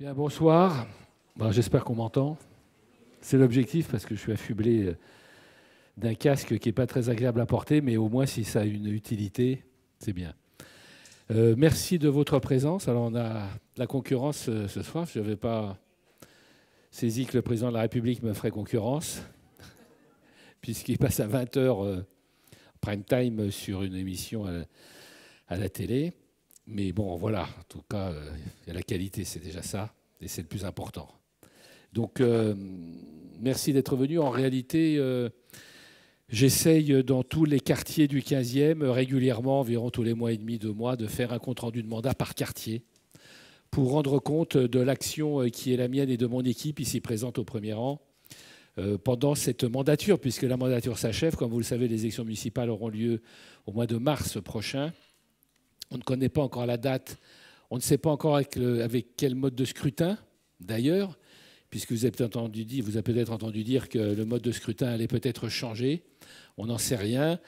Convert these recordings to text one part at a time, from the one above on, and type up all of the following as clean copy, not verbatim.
Bien, bonsoir. Bon, j'espère qu'on m'entend. C'est l'objectif parce que je suis affublé d'un casque qui n'est pas très agréable à porter, mais au moins si ça a une utilité, c'est bien. Merci de votre présence. Alors on a la concurrence ce soir. Je n'avais pas saisi que le président de la République me ferait concurrence, puisqu'il passe à 20 h prime time sur une émission à la télé. Mais bon, voilà, en tout cas, la qualité, c'est déjà ça, et c'est le plus important. Donc, merci d'être venu. En réalité, j'essaye dans tous les quartiers du 15e, régulièrement, environ tous les mois et demi, 2 mois, de faire un compte-rendu de mandat par quartier pour rendre compte de l'action qui est la mienne et de mon équipe, ici présente au premier rang, pendant cette mandature, puisque la mandature s'achève. Comme vous le savez, les élections municipales auront lieu au mois de mars prochain. On ne connaît pas encore la date. On ne sait pas encore avec quel mode de scrutin, d'ailleurs, puisque vous avez peut-être entendu dire que le mode de scrutin allait peut-être changer. On n'en sait rien.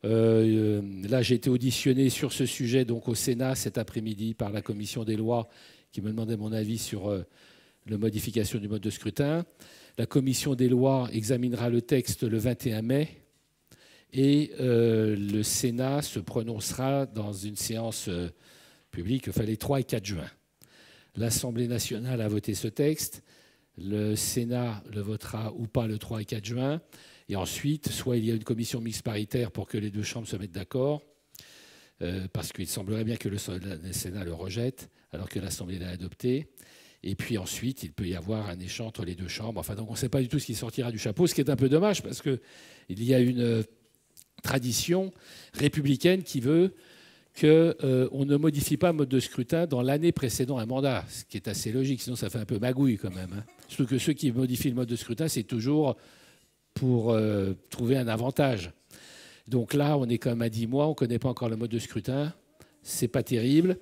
Là, j'ai été auditionné sur ce sujet donc au Sénat cet après-midi par la commission des lois qui me demandait mon avis sur la modification du mode de scrutin. La commission des lois examinera le texte le 21 mai. Et le Sénat se prononcera dans une séance publique les 3 et 4 juin. L'Assemblée nationale a voté ce texte. Le Sénat le votera ou pas le 3 et 4 juin. Et ensuite, soit il y a une commission mixte paritaire pour que les 2 chambres se mettent d'accord, parce qu'il semblerait bien que le Sénat le rejette, alors que l'Assemblée l'a adopté. Et puis ensuite, il peut y avoir un échange entre les 2 chambres. Enfin, donc on ne sait pas du tout ce qui sortira du chapeau, ce qui est un peu dommage, parce qu'il y a une tradition républicaine qui veut qu'on ne modifie pas le mode de scrutin dans l'année précédant un mandat, ce qui est assez logique, sinon ça fait un peu magouille quand même. Hein. Surtout que ceux qui modifient le mode de scrutin, c'est toujours pour trouver un avantage. Donc là, on est quand même à 10 mois, on ne connaît pas encore le mode de scrutin, c'est pas terrible.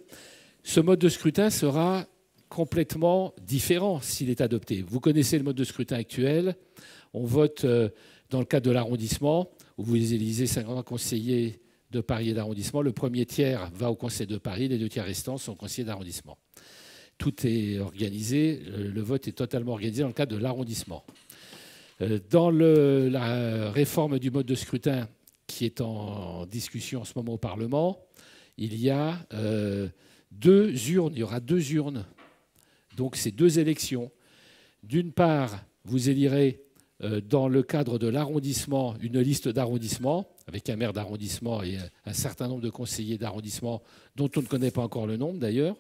Ce mode de scrutin sera complètement différent s'il est adopté. Vous connaissez le mode de scrutin actuel, on vote dans le cadre de l'arrondissement, où vous élisez 50 conseillers de Paris et d'arrondissement. Le premier tiers va au conseil de Paris, les 2 tiers restants sont conseillers d'arrondissement. Tout est organisé, le vote est totalement organisé dans le cadre de l'arrondissement. Dans la réforme du mode de scrutin qui est en discussion en ce moment au Parlement, il y a 2 urnes, il y aura 2 urnes. Donc c'est 2 élections. D'une part, vous élirez dans le cadre de l'arrondissement, une liste d'arrondissement, avec un maire d'arrondissement et un certain nombre de conseillers d'arrondissement, dont on ne connaît pas encore le nombre d'ailleurs,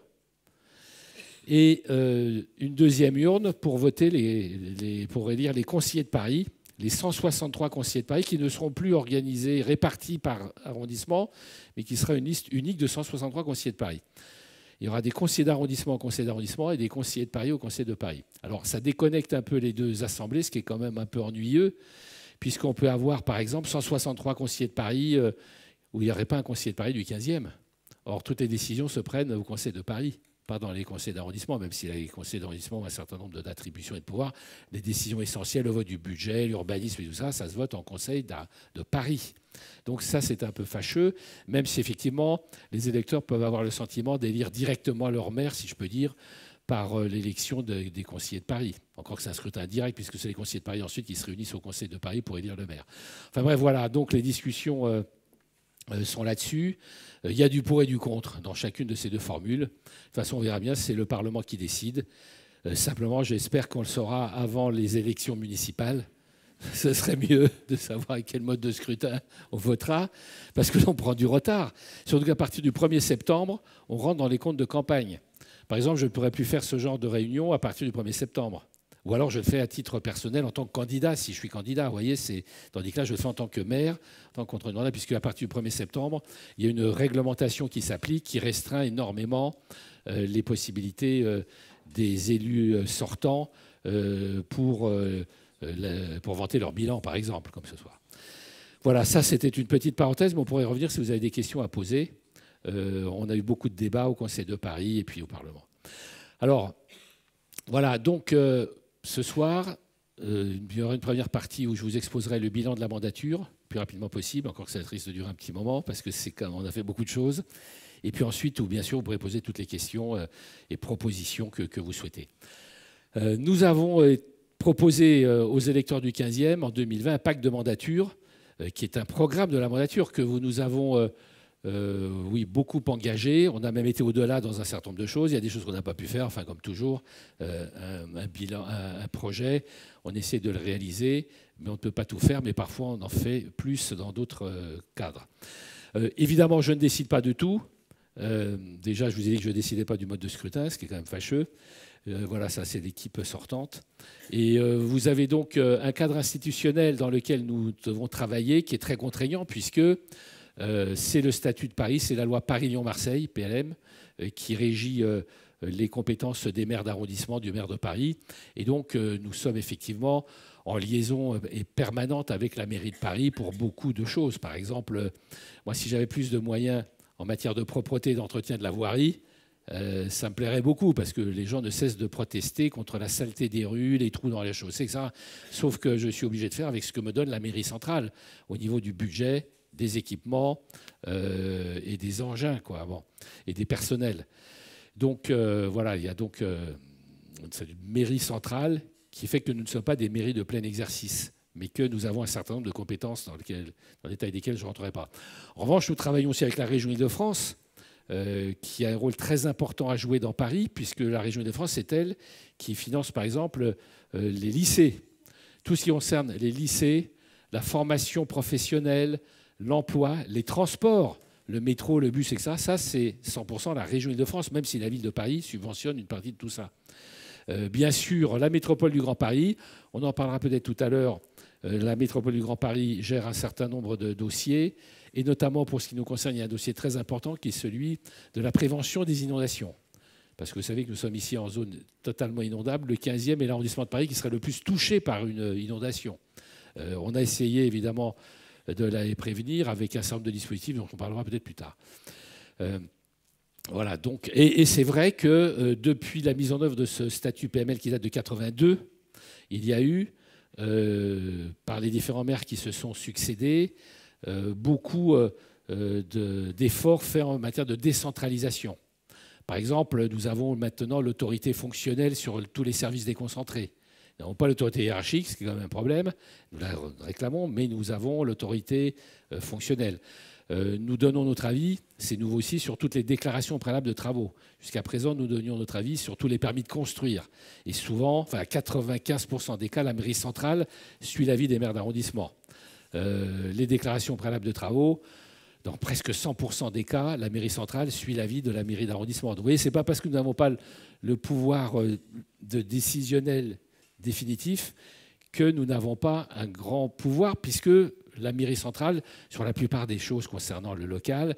et une 2e urne pour voter pour élire les conseillers de Paris, les 163 conseillers de Paris, qui ne seront plus organisés, répartis par arrondissement, mais qui sera une liste unique de 163 conseillers de Paris. Il y aura des conseillers d'arrondissement au conseil d'arrondissement et des conseillers de Paris au conseil de Paris. Alors, ça déconnecte un peu les 2 assemblées, ce qui est quand même un peu ennuyeux, puisqu'on peut avoir, par exemple, 163 conseillers de Paris où il n'y aurait pas un conseiller de Paris du 15e. Or, toutes les décisions se prennent au conseil de Paris, pas dans les conseils d'arrondissement, même si les conseils d'arrondissement ont un certain nombre d'attributions et de pouvoirs. Les décisions essentielles, le vote du budget, l'urbanisme et tout ça, ça se vote en conseil de Paris. Donc ça, c'est un peu fâcheux, même si effectivement, les électeurs peuvent avoir le sentiment d'élire directement leur maire, si je peux dire, par l'élection des conseillers de Paris. Encore que c'est un scrutin direct, puisque c'est les conseillers de Paris ensuite qui se réunissent au conseil de Paris pour élire le maire. Enfin bref, voilà, donc les discussions sont là-dessus. Il y a du pour et du contre dans chacune de ces 2 formules. De toute façon, on verra bien, c'est le Parlement qui décide. Simplement, j'espère qu'on le saura avant les élections municipales. Ce serait mieux de savoir à quel mode de scrutin on votera, parce que l'on prend du retard. Surtout qu'à partir du 1er septembre, on rentre dans les comptes de campagne. Par exemple, je ne pourrais plus faire ce genre de réunion à partir du 1er septembre. Ou alors je le fais à titre personnel en tant que candidat, si je suis candidat. Vous voyez, tandis que là, je le fais en tant que maire, en tant que contre-mandat, puisque à partir du 1er septembre, il y a une réglementation qui s'applique, qui restreint énormément les possibilités des élus sortants pour vanter leur bilan, par exemple, comme ce soir. Voilà, ça c'était une petite parenthèse, mais on pourrait revenir si vous avez des questions à poser. On a eu beaucoup de débats au Conseil de Paris et puis au Parlement. Alors, voilà, donc ce soir, il y aura une première partie où je vous exposerai le bilan de la mandature, le plus rapidement possible, encore que ça risque de durer un petit moment, parce que c'est quand on a fait beaucoup de choses. Et puis ensuite, où bien sûr, vous pourrez poser toutes les questions et propositions que vous souhaitez. Nous avons proposé aux électeurs du 15e, en 2020, un pacte de mandature, qui est un programme de la mandature que nous avons beaucoup engagé. On a même été au-delà dans un certain nombre de choses. Il y a des choses qu'on n'a pas pu faire, enfin, comme toujours, un bilan, un projet, on essaie de le réaliser, mais on ne peut pas tout faire, mais parfois on en fait plus dans d'autres cadres. Évidemment, je ne décide pas de tout. Déjà, je vous ai dit que je ne décidais pas du mode de scrutin, ce qui est quand même fâcheux. Voilà, ça, c'est l'équipe sortante. Et vous avez donc un cadre institutionnel dans lequel nous devons travailler, qui est très contraignant, puisque c'est le statut de Paris, c'est la loi Paris-Lyon-Marseille, PLM, qui régit les compétences des maires d'arrondissement, du maire de Paris. Et donc, nous sommes effectivement en liaison permanente avec la mairie de Paris pour beaucoup de choses. Par exemple, moi, si j'avais plus de moyens en matière de propreté et d'entretien de la voirie, ça me plairait beaucoup, parce que les gens ne cessent de protester contre la saleté des rues, les trous dans les chaussées, etc. Sauf que je suis obligé de faire avec ce que me donne la mairie centrale au niveau du budget, des équipements et des engins, quoi, bon, et des personnels. Donc voilà, il y a donc une mairie centrale qui fait que nous ne sommes pas des mairies de plein exercice, mais que nous avons un certain nombre de compétences dans le détail desquelles je ne rentrerai pas. En revanche, nous travaillons aussi avec la région Île-de-France, qui a un rôle très important à jouer dans Paris, puisque la région Île-de-France, c'est elle qui finance, par exemple, les lycées. Tout ce qui concerne les lycées, la formation professionnelle, l'emploi, les transports, le métro, le bus, etc. Ça, c'est 100% la région Île-de-France, même si la ville de Paris subventionne une partie de tout ça. Bien sûr, la métropole du Grand Paris, on en parlera peut-être tout à l'heure, la métropole du Grand Paris gère un certain nombre de dossiers, et notamment pour ce qui nous concerne, il y a un dossier très important qui est celui de la prévention des inondations. Parce que vous savez que nous sommes ici en zone totalement inondable. Le 15e est l'arrondissement de Paris qui serait le plus touché par une inondation. On a essayé évidemment de la prévenir avec un certain nombre de dispositifs dont on parlera peut-être plus tard. Voilà, donc, et c'est vrai que depuis la mise en œuvre de ce statut PML qui date de 82, il y a eu, par les différents maires qui se sont succédés, beaucoup d'efforts faits en matière de décentralisation. Par exemple, nous avons maintenant l'autorité fonctionnelle sur tous les services déconcentrés. Nous n'avons pas l'autorité hiérarchique, ce qui est quand même un problème, nous la réclamons, mais nous avons l'autorité fonctionnelle. Nous donnons notre avis, c'est nouveau aussi, sur toutes les déclarations préalables de travaux. Jusqu'à présent, nous donnions notre avis sur tous les permis de construire. Et souvent, enfin, à 95% des cas, la mairie centrale suit l'avis des maires d'arrondissement. Les déclarations préalables de travaux, dans presque 100% des cas, la mairie centrale suit l'avis de la mairie d'arrondissement. Donc vous voyez, ce n'est pas parce que nous n'avons pas le pouvoir de décisionnel définitif que nous n'avons pas un grand pouvoir, puisque la mairie centrale, sur la plupart des choses concernant le local,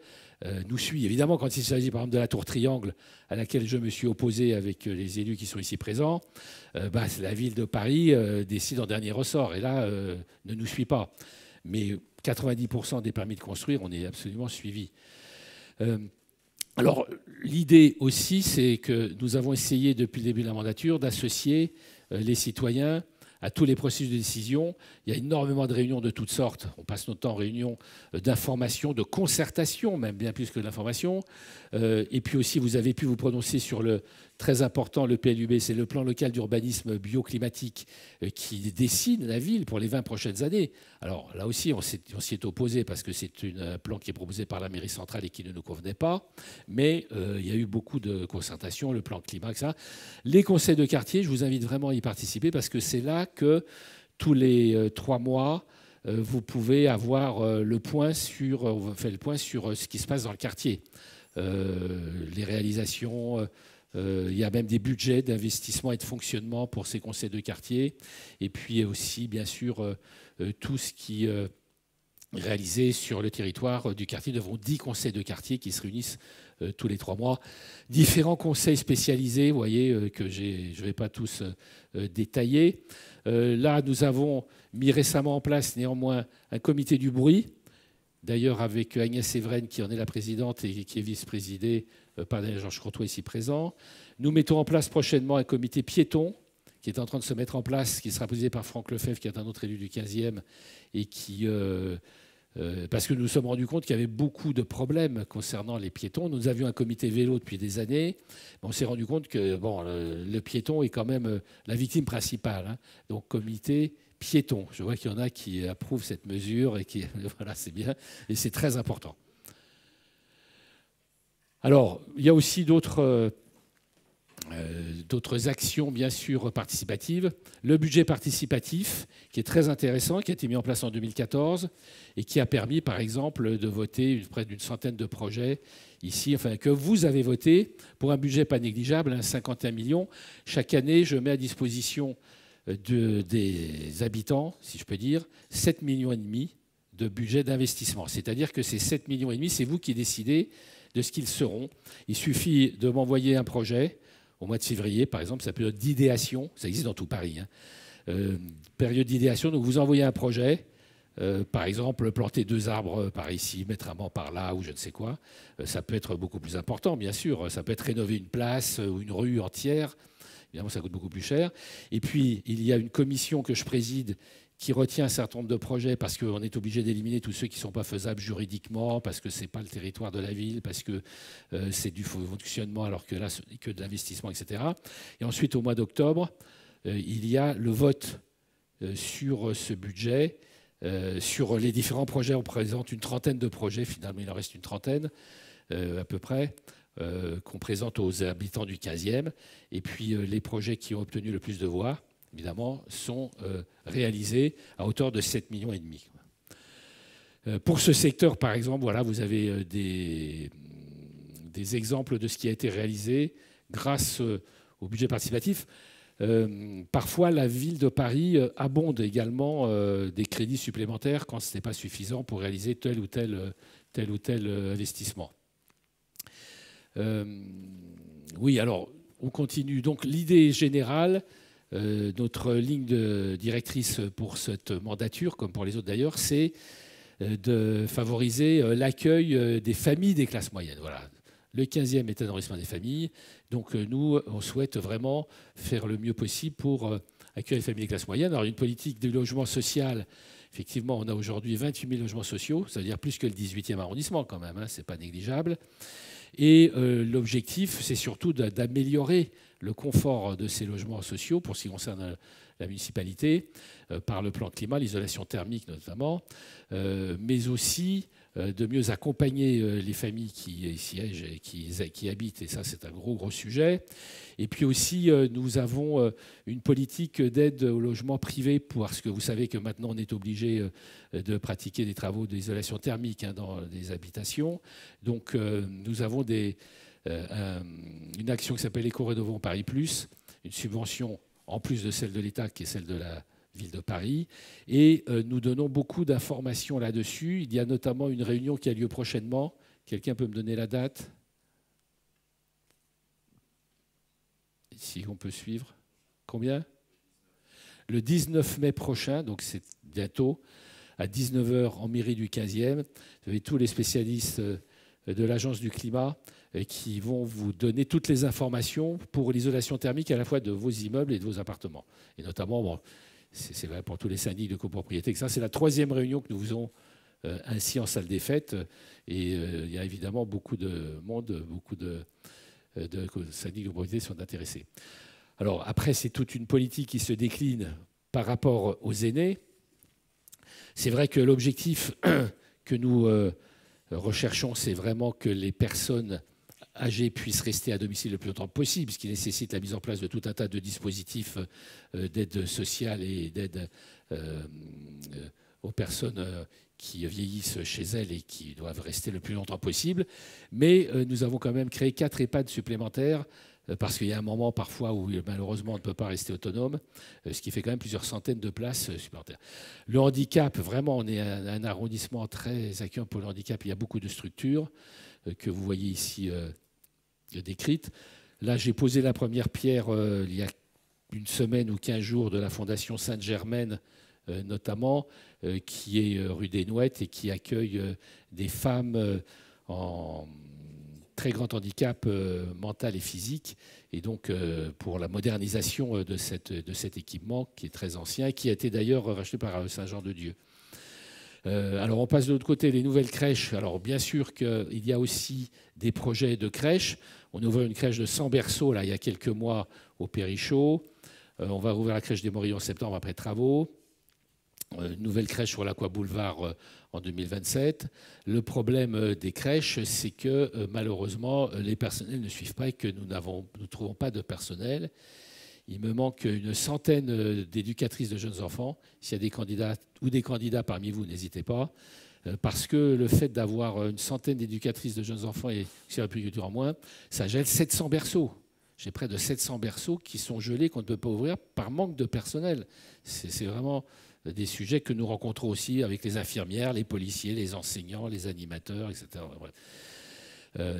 nous suit. Évidemment, quand il s'agit par exemple de la tour Triangle, à laquelle je me suis opposé avec les élus qui sont ici présents, la ville de Paris décide en dernier ressort, et là, ne nous suit pas. Mais 90% des permis de construire, on est absolument suivi. Alors, l'idée aussi, c'est que nous avons essayé, depuis le début de la mandature, d'associer les citoyens à tous les processus de décision. Il y a énormément de réunions de toutes sortes. On passe notre temps en réunion d'information, de concertation, même bien plus que de l'information. Et puis aussi, vous avez pu vous prononcer sur le très important, le PLUB, c'est le plan local d'urbanisme bioclimatique qui dessine la ville pour les 20 prochaines années. Alors là aussi, on s'y est opposé parce que c'est un plan qui est proposé par la mairie centrale et qui ne nous convenait pas. Mais il y a eu beaucoup de concertation, le plan climat, etc. Les conseils de quartier, je vous invite vraiment à y participer parce que c'est là que tous les 3 mois, vous pouvez avoir le point sur, on fait le point sur ce qui se passe dans le quartier. Les réalisations, il y a même des budgets d'investissement et de fonctionnement pour ces conseils de quartier. Et puis aussi, bien sûr, tout ce qui est réalisé sur le territoire du quartier. Nous avons 10 conseils de quartier qui se réunissent tous les 3 mois. Différents conseils spécialisés, vous voyez, que je ne vais pas tous détailler. Là, nous avons mis récemment en place néanmoins un comité du bruit, d'ailleurs avec Agnès Séveraine qui en est la présidente et qui est vice-présidée par Georges Courtois ici présent. Nous mettons en place prochainement un comité piéton qui est en train de se mettre en place, qui sera présidé par Franck Lefebvre, qui est un autre élu du 15e, et qui... parce que nous nous sommes rendus compte qu'il y avait beaucoup de problèmes concernant les piétons. Nous avions un comité vélo depuis des années. On s'est rendu compte que bon, le piéton est quand même la victime principale. Hein. Donc comité piéton. Je vois qu'il y en a qui approuvent cette mesure et qui voilà, c'est bien et c'est très important. Alors, il y a aussi d'autres actions, bien sûr, participatives. Le budget participatif, qui est très intéressant, qui a été mis en place en 2014 et qui a permis, par exemple, de voter près d'une centaine de projets ici, enfin, que vous avez voté pour un budget pas négligeable, 51 millions. Chaque année, je mets à disposition des habitants, si je peux dire, 7,5 millions de budget d'investissement. C'est-à-dire que ces 7,5 millions, c'est vous qui décidez de ce qu'ils seront. Il suffit de m'envoyer un projet au mois de février, par exemple, ça peut être d'idéation, ça existe dans tout Paris, hein. Période d'idéation, donc vous envoyez un projet, par exemple, planter 2 arbres par ici, mettre un banc par là, ou je ne sais quoi. Ça peut être beaucoup plus important, bien sûr. Ça peut être rénover une place ou une rue entière. Évidemment, ça coûte beaucoup plus cher. Et puis, il y a une commission que je préside qui retient un certain nombre de projets parce qu'on est obligé d'éliminer tous ceux qui ne sont pas faisables juridiquement, parce que ce n'est pas le territoire de la ville, parce que c'est du fonctionnement alors que là, ce n'est que de l'investissement, etc. Et ensuite, au mois d'octobre, il y a le vote sur ce budget, sur les différents projets. On présente une trentaine de projets, finalement il en reste une trentaine à peu près, qu'on présente aux habitants du 15e. Et puis les projets qui ont obtenu le plus de voix, évidemment, sont réalisés à hauteur de 7,5 millions. Pour ce secteur, par exemple, voilà, vous avez des exemples de ce qui a été réalisé grâce au budget participatif. Parfois, la ville de Paris abonde également des crédits supplémentaires quand ce n'est pas suffisant pour réaliser tel ou tel investissement. Oui, alors, on continue. Donc, l'idée générale, notre ligne directrice pour cette mandature, comme pour les autres d'ailleurs, c'est de favoriser l'accueil des familles des classes moyennes. Voilà. Le 15e est un arrondissement des familles. Donc nous, on souhaite vraiment faire le mieux possible pour accueillir les familles des classes moyennes. Alors une politique de logement social, effectivement, on a aujourd'hui 28 000 logements sociaux, c'est-à-dire plus que le 18e arrondissement quand même, hein, ce n'est pas négligeable. Et l'objectif, c'est surtout d'améliorer le confort de ces logements sociaux pour ce qui concerne la municipalité, par le plan climat, l'isolation thermique notamment, mais aussi de mieux accompagner les familles qui y siègent et qui habitent, et ça c'est un gros sujet. Et puis aussi, nous avons une politique d'aide au logement privé, parce que vous savez que maintenant on est obligé de pratiquer des travaux d'isolation thermique dans les habitations. Donc nous avons une action qui s'appelle Éco-Rénovons Paris Plus, une subvention en plus de celle de l'État qui est celle de la ville de Paris. Et nous donnons beaucoup d'informations là-dessus. Il y a notamment une réunion qui a lieu prochainement. Quelqu'un peut me donner la date? Si on peut suivre. Combien? Le 19 mai prochain, donc c'est bientôt, à 19 h en mairie du 15e. Vous avez tous les spécialistes de l'Agence du climat qui vont vous donner toutes les informations pour l'isolation thermique à la fois de vos immeubles et de vos appartements. Et notamment, bon, c'est vrai pour tous les syndics de copropriété. C'est la 3e réunion que nous faisons ainsi en salle des fêtes. Et il y a évidemment beaucoup de monde, beaucoup de syndics de copropriété sont intéressés. Alors après, c'est toute une politique qui se décline par rapport aux aînés. C'est vrai que l'objectif que nous recherchons, c'est vraiment que les personnes âgés puissent rester à domicile le plus longtemps possible, ce qui nécessite la mise en place de tout un tas de dispositifs d'aide sociale et d'aide aux personnes qui vieillissent chez elles et qui doivent rester le plus longtemps possible. Mais nous avons quand même créé 4 EHPAD supplémentaires parce qu'il y a un moment parfois où malheureusement on ne peut pas rester autonome, ce qui fait quand même plusieurs centaines de places supplémentaires. Le handicap, vraiment, on est un arrondissement très accueillant pour le handicap. Il y a beaucoup de structures que vous voyez ici décrites. Là, j'ai posé la première pierre il y a une semaine ou 15 jours de la Fondation Sainte-Germaine, notamment, qui est rue des Nouettes et qui accueille des femmes très grand handicap mental et physique, et donc pour la modernisation de cet équipement qui est très ancien et qui a été d'ailleurs racheté par Saint-Jean-de-Dieu. Alors on passe de l'autre côté, les nouvelles crèches. Alors bien sûr qu'il y a aussi des projets de crèches. On a ouvert une crèche de 100 berceaux là, il y a quelques mois au Périchaud. On va rouvrir la crèche des Morilles en septembre après travaux. Une nouvelle crèche sur l'Aqua Boulevard en 2027. Le problème des crèches, c'est que malheureusement, les personnels ne suivent pas et que nous ne trouvons pas de personnel. Il me manque une centaine d'éducatrices de jeunes enfants. S'il y a des candidats ou des candidats parmi vous, n'hésitez pas. Parce que le fait d'avoir une centaine d'éducatrices de jeunes enfants et si la puériculture en moins, ça gèle 700 berceaux. J'ai près de 700 berceaux qui sont gelés, qu'on ne peut pas ouvrir par manque de personnel. C'est vraiment des sujets que nous rencontrons aussi avec les infirmières, les policiers, les enseignants, les animateurs, etc.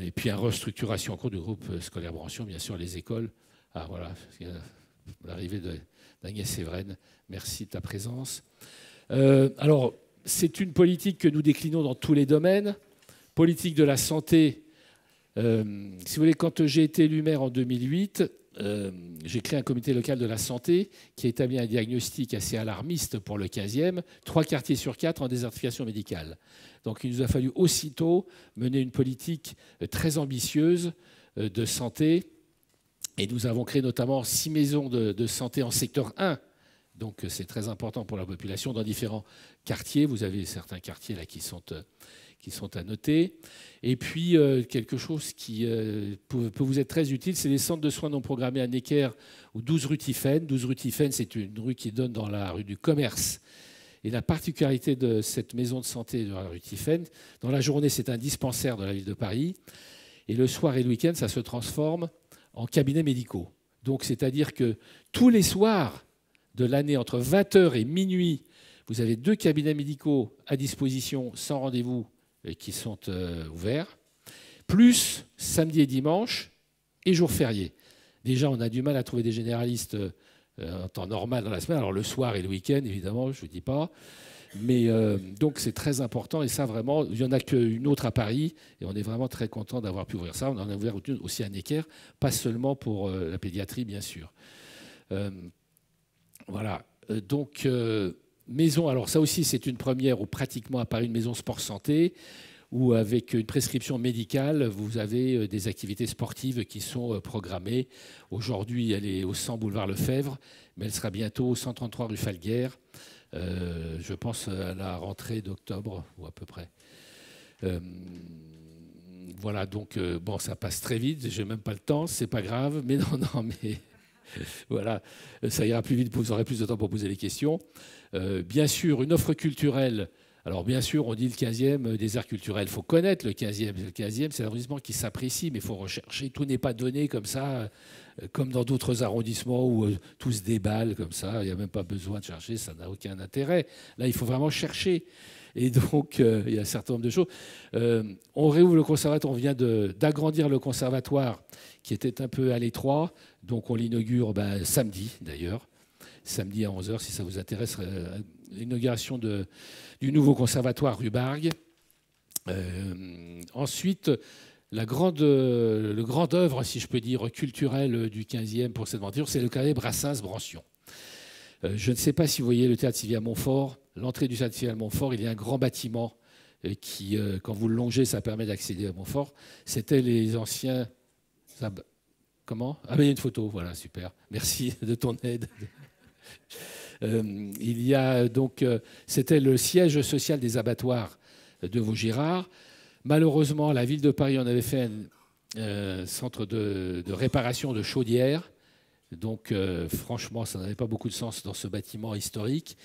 Et puis, une restructuration en cours du groupe scolaire Branchion, bien sûr, les écoles. Ah, voilà, l'arrivée d'Agnès Séveraine. Merci de ta présence. Alors, c'est une politique que nous déclinons dans tous les domaines. Politique de la santé. Si vous voulez, quand j'ai été élu maire en 2008, j'ai créé un comité local de la santé qui a établi un diagnostic assez alarmiste pour le 15e, 3 quartiers sur 4 en désertification médicale. Donc il nous a fallu aussitôt mener une politique très ambitieuse de santé. Et nous avons créé notamment 6 maisons de santé en secteur 1. Donc c'est très important pour la population dans différents quartiers. Vous avez certains quartiers là qui sont à noter. Et puis, quelque chose qui peut vous être très utile, c'est les centres de soins non programmés à Necker ou 12 rue Tiphaine. 12 rue Tiphaine, c'est une rue qui donne dans la rue du Commerce. Et la particularité de cette maison de santé de la rue Tiphaine, dans la journée, c'est un dispensaire de la ville de Paris. Et le soir et le week-end, ça se transforme en cabinets médicaux. Donc, c'est-à-dire que tous les soirs de l'année, entre 20h et minuit, vous avez 2 cabinets médicaux à disposition sans rendez-vous qui sont ouverts, plus samedi et dimanche et jours fériés. Déjà, on a du mal à trouver des généralistes en temps normal dans la semaine. Alors le soir et le week-end, évidemment, je ne vous dis pas. Mais donc c'est très important. Et ça, vraiment, il n'y en a qu'une autre à Paris. Et on est vraiment très content d'avoir pu ouvrir ça. On en a ouvert aussi à Necker, pas seulement pour la pédiatrie, bien sûr. Voilà. Donc... maison, alors ça aussi c'est une première où pratiquement à Paris une maison sport santé où avec une prescription médicale vous avez des activités sportives qui sont programmées. Aujourd'hui elle est au 100 boulevard Lefebvre, mais elle sera bientôt au 133 rue Falguière, je pense à la rentrée d'octobre ou à peu près. Voilà, donc bon, ça passe très vite, j'ai même pas le temps, c'est pas grave, mais non mais... Voilà, ça ira plus vite, vous aurez plus de temps pour poser les questions. Bien sûr, une offre culturelle. Alors bien sûr, on dit le 15e, des aires culturelles. Il faut connaître le 15e. Le 15e, c'est un arrondissement qui s'apprécie, mais il faut rechercher. Tout n'est pas donné comme ça, comme dans d'autres arrondissements où tout se déballe comme ça. Il n'y a même pas besoin de chercher, ça n'a aucun intérêt. Là, il faut vraiment chercher. Et donc, il y a un certain nombre de choses. On réouvre le conservatoire. On vient d'agrandir le conservatoire qui était un peu à l'étroit. Donc, on l'inaugure samedi, d'ailleurs. Samedi à 11h, si ça vous intéresse. L'inauguration du nouveau conservatoire rue Bargue. Ensuite, le grande œuvre, si je peux dire, culturelle du 15e pour cette aventure, c'est le carré Brassens-Branchion. Je ne sais pas si vous voyez le théâtre Sylvia Montfort. L'entrée du théâtre Sylvia Montfort, il y a un grand bâtiment qui, quand vous le longez, ça permet d'accéder à Montfort. C'était les anciens... Comment ? Ah, ben, il y a une photo, voilà, super. Merci de ton aide. Il y a donc... c'était le siège social des abattoirs de Vaugirard. Malheureusement, la ville de Paris en avait fait un centre de réparation de chaudières. Donc, franchement, ça n'avait pas beaucoup de sens dans ce bâtiment historique.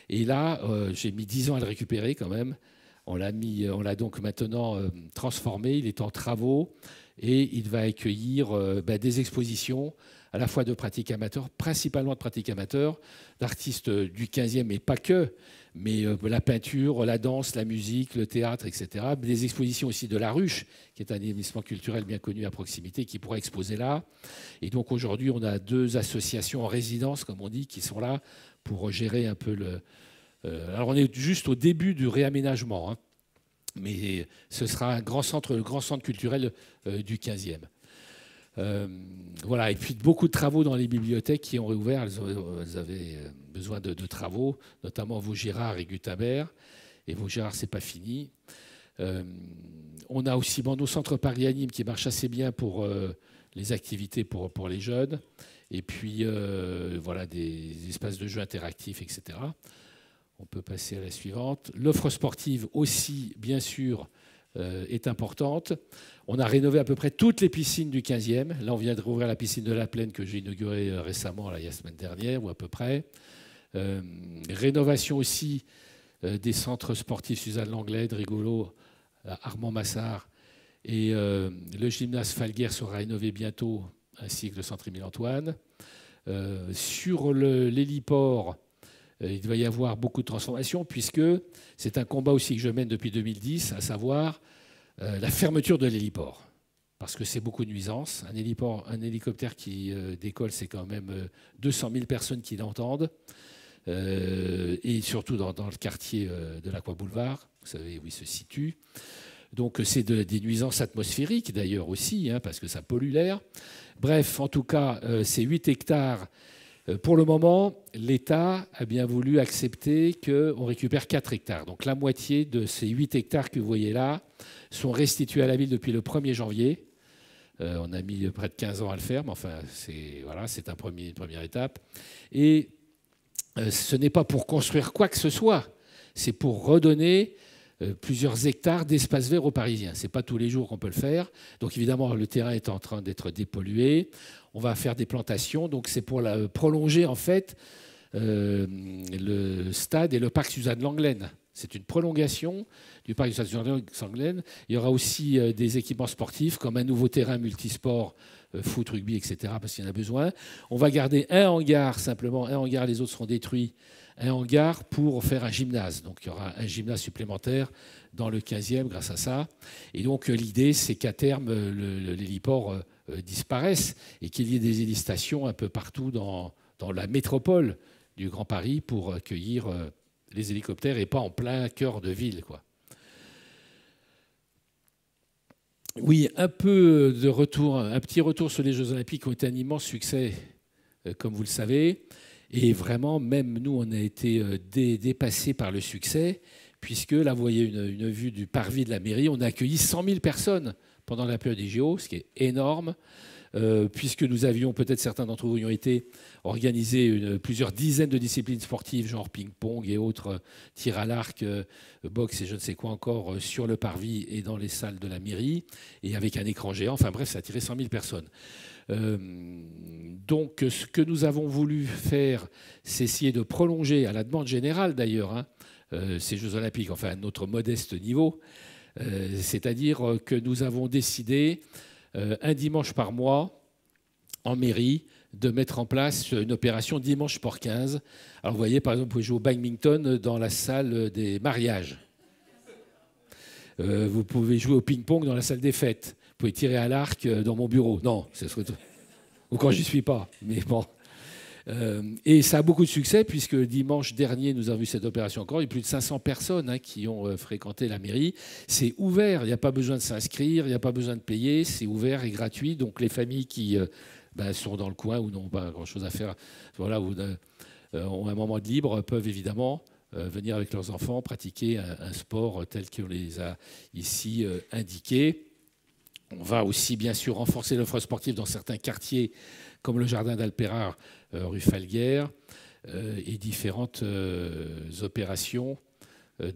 Et là, j'ai mis 10 ans à le récupérer quand même. On l'a donc maintenant transformé. Il est en travaux et il va accueillir des expositions à la fois de pratiques amateurs, principalement de pratiques amateurs, d'artistes du 15e, mais pas que, mais la peinture, la danse, la musique, le théâtre, etc. Des expositions aussi de La Ruche, qui est un établissement culturel bien connu à proximité, qui pourra exposer là. Et donc aujourd'hui, on a 2 associations en résidence, comme on dit, qui sont là pour gérer un peu le... alors on est juste au début du réaménagement, hein. Mais ce sera le grand centre culturel du 15e. Voilà, et puis beaucoup de travaux dans les bibliothèques qui ont réouvert. Elles avaient besoin de travaux, notamment Vaugirard et Gutenberg. Et Vaugirard, c'est pas fini. On a aussi nos centres Paris Anime qui marchent assez bien pour les activités pour les jeunes. Et puis, voilà, des espaces de jeux interactifs, etc. On peut passer à la suivante. L'offre sportive aussi, bien sûr, est importante. On a rénové à peu près toutes les piscines du 15e. Là, on vient de rouvrir la piscine de la Plaine que j'ai inaugurée récemment, là, il y a la semaine dernière, ou à peu près. Rénovation aussi des centres sportifs Suzanne Langlais, de Rigolo, Armand Massard. Et le gymnase Falguière sera rénové bientôt, ainsi que le centre Émile-Antoine. Sur l'héliport, il va y avoir beaucoup de transformations, puisque c'est un combat aussi que je mène depuis 2010, à savoir la fermeture de l'héliport. Parce que c'est beaucoup de nuisances. Un hélicoptère qui décolle, c'est quand même 200 000 personnes qui l'entendent. Et surtout dans le quartier de l'Aqua-Boulevard, vous savez où il se situe. Donc c'est des nuisances atmosphériques d'ailleurs aussi, hein, parce que ça pollue l'air. Bref, en tout cas, c'est 8 hectares. Pour le moment, l'État a bien voulu accepter qu'on récupère 4 hectares. Donc la moitié de ces 8 hectares que vous voyez là sont restitués à la ville depuis le 1er janvier. On a mis près de 15 ans à le faire, mais enfin, c'est une première étape. Et ce n'est pas pour construire quoi que ce soit, c'est pour redonner plusieurs hectares d'espace vert aux Parisiens. Ce n'est pas tous les jours qu'on peut le faire. Donc évidemment, le terrain est en train d'être dépollué. On va faire des plantations. Donc c'est pour prolonger en fait le stade et le parc Suzanne Langlaine. C'est une prolongation du parc Suzanne Langlaine. Il y aura aussi des équipements sportifs comme un nouveau terrain multisport, foot, rugby, etc. parce qu'il y en a besoin. On va garder un hangar, simplement un hangar, les autres seront détruits. Un hangar pour faire un gymnase. Donc il y aura un gymnase supplémentaire dans le 15e grâce à ça. Et donc l'idée, c'est qu'à terme, l'héliport disparaisse et qu'il y ait des hélistations un peu partout dans la métropole du Grand Paris pour accueillir les hélicoptères et pas en plein cœur de ville, quoi. Oui, un petit retour sur les Jeux Olympiques qui ont été un immense succès, comme vous le savez. Et vraiment, même nous, on a été dépassés par le succès, puisque là, vous voyez une vue du parvis de la mairie. On a accueilli 100 000 personnes pendant la période des JO, ce qui est énorme, puisque nous avions, peut-être certains d'entre vous y ont été, organisé plusieurs dizaines de disciplines sportives, genre ping-pong et autres, tir à l'arc, boxe et je ne sais quoi encore, sur le parvis et dans les salles de la mairie, et avec un écran géant. Enfin bref, ça a attiré 100 000 personnes. Donc ce que nous avons voulu faire, c'est essayer de prolonger, à la demande générale d'ailleurs, hein, ces Jeux Olympiques, enfin à notre modeste niveau, c'est-à-dire que nous avons décidé un dimanche par mois en mairie de mettre en place une opération Dimanche Sport 15. Alors vous voyez, par exemple, vous pouvez jouer au badminton dans la salle des mariages. Vous pouvez jouer au ping-pong dans la salle des fêtes. Vous pouvez tirer à l'arc dans mon bureau. Non, ce serait... ou quand j'y suis pas. Mais bon. Et ça a beaucoup de succès puisque dimanche dernier, nous avons vu cette opération encore. Il y a plus de 500 personnes hein, qui ont fréquenté la mairie. C'est ouvert. Il n'y a pas besoin de s'inscrire. Il n'y a pas besoin de payer. C'est ouvert et gratuit. Donc les familles qui sont dans le coin ou n'ont pas grand-chose à faire, voilà, ou ont un moment de libre, peuvent évidemment venir avec leurs enfants pratiquer un sport tel qu'on les a ici indiqués. On va aussi, bien sûr, renforcer l'offre sportive dans certains quartiers, comme le jardin d'Alpérard, rue Falguière, et différentes opérations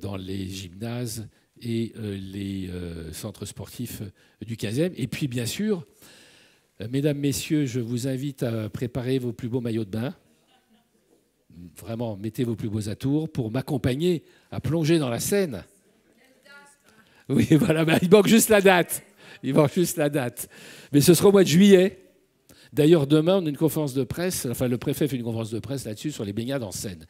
dans les gymnases et les centres sportifs du 15e. Et puis, bien sûr, mesdames, messieurs, je vous invite à préparer vos plus beaux maillots de bain. Vraiment, mettez vos plus beaux atours pour m'accompagner à plonger dans la Seine. Oui, voilà, il manque juste la date. Il manque juste la date. Mais ce sera au mois de juillet. D'ailleurs, demain, on a une conférence de presse. Enfin, le préfet fait une conférence de presse là-dessus sur les baignades en Seine.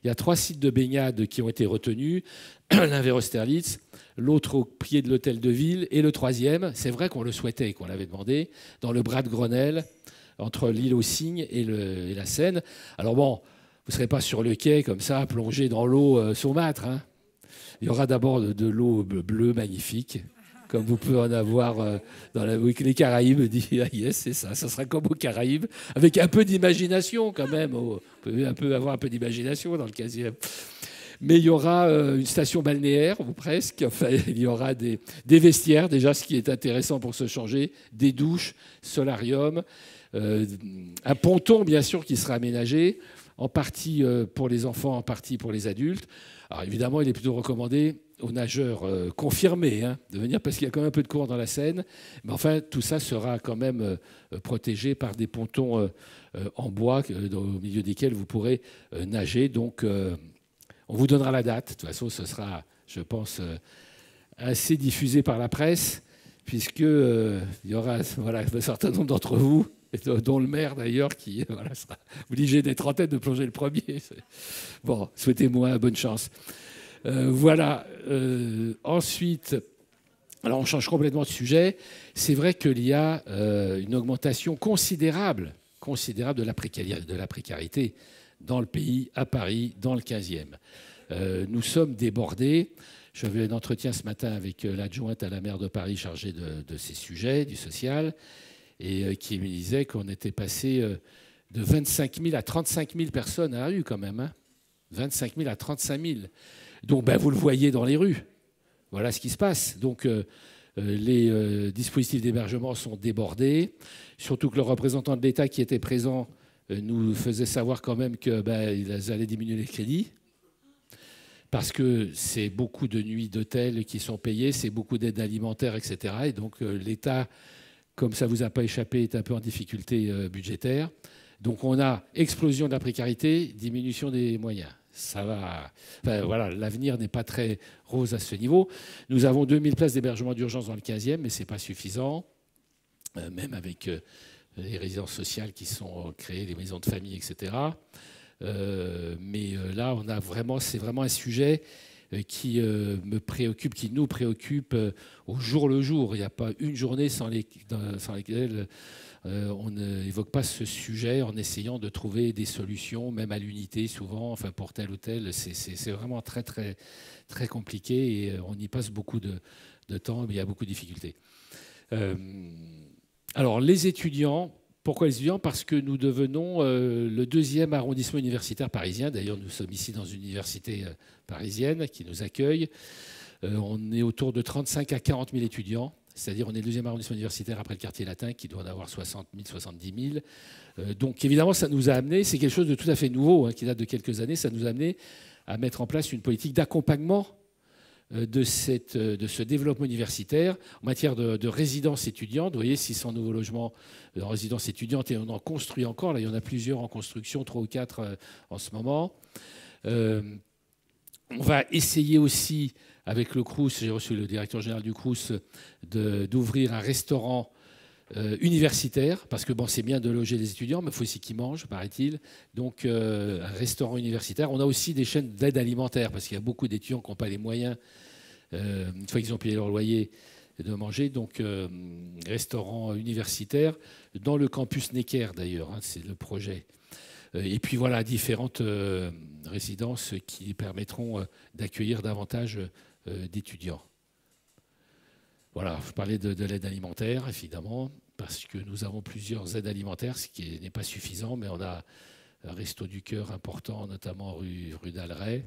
Il y a 3 sites de baignade qui ont été retenus. L'un vers Austerlitz, l'autre au pied de l'hôtel de ville, et le 3e, c'est vrai qu'on le souhaitait et qu'on l'avait demandé, dans le bras de Grenelle, entre l'île aux Cygnes et la Seine. Alors bon, vous ne serez pas sur le quai comme ça, plongé dans l'eau saumâtre, hein. Il y aura d'abord de l'eau bleue magnifique, comme vous pouvez en avoir dans les Caraïbes. Dit, ah yes, c'est ça, ça sera comme aux Caraïbes, avec un peu d'imagination quand même. Vous pouvez avoir un peu d'imagination dans le 15e. Mais il y aura une station balnéaire, ou presque. Enfin, il y aura des vestiaires, déjà, ce qui est intéressant pour se changer, des douches, solarium, un ponton, bien sûr, qui sera aménagé, en partie pour les enfants, en partie pour les adultes. Alors évidemment, il est plutôt recommandé aux nageurs confirmés de venir parce qu'il y a quand même un peu de courant dans la Seine. Mais enfin, tout ça sera quand même protégé par des pontons en bois au milieu desquels vous pourrez nager. Donc, on vous donnera la date. De toute façon, ce sera, je pense, assez diffusé par la presse puisqu'il y aura voilà, un certain nombre d'entre vous, dont le maire d'ailleurs, qui voilà, sera obligé d'être en tête de plonger le premier. Bon, souhaitez-moi bonne chance. Voilà. Ensuite, alors on change complètement de sujet. C'est vrai qu'il y a une augmentation considérable de la précarité dans le pays, à Paris, dans le 15e. Nous sommes débordés. J'avais un entretien ce matin avec l'adjointe à la maire de Paris chargée de ces sujets, du social, et qui me disait qu'on était passé de 25 000 à 35 000 personnes à la rue quand même. 25 000 à 35 000. Donc ben, vous le voyez dans les rues. Voilà ce qui se passe. Donc les dispositifs d'hébergement sont débordés. Surtout que le représentant de l'État qui était présent nous faisait savoir quand même qu'ils allaient diminuer les crédits. Parce que c'est beaucoup de nuits d'hôtel qui sont payées, c'est beaucoup d'aides alimentaires, etc. Et donc l'État, comme ça ne vous a pas échappé, est un peu en difficulté budgétaire. Donc on a explosion de la précarité, diminution des moyens. Ça va. Enfin, voilà, l'avenir n'est pas très rose à ce niveau. Nous avons 2000 places d'hébergement d'urgence dans le 15e, mais ce n'est pas suffisant, même avec les résidences sociales qui sont créées, les maisons de famille, etc. Mais là, c'est vraiment un sujet qui me préoccupe, qui nous préoccupe au jour le jour. Il n'y a pas une journée sans laquelle on n'évoque pas ce sujet en essayant de trouver des solutions, même à l'unité souvent, enfin pour tel ou tel. C'est vraiment très, très, très compliqué et on y passe beaucoup de temps, mais il y a beaucoup de difficultés. Alors, les étudiants. Pourquoi les étudiants ? Parce que nous devenons le 2e arrondissement universitaire parisien. D'ailleurs, nous sommes ici dans une université parisienne qui nous accueille. On est autour de 35 à 40 000 étudiants. C'est-à-dire on est le 2e arrondissement universitaire après le quartier latin qui doit en avoir 60 000, 70 000. Donc évidemment, ça nous a amené, c'est quelque chose de tout à fait nouveau, qui date de quelques années, ça nous a amené à mettre en place une politique d'accompagnement de ce développement universitaire en matière de résidence étudiante. Vous voyez, 600 nouveaux logements de résidence étudiante et on en construit encore. Là, il y en a plusieurs en construction, 3 ou 4 en ce moment. On va essayer aussi, avec le Crous, j'ai reçu le directeur général du Crous, d'ouvrir un restaurant universitaire, parce que bon, c'est bien de loger les étudiants, mais il faut aussi qu'ils mangent, paraît-il. Donc, un restaurant universitaire. On a aussi des chaînes d'aide alimentaire, parce qu'il y a beaucoup d'étudiants qui n'ont pas les moyens, une fois qu'ils ont payé leur loyer, de manger. Donc, restaurant universitaire, dans le campus Necker, d'ailleurs, c'est le projet. Et puis, voilà, différentes résidences qui permettront d'accueillir davantage d'étudiants. Voilà, je parlais de l'aide alimentaire, évidemment, parce que nous avons plusieurs aides alimentaires, ce qui n'est pas suffisant, mais on a un resto du cœur important, notamment rue d'Alray,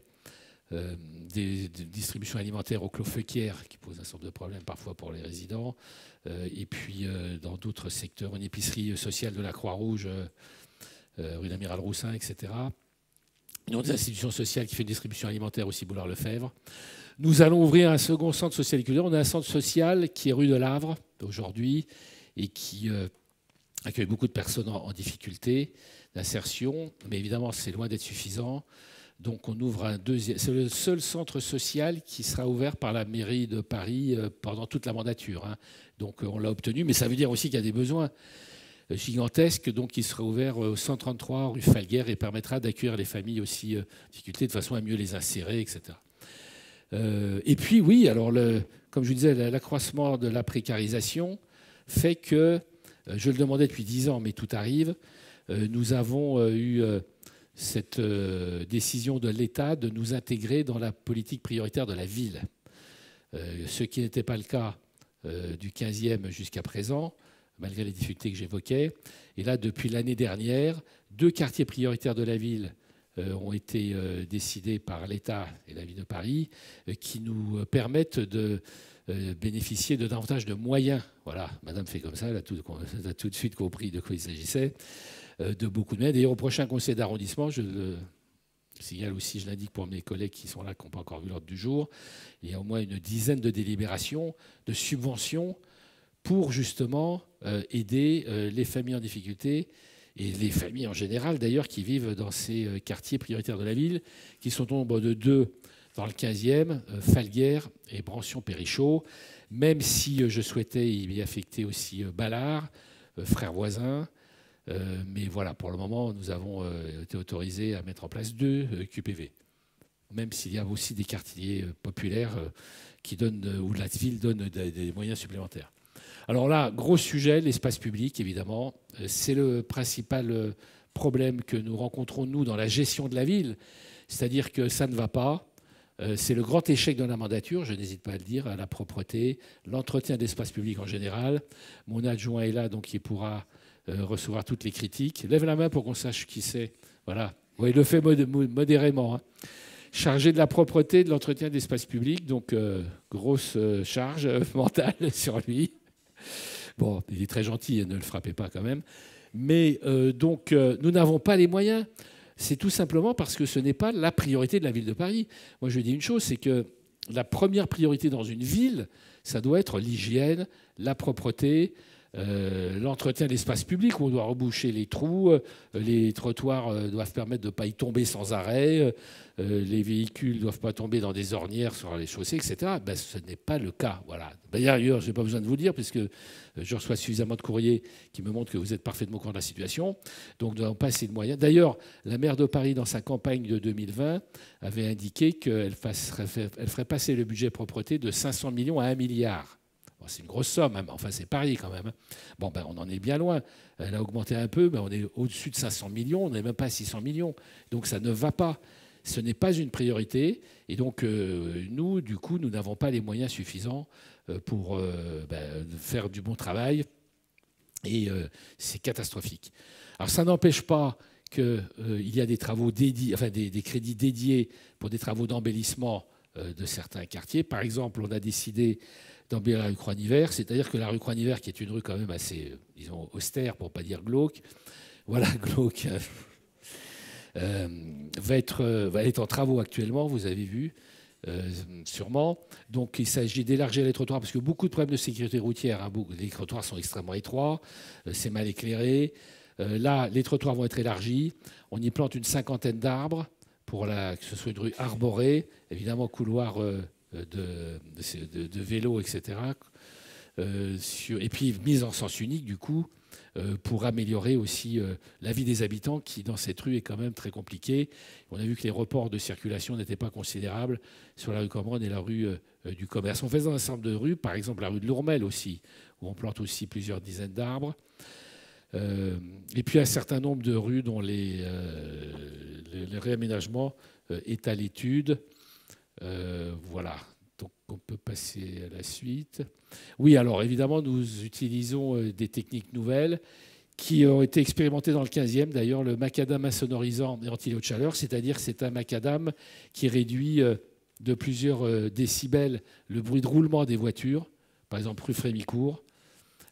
des distributions alimentaires au Clos Feuquière, qui posent un certain nombre de problèmes parfois pour les résidents, et puis dans d'autres secteurs, une épicerie sociale de la Croix-Rouge, rue d'Amiral Roussin, etc. Une autre institution sociale qui fait une distribution alimentaire aussi, Boulard-Lefebvre. Nous allons ouvrir un second centre social et culturel. On a un centre social qui est rue de Lavre aujourd'hui et qui accueille beaucoup de personnes en difficulté d'insertion. Mais évidemment, c'est loin d'être suffisant. Donc on ouvre un deuxième. C'est le seul centre social qui sera ouvert par la mairie de Paris pendant toute la mandature. Donc on l'a obtenu, mais ça veut dire aussi qu'il y a des besoins gigantesques. Donc il sera ouvert au 133 rue Falguière et permettra d'accueillir les familles aussi en difficulté de façon à mieux les insérer, etc. Et puis oui, alors comme je vous disais, l'accroissement de la précarisation fait que, je le demandais depuis 10 ans, mais tout arrive, nous avons eu cette décision de l'État de nous intégrer dans la politique prioritaire de la ville. Ce qui n'était pas le cas du 15e jusqu'à présent, malgré les difficultés que j'évoquais. Et là, depuis l'année dernière, 2 quartiers prioritaires de la ville ont été décidés par l'État et la ville de Paris, qui nous permettent de bénéficier de davantage de moyens. Voilà, madame fait comme ça, elle a tout de suite compris de quoi il s'agissait, de beaucoup de moyens. D'ailleurs, au prochain conseil d'arrondissement, je le signale aussi, je l'indique pour mes collègues qui sont là, qui n'ont pas encore vu l'ordre du jour, il y a au moins une dizaine de délibérations, de subventions pour justement aider les familles en difficulté et les familles en général d'ailleurs qui vivent dans ces quartiers prioritaires de la ville, qui sont au nombre de 2 dans le 15e, Falguière et Brancion-Périchaud, même si je souhaitais y affecter aussi Ballard, frères voisins. Mais voilà, pour le moment, nous avons été autorisés à mettre en place 2 QPV, même s'il y a aussi des quartiers populaires qui donnent, où la ville donne des moyens supplémentaires. Alors là, gros sujet, l'espace public, évidemment. C'est le principal problème que nous rencontrons, nous, dans la gestion de la ville. C'est-à-dire que ça ne va pas. C'est le grand échec de la mandature, je n'hésite pas à le dire, à la propreté, l'entretien de l'espace public en général. Mon adjoint est là, donc il pourra recevoir toutes les critiques. Lève la main pour qu'on sache qui c'est. Voilà. Oui, il le fait modérément. Hein. Chargé de la propreté, de l'entretien de l'espace public, donc grosse charge mentale sur lui. Bon, il est très gentil, ne le frappez pas quand même. Mais donc, nous n'avons pas les moyens. C'est tout simplement parce que ce n'est pas la priorité de la ville de Paris. Moi, je dis une chose, c'est que la première priorité dans une ville, ça doit être l'hygiène, la propreté, l'entretien de l'espace public, où on doit reboucher les trous, les trottoirs doivent permettre de ne pas y tomber sans arrêt, les véhicules ne doivent pas tomber dans des ornières sur les chaussées, etc. Ben, ce n'est pas le cas. Voilà. D'ailleurs, je n'ai pas besoin de vous le dire, puisque je reçois suffisamment de courriers qui me montrent que vous êtes parfaitement au courant de la situation. Donc, nous n'avons pas assez de moyens. D'ailleurs, la maire de Paris, dans sa campagne de 2020, avait indiqué qu'elle ferait passer le budget propreté de 500 millions à 1 milliard. Bon, c'est une grosse somme, hein, enfin c'est Paris quand même. Bon, ben, on en est bien loin. Elle a augmenté un peu, mais on est au-dessus de 500 millions, on n'est même pas à 600 millions. Donc ça ne va pas. Ce n'est pas une priorité. Et donc nous, du coup, nous n'avons pas les moyens suffisants pour faire du bon travail. Et c'est catastrophique. Alors ça n'empêche pas qu'il y a des travaux dédiés, enfin des crédits dédiés pour des travaux d'embellissement de certains quartiers. Par exemple, on a décidé d'embellir la rue Croix-Hiver, c'est-à-dire que la rue Croix-Hiver, qui est une rue quand même assez, disons, austère, pour ne pas dire glauque, voilà, glauque, va être en travaux actuellement, vous avez vu, sûrement. Donc il s'agit d'élargir les trottoirs, parce que beaucoup de problèmes de sécurité routière, hein, les trottoirs sont extrêmement étroits, c'est mal éclairé. Là, les trottoirs vont être élargis, on y plante une 50aine d'arbres, pour que ce soit une rue arborée, évidemment couloir de vélo, etc. Et puis mise en sens unique, du coup, pour améliorer aussi la vie des habitants, qui, dans cette rue, est quand même très compliquée. On a vu que les reports de circulation n'étaient pas considérables sur la rue Cambronne et la rue du Commerce. On fait un ensemble de rues, par exemple la rue de Lourmel aussi, où on plante aussi plusieurs dizaines d'arbres. Et puis un certain nombre de rues dont les réaménagements est à l'étude. Voilà, donc on peut passer à la suite. Oui, alors évidemment, nous utilisons des techniques nouvelles qui ont été expérimentées dans le 15e. D'ailleurs, le macadam insonorisant et anti-lot de chaleur, c'est-à-dire que c'est un macadam qui réduit de plusieurs décibels le bruit de roulement des voitures, par exemple rue Frémicourt.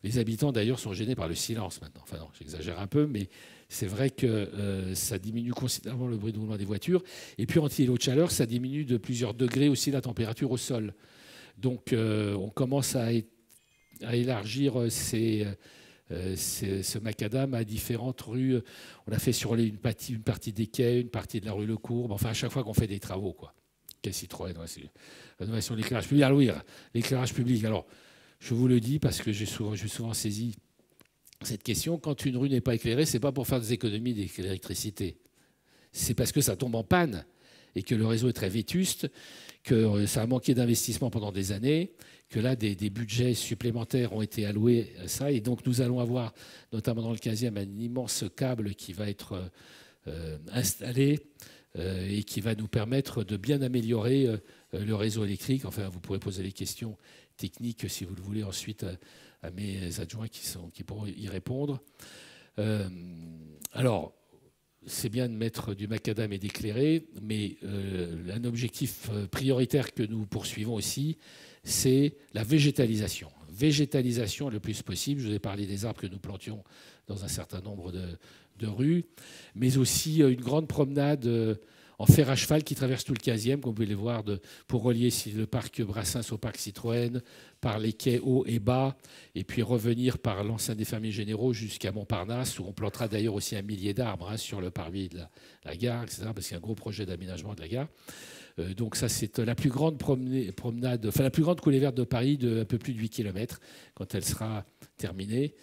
Les habitants, d'ailleurs, sont gênés par le silence maintenant. Enfin non, j'exagère un peu, mais c'est vrai que ça diminue considérablement le bruit de roulement des voitures. Et puis, anti-lot de chaleur, ça diminue de plusieurs degrés aussi la température au sol. Donc, on commence à élargir ce macadam à différentes rues. On a fait sur une partie des quais, une partie de la rue Le Courbe. Enfin, à chaque fois qu'on fait des travaux, quoi. Quai Citroën, rénovation de l'éclairage public. Alors oui, l'éclairage public. Alors, je vous le dis parce que j'ai souvent saisi cette question. Quand une rue n'est pas éclairée, ce n'est pas pour faire des économies d'électricité. C'est parce que ça tombe en panne et que le réseau est très vétuste, que ça a manqué d'investissement pendant des années, que là, des budgets supplémentaires ont été alloués à ça. Et donc, nous allons avoir, notamment dans le 15e, un immense câble qui va être installé et qui va nous permettre de bien améliorer le réseau électrique. Enfin, vous pourrez poser les questions techniques, si vous le voulez, ensuite à mes adjoints qui pourront y répondre. Alors, c'est bien de mettre du macadam et d'éclairer, mais un objectif prioritaire que nous poursuivons aussi, c'est la végétalisation. Végétalisation le plus possible. Je vous ai parlé des arbres que nous plantions dans un certain nombre de rues, mais aussi une grande promenade en fer à cheval qui traverse tout le 15e, comme vous pouvez le voir, pour relier le parc Brassens au parc Citroën, par les quais hauts et bas, et puis revenir par l'enceinte des fermiers généraux jusqu'à Montparnasse, où on plantera d'ailleurs aussi 1 millier d'arbres sur le parvis de la gare, etc., parce qu'il y a un gros projet d'aménagement de la gare. Donc ça, c'est la plus grande promenade, enfin la plus grande coulée verte de Paris, de un peu plus de 8 km, quand elle sera terminée.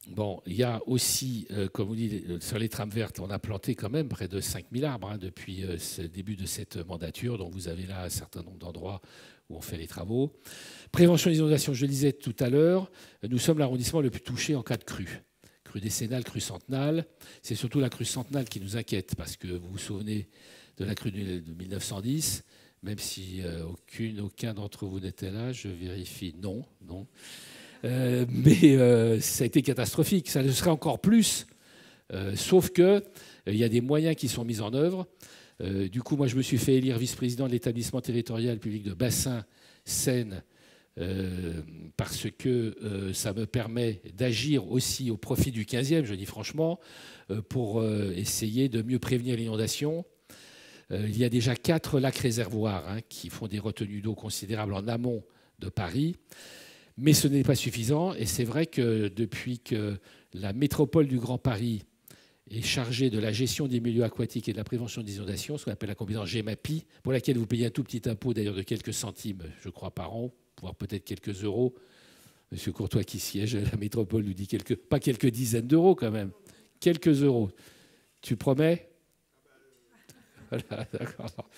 Bon, il y a aussi, comme vous dites, sur les trames vertes, on a planté quand même près de 5000 arbres depuis le début de cette mandature. Donc vous avez là un certain nombre d'endroits où on fait les travaux. Prévention des inondations, je le disais tout à l'heure, nous sommes l'arrondissement le plus touché en cas de crue. Crue décennale, crue centenale. C'est surtout la crue centenale qui nous inquiète, parce que vous vous souvenez de la crue de 1910, même si aucun d'entre vous n'était là, je vérifie, non. Mais ça a été catastrophique. Ça le serait encore plus, sauf qu'il y a des moyens qui sont mis en œuvre. Du coup, moi, je me suis fait élire vice-président de l'établissement territorial public de bassin Seine parce que ça me permet d'agir aussi au profit du 15e, je dis franchement, pour essayer de mieux prévenir l'inondation. Il y a déjà 4 lacs réservoirs qui font des retenues d'eau considérables en amont de Paris. Mais ce n'est pas suffisant, et c'est vrai que depuis que la métropole du Grand Paris est chargée de la gestion des milieux aquatiques et de la prévention des inondations, ce qu'on appelle la compétence GEMAPI, pour laquelle vous payez un tout petit impôt d'ailleurs de quelques centimes, je crois, par an, voire peut-être quelques euros. Monsieur Courtois qui siège à la métropole nous dit pas quelques dizaines d'euros quand même, quelques euros. Tu promets? Voilà, d'accord.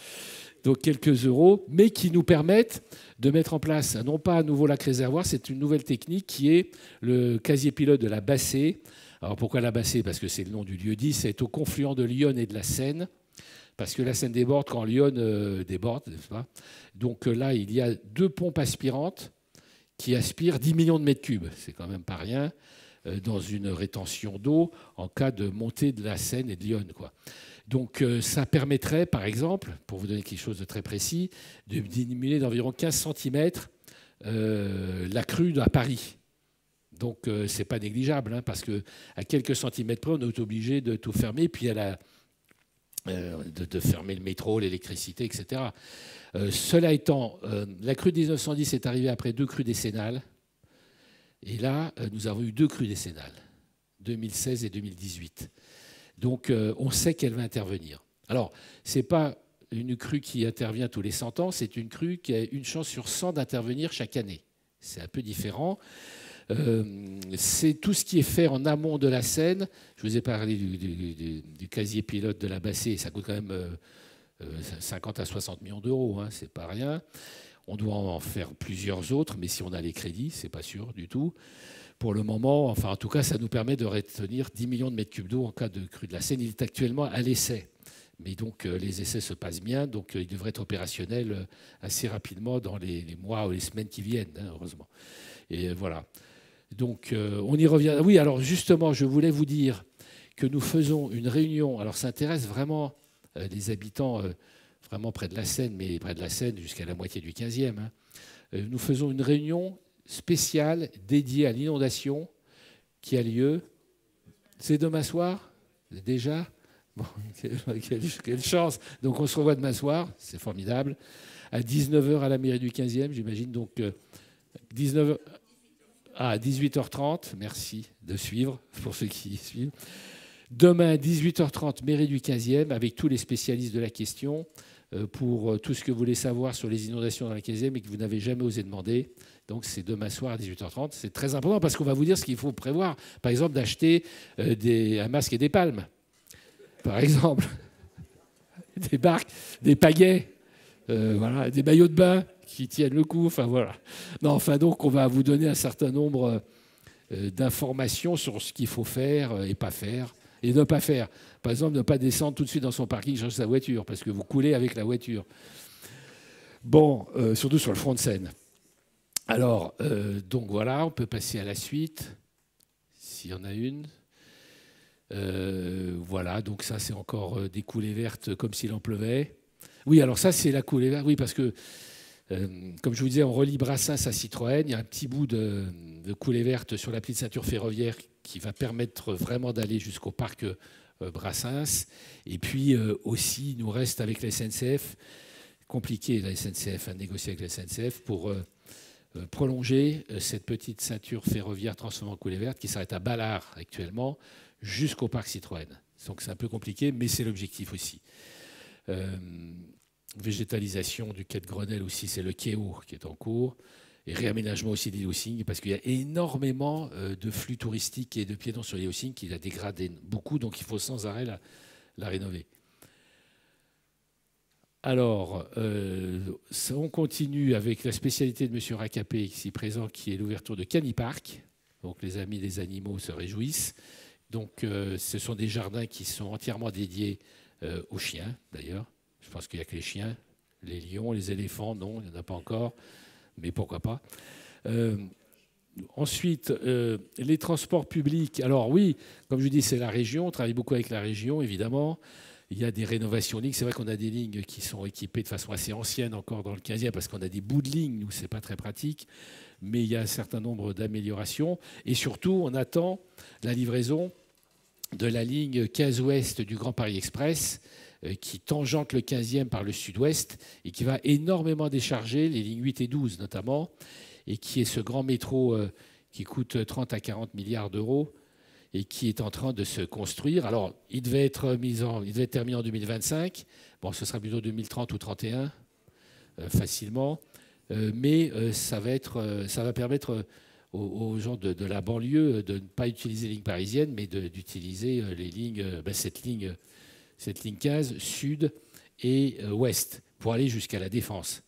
Donc quelques euros, mais qui nous permettent de mettre en place, non pas un nouveau lac réservoir, c'est une nouvelle technique qui est le casier pilote de la Bassée. Alors pourquoi la Bassée? Parce que c'est le nom du lieu-dit, c'est au confluent de l'Yonne et de la Seine, parce que la Seine déborde quand l'Yonne déborde, n'est-ce pas? Donc là, il y a 2 pompes aspirantes qui aspirent 10 millions de mètres cubes, c'est quand même pas rien, dans une rétention d'eau en cas de montée de la Seine et de l'Yonne, quoi. Donc ça permettrait, par exemple, pour vous donner quelque chose de très précis, de diminuer d'environ 15 cm la crue à Paris. Donc ce n'est pas négligeable, parce qu'à quelques centimètres près, on est obligé de tout fermer, puis de fermer le métro, l'électricité, etc. Cela étant, la crue de 1910 est arrivée après 2 crues décennales. Et là, nous avons eu 2 crues décennales, 2016 et 2018. Donc, on sait qu'elle va intervenir. Alors, ce n'est pas une crue qui intervient tous les 100 ans, c'est une crue qui a une chance sur 100 d'intervenir chaque année. C'est un peu différent. C'est tout ce qui est fait en amont de la Seine. Je vous ai parlé du casier pilote de la Bassée. Ça coûte quand même 50 à 60 millions d'euros, c'est pas rien. On doit en faire plusieurs autres, mais si on a les crédits, c'est pas sûr du tout. Pour le moment, enfin en tout cas, ça nous permet de retenir 10 millions de mètres cubes d'eau en cas de crue de la Seine. Il est actuellement à l'essai. Mais donc les essais se passent bien, donc il devrait être opérationnel assez rapidement dans les mois ou les semaines qui viennent, heureusement. Et voilà. Donc on y revient. Oui, alors justement, je voulais vous dire que nous faisons une réunion. Alors ça intéresse vraiment les habitants vraiment près de la Seine, mais près de la Seine jusqu'à la moitié du 15e. Nous faisons une réunion spéciale dédiée à l'inondation qui a lieu. C'est demain soir déjà. Bon, quelle chance. Donc on se revoit demain soir, c'est formidable. À 19h à la mairie du 15e, j'imagine. Donc 19h à 18h30, merci de suivre pour ceux qui suivent. Demain à 18h30, mairie du 15e, avec tous les spécialistes de la question, pour tout ce que vous voulez savoir sur les inondations dans la 15e et que vous n'avez jamais osé demander. Donc c'est demain soir à 18h30. C'est très important parce qu'on va vous dire ce qu'il faut prévoir. Par exemple, d'acheter un masque et des palmes. Par exemple, des barques, des pagaies, voilà, des maillots de bain qui tiennent le coup. Enfin voilà. Non, enfin donc on va vous donner un certain nombre d'informations sur ce qu'il faut faire et pas faire, et ne pas faire. Par exemple, ne pas descendre tout de suite dans son parking, changer sa voiture, parce que vous coulez avec la voiture. Bon, surtout sur le front de Seine. Alors, donc voilà, on peut passer à la suite, s'il y en a une. Voilà, donc ça, c'est encore des coulées vertes comme s'il en pleuvait. Oui, alors ça, c'est la coulée verte. Oui, parce que, comme je vous disais, on relie Brassens à Citroën. Il y a un petit bout de coulée verte sur la petite ceinture ferroviaire qui va permettre vraiment d'aller jusqu'au parc Brassens. Et puis aussi, il nous reste avec la SNCF, compliqué la SNCF, à négocier avec la SNCF pour prolonger cette petite ceinture ferroviaire transformée en coulée verte qui s'arrête à Ballard actuellement jusqu'au parc Citroën. Donc c'est un peu compliqué, mais c'est l'objectif aussi. Végétalisation du quai de Grenelle aussi, c'est le quai haut qui est en cours. Et réaménagement aussi de l'île aux Cygnes, parce qu'il y a énormément de flux touristiques et de piétons sur l'île aux Cygnes qui la dégradé beaucoup, donc il faut sans arrêt la rénover. Alors, on continue avec la spécialité de M. Racapé, ici présent, qui est l'ouverture de Canipark. Donc les amis des animaux se réjouissent. Donc ce sont des jardins qui sont entièrement dédiés aux chiens, d'ailleurs. Je pense qu'il n'y a que les chiens. Les lions, les éléphants, non, il n'y en a pas encore. Mais pourquoi pas. Ensuite, les transports publics. Alors oui, comme je vous dis, c'est la région. On travaille beaucoup avec la région, évidemment. Il y a des rénovations de lignes. C'est vrai qu'on a des lignes qui sont équipées de façon assez ancienne encore dans le 15e parce qu'on a des bouts de lignes. Nous, ce n'est pas très pratique. Mais il y a un certain nombre d'améliorations. Et surtout, on attend la livraison de la ligne 15 ouest du Grand Paris Express qui tangente le 15e par le sud-ouest et qui va énormément décharger les lignes 8 et 12 notamment, et qui est ce grand métro qui coûte 30 à 40 milliards d'euros et qui est en train de se construire. Alors, il devait être terminé en 2025. Bon, ce sera plutôt 2030 ou 2031, facilement. Mais ça va permettre aux gens de la banlieue de ne pas utiliser les lignes parisiennes, mais d'utiliser les lignes, cette ligne 15 sud et ouest pour aller jusqu'à la Défense.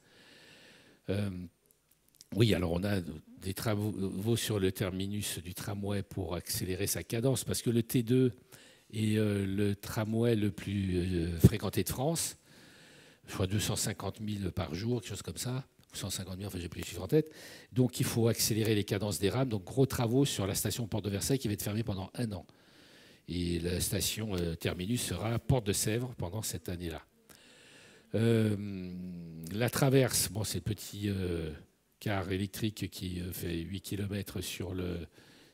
Oui, alors on a des travaux sur le terminus du tramway pour accélérer sa cadence, parce que le T2 est le tramway le plus fréquenté de France. Je crois 250 000 par jour, quelque chose comme ça. 150 000, enfin j'ai plus les chiffres en tête. Donc il faut accélérer les cadences des rames. Donc gros travaux sur la station Porte de Versailles qui va être fermée pendant 1 an. Et la station terminus sera Porte de Sèvres pendant cette année-là. La traverse, bon, c'est le petit car électrique qui fait 8 km sur le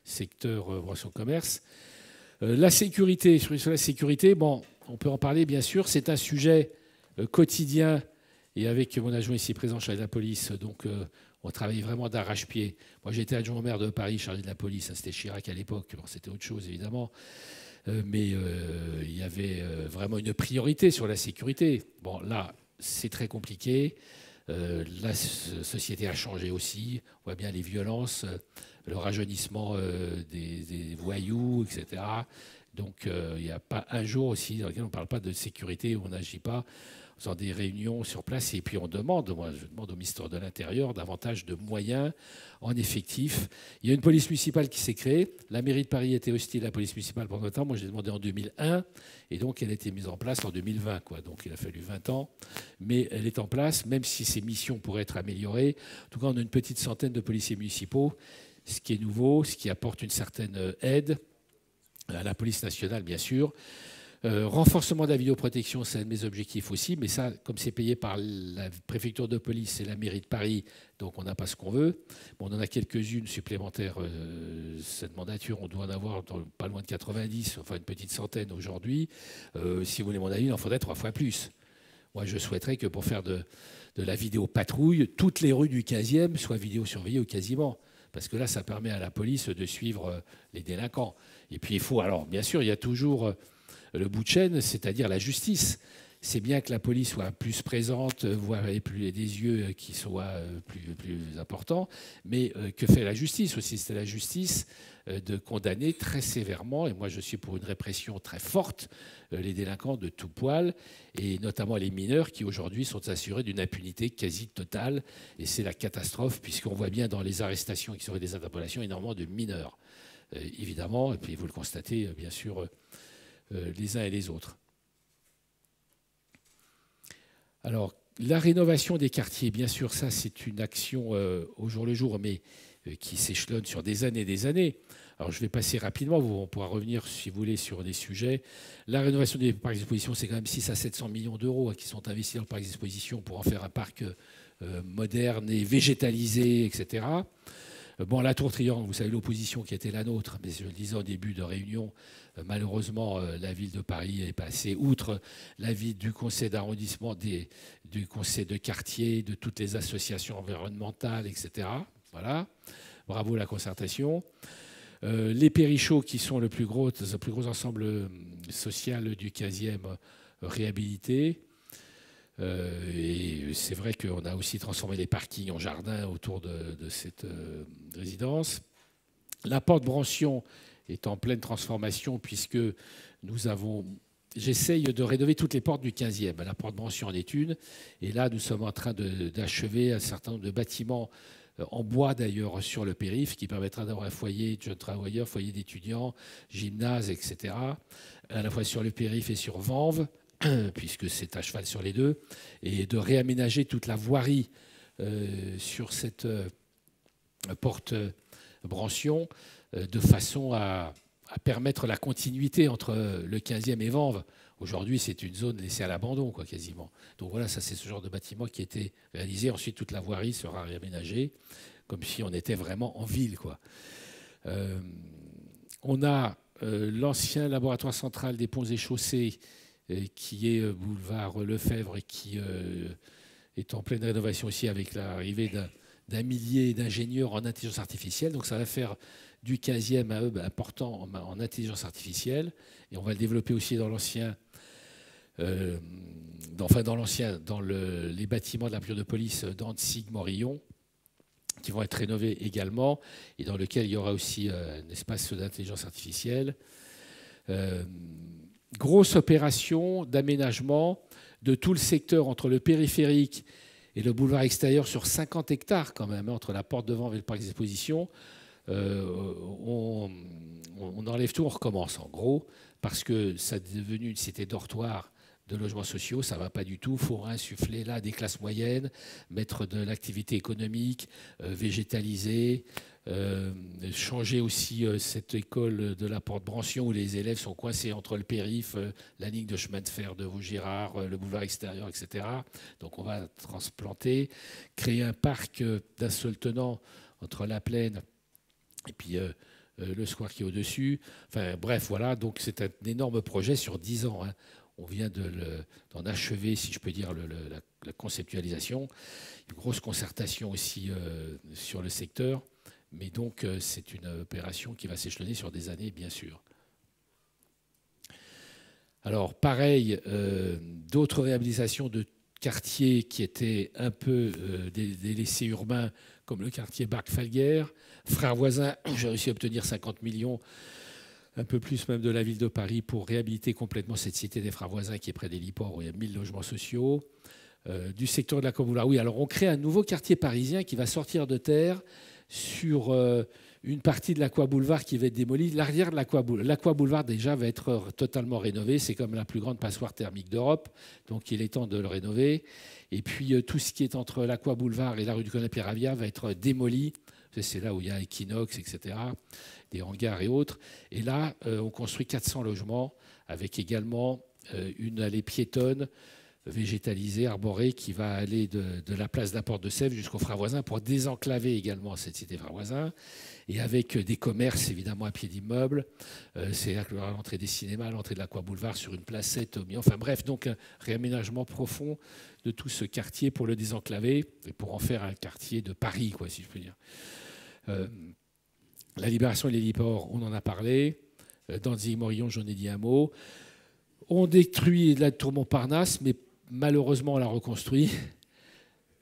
secteur relation-commerce. La sécurité, sur la sécurité, bon, on peut en parler bien sûr. C'est un sujet quotidien. Et avec mon adjoint ici présent, chargé de la police, donc on travaille vraiment d'arrache-pied. Moi, j'étais adjoint au maire de Paris, chargé de la police. C'était Chirac à l'époque. Bon, c'était autre chose, évidemment. Mais il y avait vraiment une priorité sur la sécurité. Bon, là, c'est très compliqué. La société a changé aussi. On voit bien les violences, le rajeunissement des voyous, etc. Donc, il n'y a pas un jour aussi dans lequel on ne parle pas de sécurité, où on n'agit pas, en faisant des réunions sur place. Et puis on demande, moi je demande au ministère de l'Intérieur davantage de moyens en effectif. Il y a une police municipale qui s'est créée. La mairie de Paris était hostile à la police municipale pendant un temps. Moi j'ai demandé en 2001 et donc elle a été mise en place en 2020, quoi. Donc il a fallu 20 ans. Mais elle est en place, même si ses missions pourraient être améliorées. En tout cas, on a une petite centaine de policiers municipaux, ce qui est nouveau, ce qui apporte une certaine aide à la police nationale, bien sûr. Renforcement de la vidéoprotection, c'est un de mes objectifs aussi, mais ça, comme c'est payé par la préfecture de police et la mairie de Paris, donc on n'a pas ce qu'on veut. Bon, on en a quelques-unes supplémentaires. Cette mandature, on doit en avoir pas loin de 90, enfin une petite centaine aujourd'hui. Si vous voulez mon avis, il en faudrait 3 fois plus. Moi, je souhaiterais que pour faire de la vidéopatrouille, toutes les rues du 15e soient vidéosurveillées ou quasiment. Parce que là, ça permet à la police de suivre les délinquants. Et puis il faut, alors bien sûr, il y a toujours le bout de chaîne, c'est-à-dire la justice. c'est bien que la police soit plus présente, voire ait des yeux qui soient plus importants, mais que fait la justice aussi? C'est la justice de condamner très sévèrement, et moi je suis pour une répression très forte, les délinquants de tout poil, et notamment les mineurs qui aujourd'hui sont assurés d'une impunité quasi totale, et c'est la catastrophe, puisqu'on voit bien dans les arrestations qui seraient des interpellations énormément de mineurs, évidemment, et puis vous le constatez bien sûr les uns et les autres. Alors, la rénovation des quartiers, bien sûr, ça c'est une action au jour le jour, mais qui s'échelonne sur des années et des années. Alors je vais passer rapidement, on pourra revenir si vous voulez sur des sujets. La rénovation des parcs d'exposition, c'est quand même 600 à 700 millions d'euros qui sont investis dans le parc d'exposition pour en faire un parc moderne et végétalisé, etc. Bon, la Tour Triangle, vous savez, l'opposition qui était la nôtre, mais je le disais au début de réunion, malheureusement, la ville de Paris est passée outre l'avis du conseil d'arrondissement, du conseil de quartier, de toutes les associations environnementales, etc. Voilà, bravo la concertation. Les Périchots, qui sont le plus gros ensemble social du 15e réhabilité. Et c'est vrai qu'on a aussi transformé les parkings en jardins autour de cette résidence. La porte Brancion est en pleine transformation puisque nous avons... J'essaye de rénover toutes les portes du 15e. La porte Brancion en est une. Et là, nous sommes en train d'achever un certain nombre de bâtiments en bois d'ailleurs sur le périph', qui permettra d'avoir un foyer de jeunes travailleurs, foyer d'étudiants, gymnase, etc., à la fois sur le périph' et sur Vanves, puisque c'est à cheval sur les deux, et de réaménager toute la voirie sur cette porte Brancion de façon à permettre la continuité entre le 15e et Vanves. Aujourd'hui, c'est une zone laissée à l'abandon, quoi, quasiment. Donc voilà, ça c'est ce genre de bâtiment qui a été réalisé. Ensuite, toute la voirie sera réaménagée, comme si on était vraiment en ville, quoi. On a l'ancien laboratoire central des ponts et chaussées, qui est boulevard Lefebvre et qui est en pleine rénovation aussi avec l'arrivée d'un millier d'ingénieurs en intelligence artificielle. Donc ça va faire du 15e à eux important en intelligence artificielle. Et on va le développer aussi dans l'ancien, dans les bâtiments de la préfecture de police d'Annecy, Morillon, qui vont être rénovés également, et dans lequel il y aura aussi un espace d'intelligence artificielle. Grosse opération d'aménagement de tout le secteur entre le périphérique et le boulevard extérieur sur 50 hectares quand même, entre la porte de Vanves et le parc d'exposition. On enlève tout, on recommence en gros, parce que ça est devenu une cité dortoir de logements sociaux, ça ne va pas du tout. Il faut insuffler là des classes moyennes, mettre de l'activité économique, végétaliser, changer aussi cette école de la porte Brancion où les élèves sont coincés entre le périph', la ligne de chemin de fer de Vaugirard, le boulevard extérieur, etc. Donc on va transplanter, créer un parc d'un seul tenant entre la plaine et puis le square qui est au-dessus. Enfin bref, voilà, donc c'est un énorme projet sur 10 ans. Hein. On vient d'en achever, si je peux dire, la conceptualisation. Une grosse concertation aussi sur le secteur. Mais donc, c'est une opération qui va s'échelonner sur des années, bien sûr. Alors, pareil, d'autres réhabilitations de quartiers qui étaient un peu délaissés urbains, comme le quartier Barque-Falguière. Frères voisins, j'ai réussi à obtenir 50 millions, un peu plus même de la ville de Paris, pour réhabiliter complètement cette cité des Frères voisins qui est près des Liports, où il y a 1000 logements sociaux. Du secteur de la Coboulard. Oui, alors on crée un nouveau quartier parisien qui va sortir de terre sur une partie de l'Aqua Boulevard qui va être démolie. L'arrière de l'Aqua Boulevard déjà va être totalement rénové. C'est comme la plus grande passoire thermique d'Europe, donc il est temps de le rénover. Et puis tout ce qui est entre l'Aqua Boulevard et la rue du Colonel Pierravia va être démoli. C'est là où il y a Equinox, etc., des hangars et autres. Et là, on construit 400 logements avec également une allée piétonne végétalisée, arborée, qui va aller de la place de la Porte de Sèvres jusqu'au Frères voisins pour désenclaver également cette cité Frères voisins, et avec des commerces évidemment à pied d'immeubles. C'est là que l'entrée des cinémas, l'entrée de l'Aqua Boulevard sur une placette au milieu. Enfin bref, donc un réaménagement profond de tout ce quartier pour le désenclaver et pour en faire un quartier de Paris, quoi, si je peux dire. La Libération et les Liports, on en a parlé. Dantzig, Morillon, j'en ai dit un mot. On détruit la tour Montparnasse, mais malheureusement, on la reconstruit.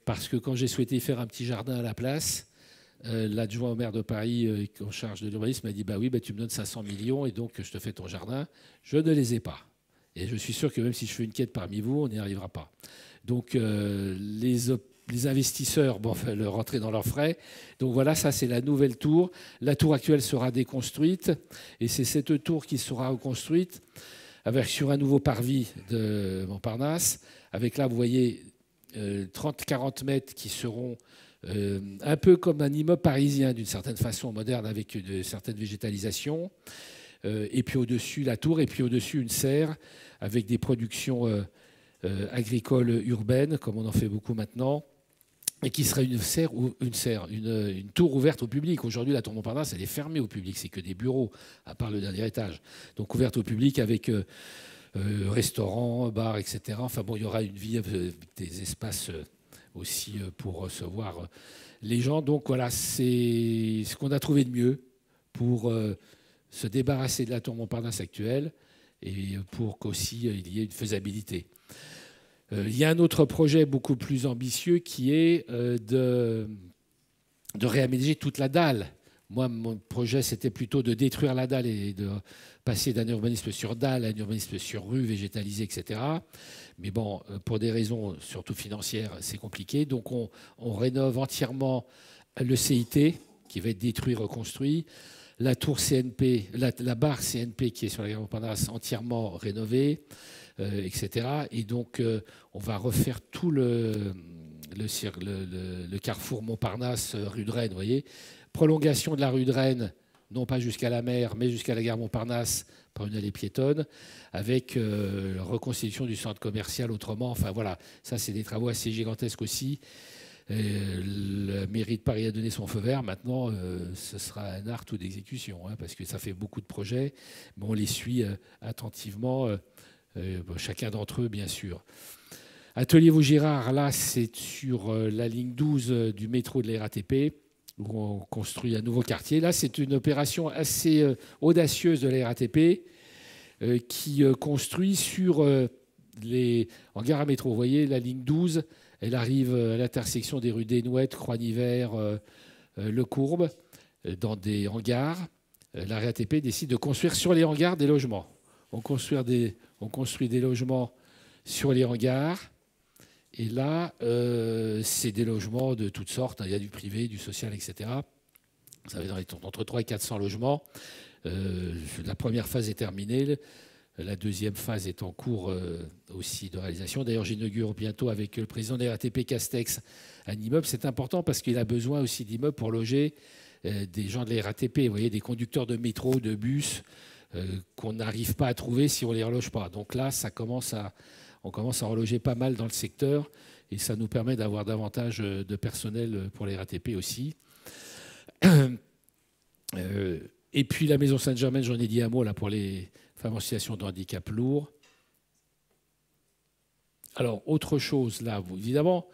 Parce que quand j'ai souhaité faire un petit jardin à la place, l'adjoint au maire de Paris en charge de l'urbanisme m'a dit bah oui, bah, tu me donnes 500 millions et donc je te fais ton jardin. Je ne les ai pas. Et je suis sûr que même si je fais une quête parmi vous, on n'y arrivera pas. Donc les investisseurs veulent rentrer dans leurs frais. Donc voilà, ça c'est la nouvelle tour. La tour actuelle sera déconstruite et c'est cette tour qui sera reconstruite avec, sur un nouveau parvis de Montparnasse. Avec là, vous voyez, 30-40 mètres qui seront un peu comme un immeuble parisien d'une certaine façon, moderne, avec de certaines végétalisations. Et puis au-dessus, la tour, et puis au-dessus, une serre avec des productions agricoles urbaines, comme on en fait beaucoup maintenant, et qui serait une tour ouverte au public. Aujourd'hui, la tour Montparnasse, elle est fermée au public, c'est que des bureaux, à part le dernier étage. Donc ouverte au public avec restaurants, bars, etc. Enfin bon, il y aura une vie, des espaces aussi pour recevoir les gens. Donc voilà, c'est ce qu'on a trouvé de mieux pour se débarrasser de la tour Montparnasse actuelle et pour qu'aussi il y ait une faisabilité. Il y a un autre projet beaucoup plus ambitieux qui est de réaménager toute la dalle. Moi, mon projet, c'était plutôt de détruire la dalle et de passer d'un urbanisme sur dalle à un urbanisme sur rue, végétalisé, etc. Mais bon, pour des raisons surtout financières, c'est compliqué. Donc on rénove entièrement le CIT, qui va être détruit, reconstruit. La tour CNP, la barre CNP qui est sur la gare Montparnasse, entièrement rénovée, etc. Et donc on va refaire tout le carrefour Montparnasse, rue de Rennes, vous voyez. Prolongation de la rue de Rennes, non pas jusqu'à la mer, mais jusqu'à la gare Montparnasse par une allée piétonne, avec reconstitution du centre commercial autrement. Enfin voilà, ça c'est des travaux assez gigantesques aussi. La mairie de Paris a donné son feu vert. Maintenant, ce sera un art ou d'exécution, hein, parce que ça fait beaucoup de projets, mais on les suit attentivement, chacun d'entre eux, bien sûr. Atelier Vaugirard, là, c'est sur la ligne 12 du métro de la RATP, où on construit un nouveau quartier. Là, c'est une opération assez audacieuse de la RATP qui construit sur les... En gare à métro, vous voyez, la ligne 12, elle arrive à l'intersection des rues Desnouettes, Croix-Nivert, Le Courbe, dans des hangars. La RATP décide de construire sur les hangars des logements. On construit des logements sur les hangars. Et là, c'est des logements de toutes sortes. Il y a du privé, du social, etc. Ça va être entre 300 et 400 logements. La première phase est terminée. La deuxième phase est en cours aussi de réalisation. D'ailleurs, j'inaugure bientôt avec le président de la RATP, Castex, un immeuble. C'est important parce qu'il a besoin aussi d'immeubles pour loger des gens de la RATP. Vous voyez, des conducteurs de métro, de bus, qu'on n'arrive pas à trouver si on ne les reloge pas. Donc là, on commence à reloger pas mal dans le secteur et ça nous permet d'avoir davantage de personnel pour les RATP aussi. Et puis la maison Saint-Germain, j'en ai dit un mot là pour les femmes en situation de handicap lourd. Alors, autre chose là, évidemment,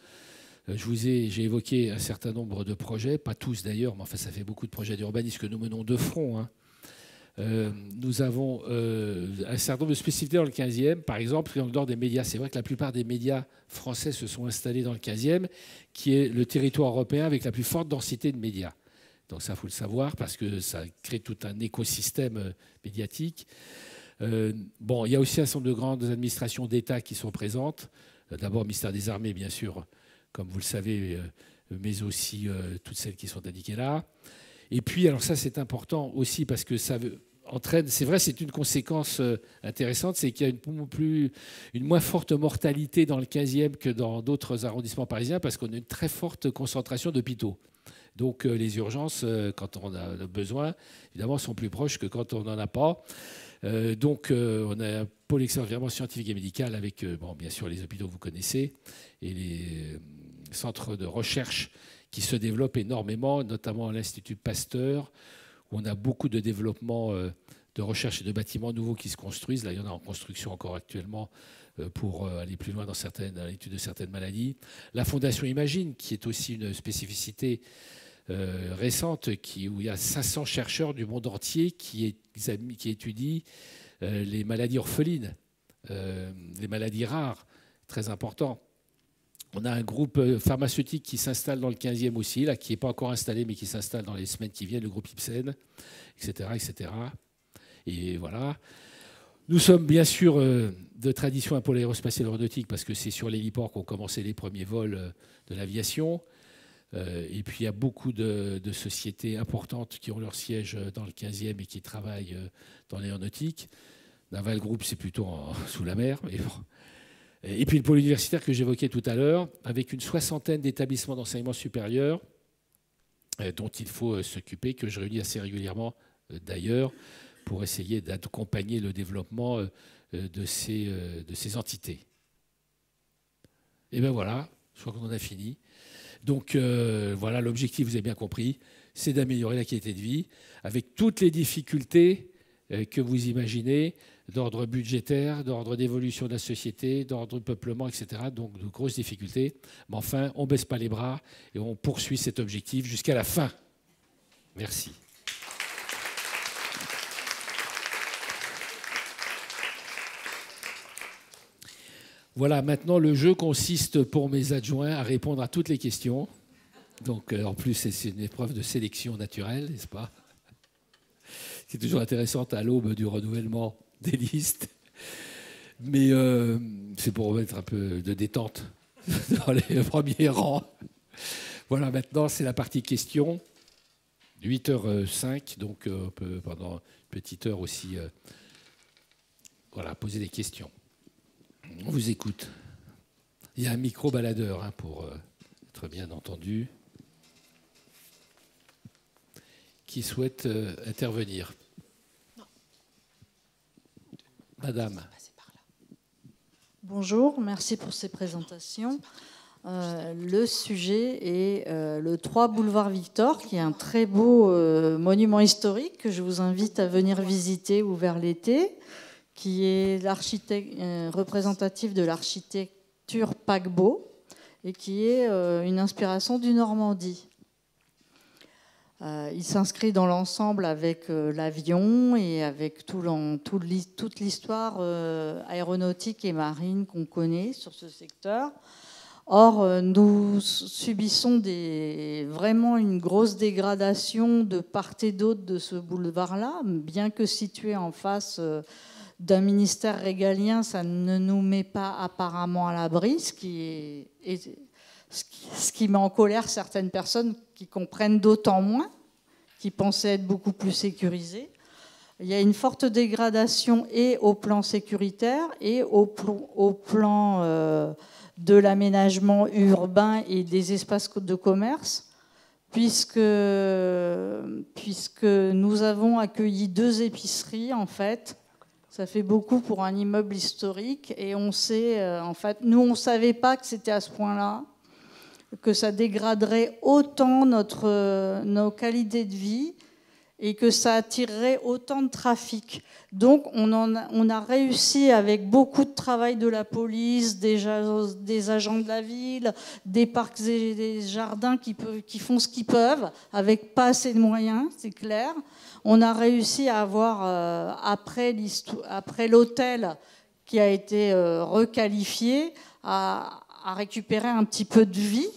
j'ai évoqué un certain nombre de projets, pas tous d'ailleurs, mais enfin ça fait beaucoup de projets d'urbanisme que nous menons de front, hein. Nous avons un certain nombre de spécificités dans le 15e. Par exemple, triangle d'or des médias. C'est vrai que la plupart des médias français se sont installés dans le 15e, qui est le territoire européen avec la plus forte densité de médias. Donc ça, il faut le savoir, parce que ça crée tout un écosystème médiatique. Bon, il y a aussi un certain nombre de grandes administrations d'État qui sont présentes. D'abord, le ministère des Armées, bien sûr, comme vous le savez, mais aussi toutes celles qui sont indiquées là. Et puis, alors ça, c'est important aussi parce que ça entraîne, c'est vrai, c'est une conséquence intéressante, c'est qu'il y a une moins forte mortalité dans le 15e que dans d'autres arrondissements parisiens parce qu'on a une très forte concentration d'hôpitaux. Donc les urgences, quand on a besoin, évidemment, sont plus proches que quand on n'en a pas. Donc on a un pôle extraordinairement scientifique et médical avec, bon, bien sûr, les hôpitaux que vous connaissez et les centres de recherche qui se développent énormément, notamment à l'Institut Pasteur, où on a beaucoup de développement de recherche et de bâtiments nouveaux qui se construisent. Là, il y en a en construction encore actuellement pour aller plus loin dans l'étude de certaines maladies. La Fondation Imagine, qui est aussi une spécificité récente, où il y a 500 chercheurs du monde entier qui étudient les maladies orphelines. les maladies rares, très important. On a un groupe pharmaceutique qui s'installe dans le 15e aussi, là, qui n'est pas encore installé, mais qui s'installe dans les semaines qui viennent, le groupe Ipsen, etc., etc. Et voilà. Nous sommes bien sûr de tradition à Pôle aérospatial aéronautique, parce que c'est sur l'héliport qu'ont commencé les premiers vols de l'aviation. Et puis il y a beaucoup de sociétés importantes qui ont leur siège dans le 15e et qui travaillent dans l'aéronautique. Naval Group, c'est plutôt sous la mer, mais bon. Et puis le pôle universitaire que j'évoquais tout à l'heure, avec une soixantaine d'établissements d'enseignement supérieur dont il faut s'occuper, que je réunis assez régulièrement d'ailleurs, pour essayer d'accompagner le développement de ces entités. Et bien voilà, je crois qu'on en a fini. Donc voilà, l'objectif, vous avez bien compris, c'est d'améliorer la qualité de vie, avec toutes les difficultés que vous imaginez, d'ordre budgétaire, d'ordre d'évolution de la société, d'ordre de peuplement, etc. Donc de grosses difficultés. Mais enfin, on ne baisse pas les bras et on poursuit cet objectif jusqu'à la fin. Merci. Voilà, maintenant le jeu consiste pour mes adjoints à répondre à toutes les questions. Donc en plus, c'est une épreuve de sélection naturelle, n'est-ce pas? C'est toujours intéressante à l'aube du renouvellement des listes. Mais c'est pour mettre un peu de détente dans les premiers rangs. Voilà, maintenant, c'est la partie questions. 8h05, donc on peut, pendant une petite heure aussi, voilà, poser des questions. On vous écoute. Il y a un micro-baladeur pour être bien entendu. Qui souhaite intervenir? Madame. Bonjour, merci pour ces présentations. Le sujet est le 3 boulevard Victor, qui est un très beau monument historique que je vous invite à venir visiter ouvert l'été, qui est représentatif de l'architecture paquebot et qui est une inspiration du Normandie. Il s'inscrit dans l'ensemble avec l'avion et avec toute l'histoire aéronautique et marine qu'on connaît sur ce secteur. Or, nous subissons vraiment une grosse dégradation de part et d'autre de ce boulevard-là. Bien que situé en face d'un ministère régalien, ça ne nous met pas apparemment à l'abri, ce qui met en colère certaines personnes qui comprennent d'autant moins, qui pensaient être beaucoup plus sécurisées. Il y a une forte dégradation et au plan sécuritaire et au plan de l'aménagement urbain et des espaces de commerce, puisque nous avons accueilli 2 épiceries, en fait. Ça fait beaucoup pour un immeuble historique et on sait, en fait, nous, on ne savait pas que c'était à ce point-là, que ça dégraderait autant nos qualités de vie et que ça attirerait autant de trafic. Donc on a réussi, avec beaucoup de travail de la police, des agents de la ville, des parcs et des jardins qui font ce qu'ils peuvent, avec pas assez de moyens, c'est clair. On a réussi à avoir, après l'hôtel qui a été requalifié, à récupérer un petit peu de vie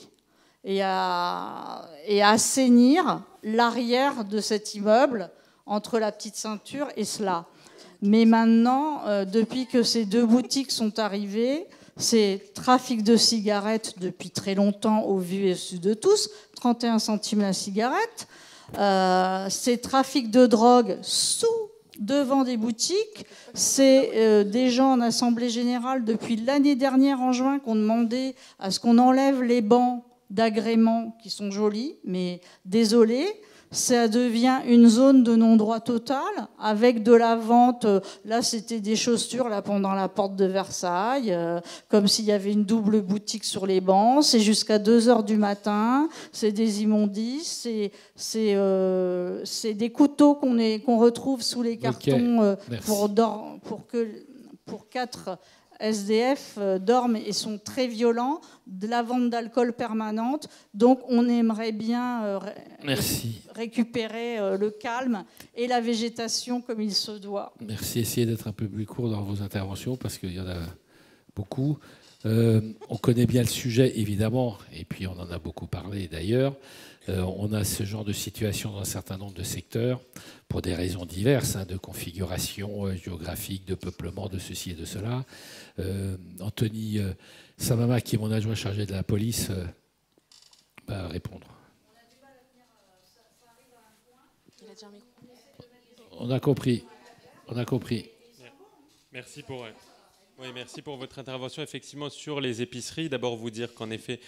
et à assainir l'arrière de cet immeuble entre la petite ceinture et cela. Mais maintenant, depuis que ces 2 boutiques sont arrivées, c'est trafic de cigarettes depuis très longtemps au vu et au su de tous, 31 centimes la cigarette. C'est trafic de drogue devant des boutiques. C'est des gens en assemblée générale depuis l'année dernière en juin qui ont demandé à ce qu'on enlève les bancs d'agrément qui sont jolis, mais désolé, ça devient une zone de non-droit total avec de la vente. Là, c'était des chaussures là pendant la porte de Versailles, comme s'il y avait une double boutique sur les bancs. C'est jusqu'à 2h du matin. C'est des immondices. C'est des couteaux qu'on retrouve sous les cartons pour 4 SDF dorment et sont très violents, de la vente d'alcool permanente. Donc on aimerait bien récupérer le calme et la végétation comme il se doit. Merci. Essayez d'être un peu plus court dans vos interventions parce qu'il y en a beaucoup. On connaît bien le sujet, évidemment, et puis on en a beaucoup parlé d'ailleurs. On a ce genre de situation dans un certain nombre de secteurs pour des raisons diverses, de configuration géographique, de peuplement, de ceci et de cela. Anthony Samama, qui est mon adjoint chargé de la police, va répondre. On a compris. On a compris. Merci pour... Oui, merci pour votre intervention. Effectivement, sur les épiceries, d'abord vous dire qu'en effet,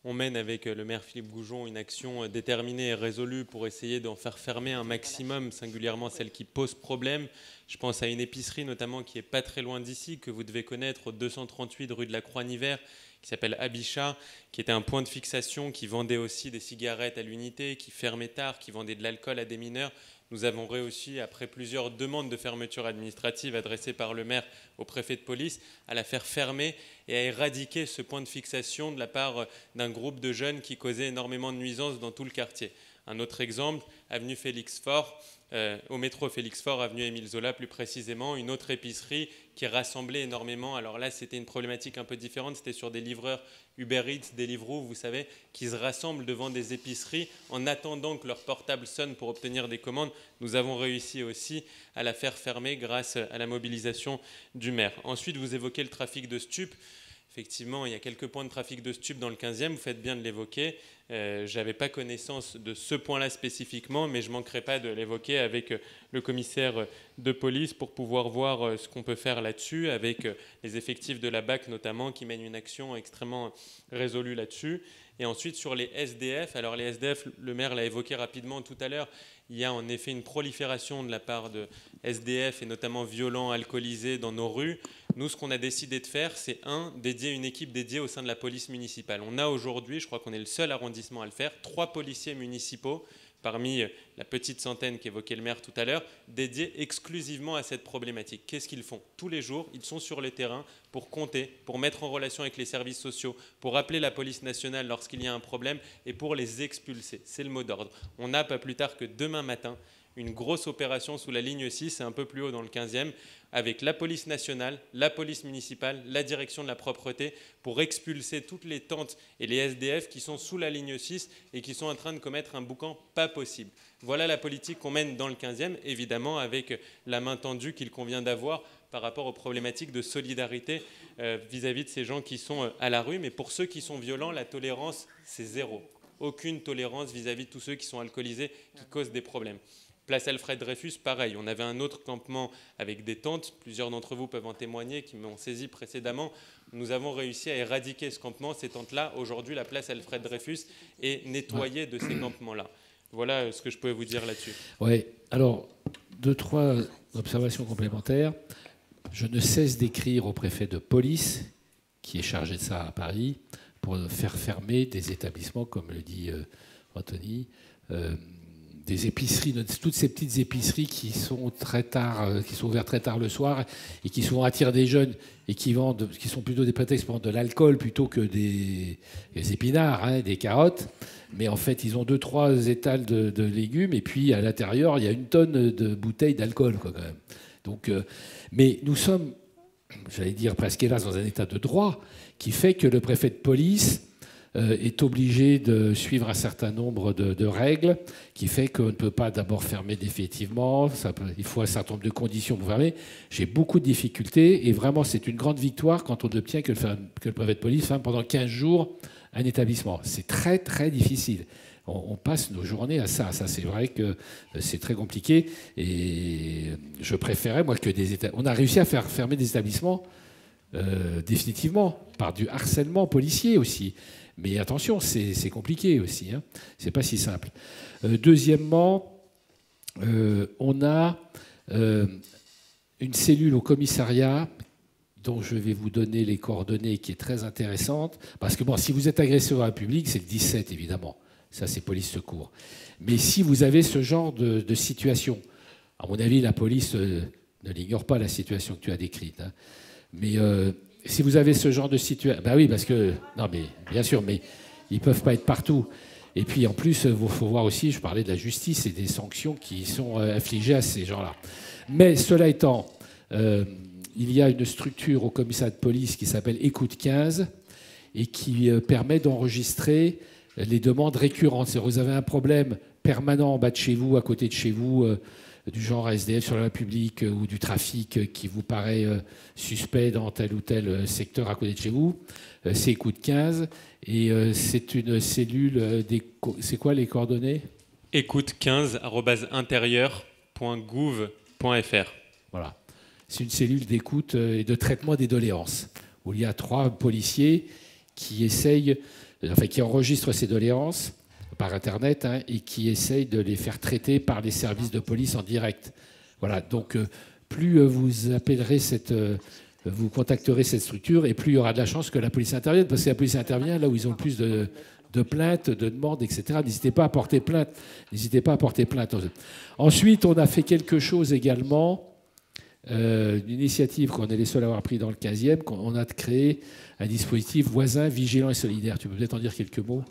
on mène avec le maire Philippe Goujon une action déterminée et résolue pour essayer d'en faire fermer un maximum, singulièrement celles qui posent problème. Je pense à une épicerie notamment qui n'est pas très loin d'ici, que vous devez connaître, au 238 rue de la Croix-Niver, qui s'appelle Abisha, qui était un point de fixation, qui vendait aussi des cigarettes à l'unité, qui fermait tard, qui vendait de l'alcool à des mineurs. Nous avons réussi, après plusieurs demandes de fermeture administrative adressées par le maire au préfet de police, à la faire fermer et à éradiquer ce point de fixation de la part d'un groupe de jeunes qui causait énormément de nuisances dans tout le quartier. Un autre exemple, avenue Félix-Faure, au métro Félix-Faure, avenue Émile Zola plus précisément, une autre épicerie qui rassemblait énormément. Alors là, c'était une problématique un peu différente, c'était sur des livreurs Uber Eats, Deliveroo, vous savez, qui se rassemblent devant des épiceries en attendant que leur portable sonne pour obtenir des commandes. Nous avons réussi aussi à la faire fermer grâce à la mobilisation du maire. Ensuite, vous évoquez le trafic de stupes. Effectivement, il y a quelques points de trafic de stupes dans le 15e, vous faites bien de l'évoquer. Je n'avais pas connaissance de ce point-là spécifiquement, mais je ne manquerai pas de l'évoquer avec le commissaire de police pour pouvoir voir ce qu'on peut faire là-dessus, avec les effectifs de la BAC notamment, qui mènent une action extrêmement résolue là-dessus. Et ensuite, sur les SDF, alors les SDF, le maire l'a évoqué rapidement tout à l'heure, il y a en effet une prolifération de la part de SDF, et notamment violents, alcoolisés, dans nos rues. Nous, ce qu'on a décidé de faire, c'est dédier une équipe dédiée au sein de la police municipale. On a aujourd'hui, je crois qu'on est le seul arrondissement à le faire, 3 policiers municipaux, parmi la petite centaine qu'évoquait le maire tout à l'heure, dédiés exclusivement à cette problématique. Qu'est-ce qu'ils font? Tous les jours, ils sont sur le terrain pour compter, pour mettre en relation avec les services sociaux, pour appeler la police nationale lorsqu'il y a un problème et pour les expulser. C'est le mot d'ordre. On a, pas plus tard que demain matin, une grosse opération sous la ligne 6, un peu plus haut dans le 15e, avec la police nationale, la police municipale, la direction de la propreté, pour expulser toutes les tentes et les SDF qui sont sous la ligne 6 et qui sont en train de commettre un boucan pas possible. Voilà la politique qu'on mène dans le 15e, évidemment avec la main tendue qu'il convient d'avoir par rapport aux problématiques de solidarité vis-à-vis de ces gens qui sont à la rue. Mais pour ceux qui sont violents, la tolérance, c'est zéro. Aucune tolérance vis-à-vis de tous ceux qui sont alcoolisés, qui causent des problèmes. Place Alfred Dreyfus, pareil, on avait un autre campement avec des tentes, plusieurs d'entre vous peuvent en témoigner, qui m'ont saisi précédemment. Nous avons réussi à éradiquer ce campement, ces tentes-là. Aujourd'hui, la place Alfred Dreyfus est nettoyée de ces campements-là. Voilà ce que je pouvais vous dire là-dessus. Oui, alors, 2-3 observations complémentaires. Je ne cesse d'écrire au préfet de police, qui est chargé de ça à Paris, pour faire fermer des établissements, comme le dit Anthony, des épiceries, toutes ces petites épiceries qui sont très tard, qui sont ouvertes très tard le soir et qui souvent attirent des jeunes et qui vendent, qui sont plutôt des prétextes pour vendre de l'alcool plutôt que des épinards, des carottes. Mais en fait, ils ont 2-3 étals de légumes et puis à l'intérieur, il y a une tonne de bouteilles d'alcool, quoi, quand même. Donc, mais nous sommes, j'allais dire presque hélas, dans un état de droit qui fait que le préfet de police est obligé de suivre un certain nombre de règles, qui fait qu'on ne peut pas d'abord fermer définitivement, il faut un certain nombre de conditions pour fermer. J'ai beaucoup de difficultés, et vraiment c'est une grande victoire quand on obtient que le préfet de police ferme pendant 15 jours un établissement. C'est très très difficile. On passe nos journées à ça. Ça, c'est vrai que c'est très compliqué, et je préférais, moi, que on a réussi à faire fermer des établissements définitivement, par du harcèlement policier aussi. Mais attention, c'est compliqué aussi, hein. C'est pas si simple. Deuxièmement, on a une cellule au commissariat dont je vais vous donner les coordonnées, qui est très intéressante. Parce que bon, si vous êtes agresseur à un public, c'est le 17, évidemment. Ça, c'est police secours. Mais si vous avez ce genre de situation, à mon avis, la police ne l'ignore pas, la situation que tu as décrite, hein. Mais si vous avez ce genre de situation... Ben oui, parce que... Non, mais bien sûr, mais ils ne peuvent pas être partout. Et puis, en plus, il faut voir aussi, je parlais de la justice et des sanctions qui sont infligées à ces gens-là. Mais cela étant, il y a une structure au commissariat de police qui s'appelle Écoute 15 et qui permet d'enregistrer les demandes récurrentes. C'est-à-dire vous avez un problème permanent en bas de chez vous, à côté de chez vous, du genre SDF sur la voie publique ou du trafic qui vous paraît suspect dans tel ou tel secteur à côté de chez vous. C'est Écoute 15 et c'est une cellule c'est quoi les coordonnées? Écoute 15@intérieur.gouv.fr. Voilà. C'est une cellule d'écoute et de traitement des doléances où il y a 3 policiers qui qui enregistrent ces doléances par Internet et qui essayent de les faire traiter par les services de police en direct. Voilà. Donc, plus vous appellerez vous contacterez cette structure et plus il y aura de la chance que la police intervienne, parce que la police intervient là où ils ont le plus de plaintes, de demandes, etc. N'hésitez pas à porter plainte. N'hésitez pas à porter plainte. Ensuite, on a fait quelque chose également, une initiative qu'on est les seuls à avoir pris dans le 15e, on a créé un dispositif voisin, vigilant et solidaire. Tu peux peut-être en dire quelques mots?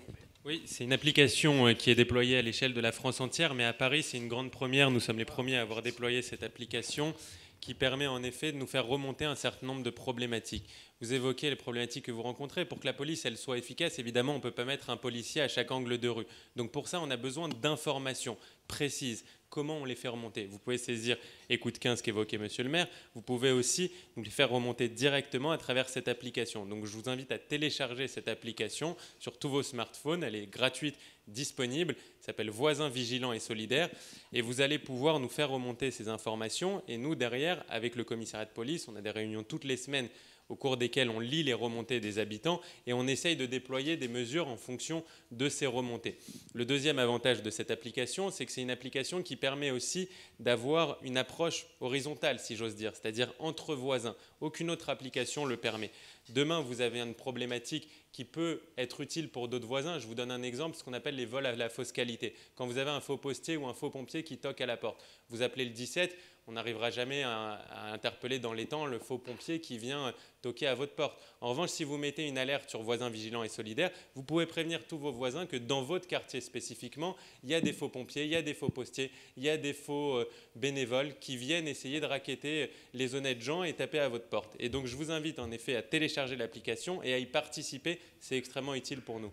Oui, c'est une application qui est déployée à l'échelle de la France entière, mais à Paris, c'est une grande première. Nous sommes les premiers à avoir déployé cette application qui permet en effet de nous faire remonter un certain nombre de problématiques. Vous évoquez les problématiques que vous rencontrez. Pour que la police elle soit efficace, évidemment, on ne peut pas mettre un policier à chaque angle de rue. Donc pour ça, on a besoin d'informations précises. Comment on les fait remonter? Vous pouvez saisir Écoute 15 qu'évoquait Monsieur le maire. Vous pouvez aussi nous les faire remonter directement à travers cette application. Donc je vous invite à télécharger cette application sur tous vos smartphones. Elle est gratuite, disponible. Elle s'appelle Voisins vigilants et solidaires. Et vous allez pouvoir nous faire remonter ces informations. Et nous, derrière, avec le commissariat de police, on a des réunions toutes les semaines au cours desquelles on lit les remontées des habitants et on essaye de déployer des mesures en fonction de ces remontées. Le deuxième avantage de cette application, c'est que c'est une application qui permet aussi d'avoir une approche horizontale, si j'ose dire, c'est-à-dire entre voisins. Aucune autre application le permet. Demain, vous avez une problématique qui peut être utile pour d'autres voisins. Je vous donne un exemple, ce qu'on appelle les vols à la fausse qualité. Quand vous avez un faux postier ou un faux pompier qui toque à la porte, vous appelez le 17, on n'arrivera jamais à interpeller dans les temps le faux pompier qui vient toquer à votre porte. En revanche, si vous mettez une alerte sur voisins vigilants et solidaires, vous pouvez prévenir tous vos voisins que dans votre quartier spécifiquement, il y a des faux pompiers, il y a des faux postiers, il y a des faux bénévoles qui viennent essayer de racketter les honnêtes gens et taper à votre porte. Et donc je vous invite en effet à télécharger l'application et à y participer, c'est extrêmement utile pour nous.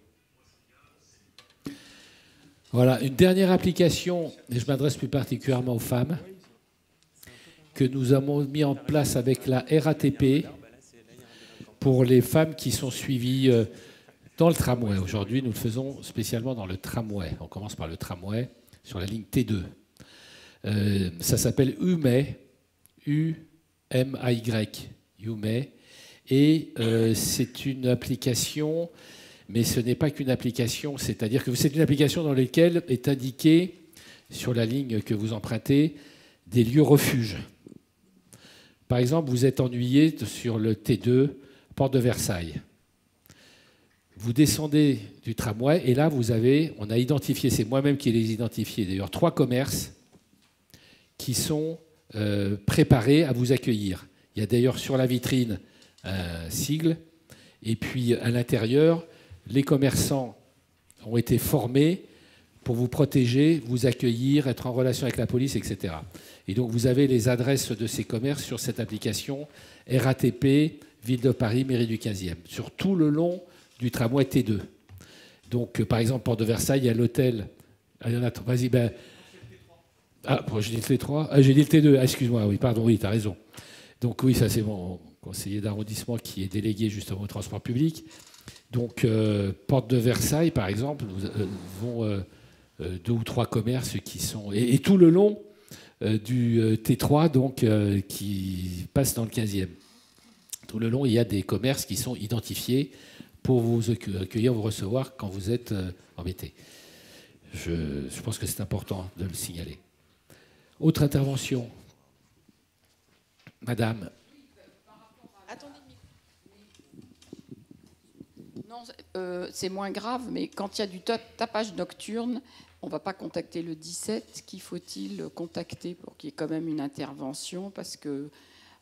Voilà, une dernière application, et je m'adresse plus particulièrement aux femmes, que nous avons mis en place avec la RATP pour les femmes qui sont suivies dans le tramway. Aujourd'hui, nous le faisons spécialement dans le tramway. On commence par le tramway sur la ligne T2. Ça s'appelle UMAY, U-M-A-Y, UMAY. Et c'est une application, mais ce n'est pas qu'une application, c'est-à-dire que c'est une application dans laquelle est indiqué, sur la ligne que vous empruntez, des lieux refuges. Par exemple, vous êtes ennuyé sur le T2, porte de Versailles. Vous descendez du tramway et là, on a identifié, c'est moi-même qui les ai identifiés d'ailleurs, 3 commerces qui sont préparés à vous accueillir. Il y a d'ailleurs sur la vitrine un sigle et puis à l'intérieur, les commerçants ont été formés pour vous protéger, vous accueillir, être en relation avec la police, etc. Et donc, vous avez les adresses de ces commerces sur cette application RATP, Ville de Paris, Mairie du 15e, sur tout le long du tramway T2. Donc, par exemple, Porte de Versailles, il y a l'hôtel. Ah, il y en a, vas-y, ben... Ah, j'ai dit le T3. Ah, j'ai dit le T2. Ah, excuse-moi, oui, pardon, oui, tu as raison. Donc, oui, ça, c'est mon conseiller d'arrondissement qui est délégué justement au transport public. Donc, Porte de Versailles, par exemple, vont 2 ou 3 commerces qui sont... Et tout le long du T3, donc, qui passe dans le 15e. Tout le long, il y a des commerces qui sont identifiés pour vous accueillir, vous recevoir quand vous êtes embêté. Je pense que c'est important de le signaler. Autre intervention. Madame. Attendez. Non, c'est moins grave, mais quand il y a du tapage nocturne, on ne va pas contacter le 17. Qui faut-il contacter pour qu'il y ait quand même une intervention? Parce que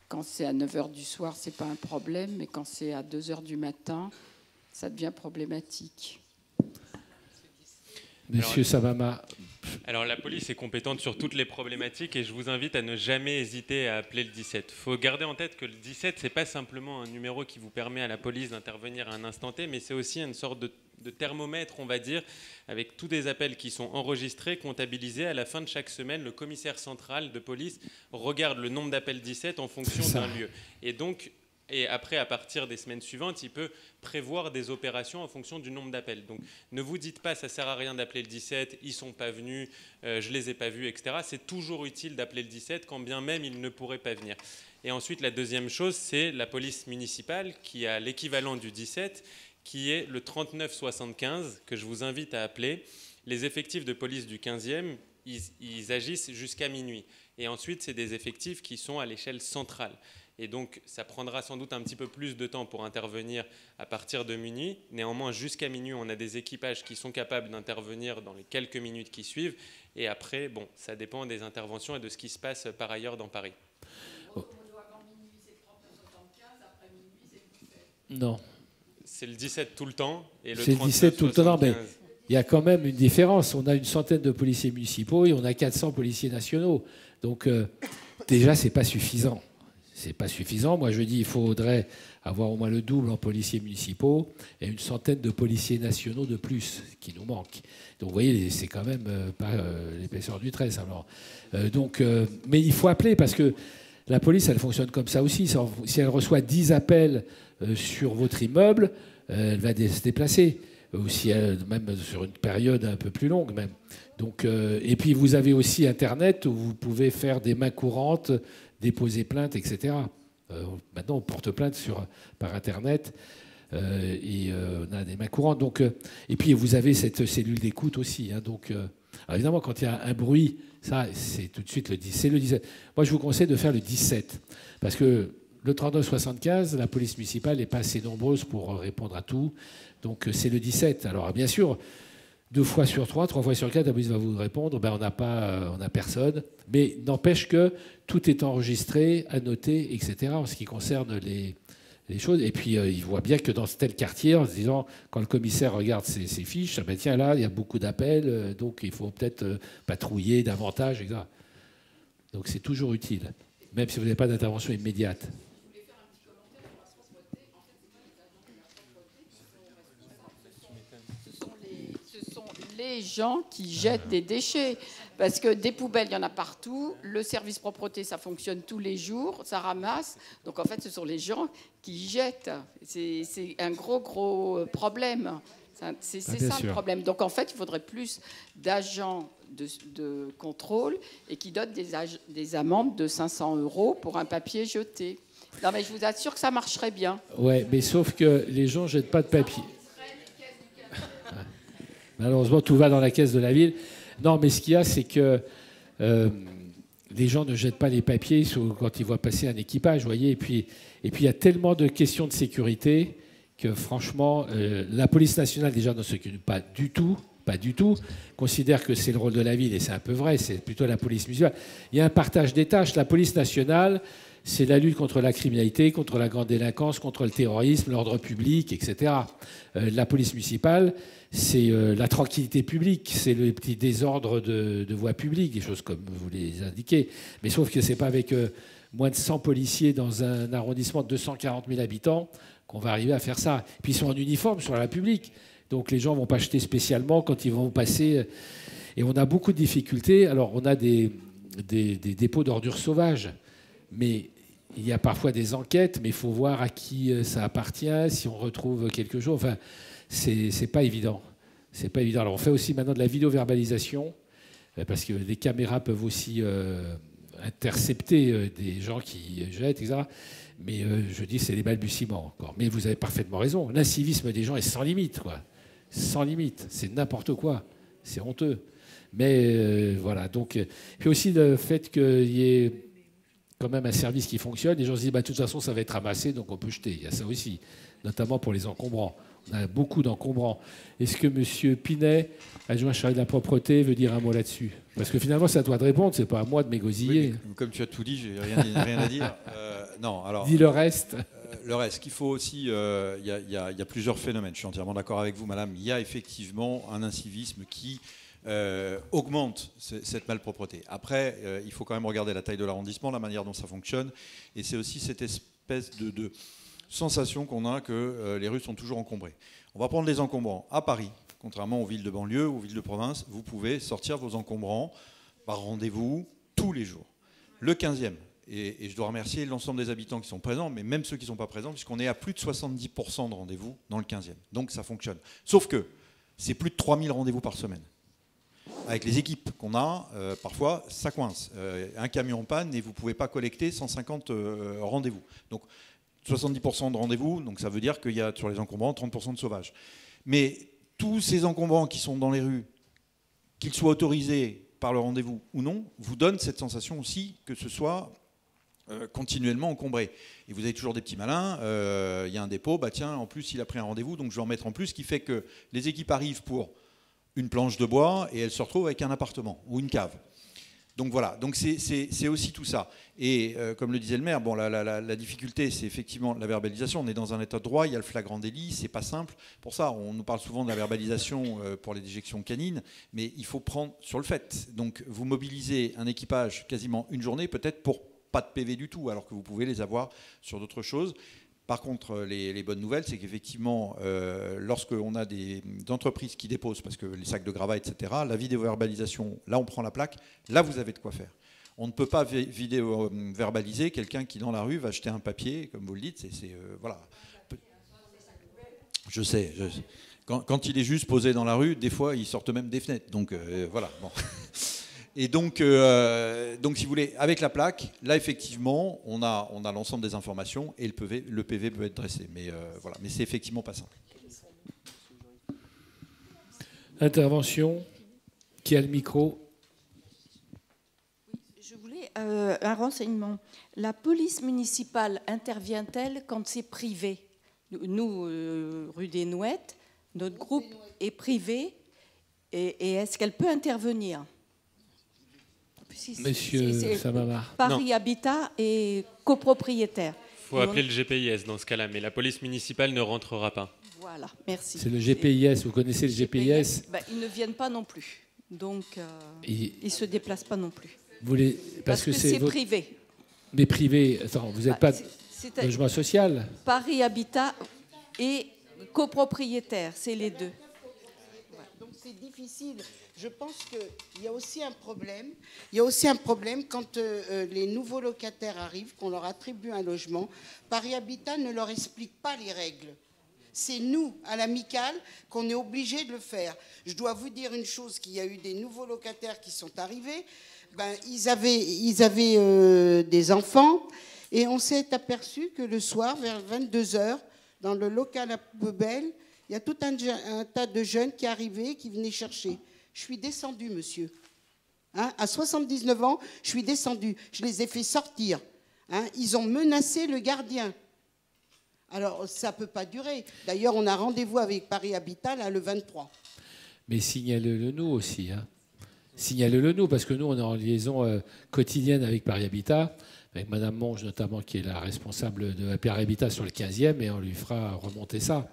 Quand c'est à 9 h du soir, ce n'est pas un problème, mais quand c'est à 2 h du matin, ça devient problématique. Monsieur Savama. Alors la police est compétente sur toutes les problématiques et je vous invite à ne jamais hésiter à appeler le 17. Il faut garder en tête que le 17, ce n'est pas simplement un numéro qui vous permet à la police d'intervenir à un instant T, mais c'est aussi une sorte de thermomètre, on va dire, avec tous des appels qui sont enregistrés, comptabilisés. À la fin de chaque semaine, le commissaire central de police regarde le nombre d'appels 17 en fonction d'un lieu. Et après, à partir des semaines suivantes, il peut prévoir des opérations en fonction du nombre d'appels. Donc ne vous dites pas, ça ne sert à rien d'appeler le 17, ils ne sont pas venus, je ne les ai pas vus, etc. C'est toujours utile d'appeler le 17, quand bien même ils ne pourraient pas venir. Et ensuite, la deuxième chose, c'est la police municipale qui a l'équivalent du 17, qui est le 3975, que je vous invite à appeler. Les effectifs de police du 15e, ils agissent jusqu'à minuit. Et ensuite, c'est des effectifs qui sont à l'échelle centrale. Et donc, ça prendra sans doute un petit peu plus de temps pour intervenir à partir de minuit. Néanmoins, jusqu'à minuit, on a des équipages qui sont capables d'intervenir dans les quelques minutes qui suivent. Et après, bon, ça dépend des interventions et de ce qui se passe par ailleurs dans Paris. Non. C'est le 17 tout le temps. C'est le 17 tout le temps, non, mais il y a quand même une différence. On a une centaine de policiers municipaux et on a 400 policiers nationaux. Donc, déjà, ce n'est pas suffisant. C'est pas suffisant. Moi, je dis qu'il faudrait avoir au moins le double en policiers municipaux et une centaine de policiers nationaux de plus, qui nous manquent. Donc, vous voyez, c'est quand même pas l'épaisseur du trait. Alors, mais il faut appeler parce que la police, elle fonctionne comme ça aussi. Si elle reçoit 10 appels sur votre immeuble, elle va se déplacer. Ou si même sur une période un peu plus longue même. Donc, et puis, vous avez aussi Internet où vous pouvez faire des mains courantes, déposer plainte, etc. Maintenant, on porte plainte par Internet et on a des mains courantes. Donc, et puis, vous avez cette cellule d'écoute aussi. Hein, donc, alors évidemment, quand il y a un bruit, ça, c'est tout de suite le 10. C'est le 17. Moi, je vous conseille de faire le 17. Parce que le 3975, la police municipale n'est pas assez nombreuse pour répondre à tout. Donc, c'est le 17. Alors, bien sûr, 2 fois sur 3, 3 fois sur 4, la police va vous répondre, ben, on n'a personne. Mais n'empêche que tout est enregistré, annoté, etc., en ce qui concerne les choses. Et puis, il voit bien que dans tel quartier, en se disant, quand le commissaire regarde ses fiches, ben, tiens, là, il y a beaucoup d'appels, donc il faut peut-être patrouiller davantage, etc. Donc, c'est toujours utile, même si vous n'avez pas d'intervention immédiate. Les gens qui jettent des déchets. Parce que des poubelles, il y en a partout. Le service propreté, ça fonctionne tous les jours. Ça ramasse. Donc, en fait, ce sont les gens qui jettent. C'est un gros problème. C'est ça le problème. Donc, en fait, il faudrait plus d'agents de contrôle et qui donnent des amendes de 500 € pour un papier jeté. Non, mais je vous assure que ça marcherait bien. Oui, mais sauf que les gens ne jettent pas de papier. Malheureusement, tout va dans la caisse de la ville. Non, mais ce qu'il y a, c'est que les gens ne jettent pas les papiers quand ils voient passer un équipage, vous voyez. Et puis, il y a tellement de questions de sécurité que, franchement, la police nationale, déjà, ne s'occupe pas du tout, considère que c'est le rôle de la ville, et c'est un peu vrai, c'est plutôt la police municipale. Il y a un partage des tâches. La police nationale, c'est la lutte contre la criminalité, contre la grande délinquance, contre le terrorisme, l'ordre public, etc. La police municipale, c'est la tranquillité publique, c'est le petit désordre de voie publique, des choses comme vous les indiquez. Mais sauf que ce n'est pas avec moins de 100 policiers dans un arrondissement de 240 000 habitants qu'on va arriver à faire ça. Puis ils sont en uniforme sur la République. Donc les gens ne vont pas acheter spécialement quand ils vont passer. Et on a beaucoup de difficultés. Alors on a des dépôts d'ordures sauvages. Mais il y a parfois des enquêtes, mais il faut voir à qui ça appartient, si on retrouve quelque chose. Enfin, c'est pas évident. C'est pas évident. Alors, on fait aussi maintenant de la vidéo-verbalisation, parce que les caméras peuvent aussi intercepter des gens qui jettent, etc. Mais je dis, c'est des balbutiements encore. Mais vous avez parfaitement raison. L'incivisme des gens est sans limite, quoi. Sans limite. C'est n'importe quoi. C'est honteux. Mais voilà. Donc, puis aussi le fait qu'il y ait quand même un service qui fonctionne. Les gens se disent, bah, de toute façon, ça va être ramassé, donc on peut jeter. Il y a ça aussi, notamment pour les encombrants. On a beaucoup d'encombrants. Est-ce que M. Pinet, adjoint chargé de la propreté, veut dire un mot là-dessus? Parce que finalement, c'est à toi de répondre, c'est pas à moi de m'égosiller. Oui, comme tu as tout dit, j'ai rien à dire. Non, alors. Dis le reste. Le reste, qu'il faut aussi, il y a plusieurs phénomènes. Je suis entièrement d'accord avec vous, madame. Il y a effectivement un incivisme qui augmente cette malpropreté. Après, il faut quand même regarder la taille de l'arrondissement, la manière dont ça fonctionne. Et c'est aussi cette espèce de sensation qu'on a que les rues sont toujours encombrées. On va prendre les encombrants. À Paris, contrairement aux villes de banlieue, aux villes de province, vous pouvez sortir vos encombrants par rendez-vous tous les jours. Le 15e. Et je dois remercier l'ensemble des habitants qui sont présents, mais même ceux qui ne sont pas présents, puisqu'on est à plus de 70% de rendez-vous dans le 15e. Donc ça fonctionne. Sauf que c'est plus de 3000 rendez-vous par semaine. Avec les équipes qu'on a, parfois, ça coince. Un camion en panne et vous ne pouvez pas collecter 150 rendez-vous. Donc 70% de rendez-vous, donc ça veut dire qu'il y a sur les encombrants 30% de sauvages. Mais tous ces encombrants qui sont dans les rues, qu'ils soient autorisés par le rendez-vous ou non, vous donnent cette sensation aussi que ce soit continuellement encombré. Et vous avez toujours des petits malins, il y a un dépôt, bah tiens, en plus il a pris un rendez-vous, donc je vais en mettre en plus, ce qui fait que les équipes arrivent pour une planche de bois et elles se retrouvent avec un appartement ou une cave. Donc voilà, donc c'est aussi tout ça. Et comme le disait le maire, bon, la difficulté, c'est effectivement la verbalisation. On est dans un état de droit, il y a le flagrant délit, c'est pas simple. Pour ça, on nous parle souvent de la verbalisation pour les déjections canines, mais il faut prendre sur le fait. Donc vous mobilisez un équipage quasiment une journée, peut-être pour pas de PV du tout, alors que vous pouvez les avoir sur d'autres choses. Par contre, les bonnes nouvelles, c'est qu'effectivement, lorsqu'on a des entreprises qui déposent, parce que les sacs de gravats, etc., la vidéo-verbalisation, là on prend la plaque, là vous avez de quoi faire. On ne peut pas vidéo-verbaliser quelqu'un qui dans la rue va jeter un papier, comme vous le dites, voilà. Je sais. Quand il est juste posé dans la rue, des fois ils sortent même des fenêtres, donc voilà, bon. Et donc, si vous voulez, avec la plaque, là, effectivement, on a l'ensemble des informations et le PV peut être dressé. Mais voilà, mais c'est effectivement pas simple. Intervention. Qui a le micro? Je voulais un renseignement. La police municipale intervient-elle quand c'est privé? Nous, rue des Nouettes, notre groupe est privé. Et est-ce qu'elle peut intervenir? Monsieur Samamar. Paris Habitat est copropriétaire. Il faut appeler le GPIS dans ce cas-là, mais la police municipale ne rentrera pas. Voilà, merci. C'est le GPIS, vous connaissez le GPIS? Ils ne viennent pas non plus, donc ils ne se déplacent pas non plus. Parce que c'est privé. Mais privé, attends, vous n'êtes pas logement social? Paris Habitat et copropriétaire, c'est les deux. Donc c'est difficile. Je pense qu'il y a aussi un problème. Il y a aussi un problème quand les nouveaux locataires arrivent, qu'on leur attribue un logement. Paris Habitat ne leur explique pas les règles. C'est nous, à l'amicale, qu'on est obligé de le faire. Je dois vous dire une chose, qu'il y a eu des nouveaux locataires qui sont arrivés. Ils avaient des enfants et on s'est aperçu que le soir, vers 22h, dans le local à poubelle, il y a tout un tas de jeunes qui arrivaient, qui venaient chercher. Je suis descendue, monsieur. À 79 ans, je suis descendue. Je les ai fait sortir. Ils ont menacé le gardien. Alors, ça ne peut pas durer. D'ailleurs, on a rendez-vous avec Paris Habitat là, le 23. Mais signalez-le nous aussi. Signalez-le nous, parce que nous, on est en liaison quotidienne avec Paris Habitat, avec Madame Monge notamment, qui est la responsable de Paris Habitat sur le 15e, et on lui fera remonter ça.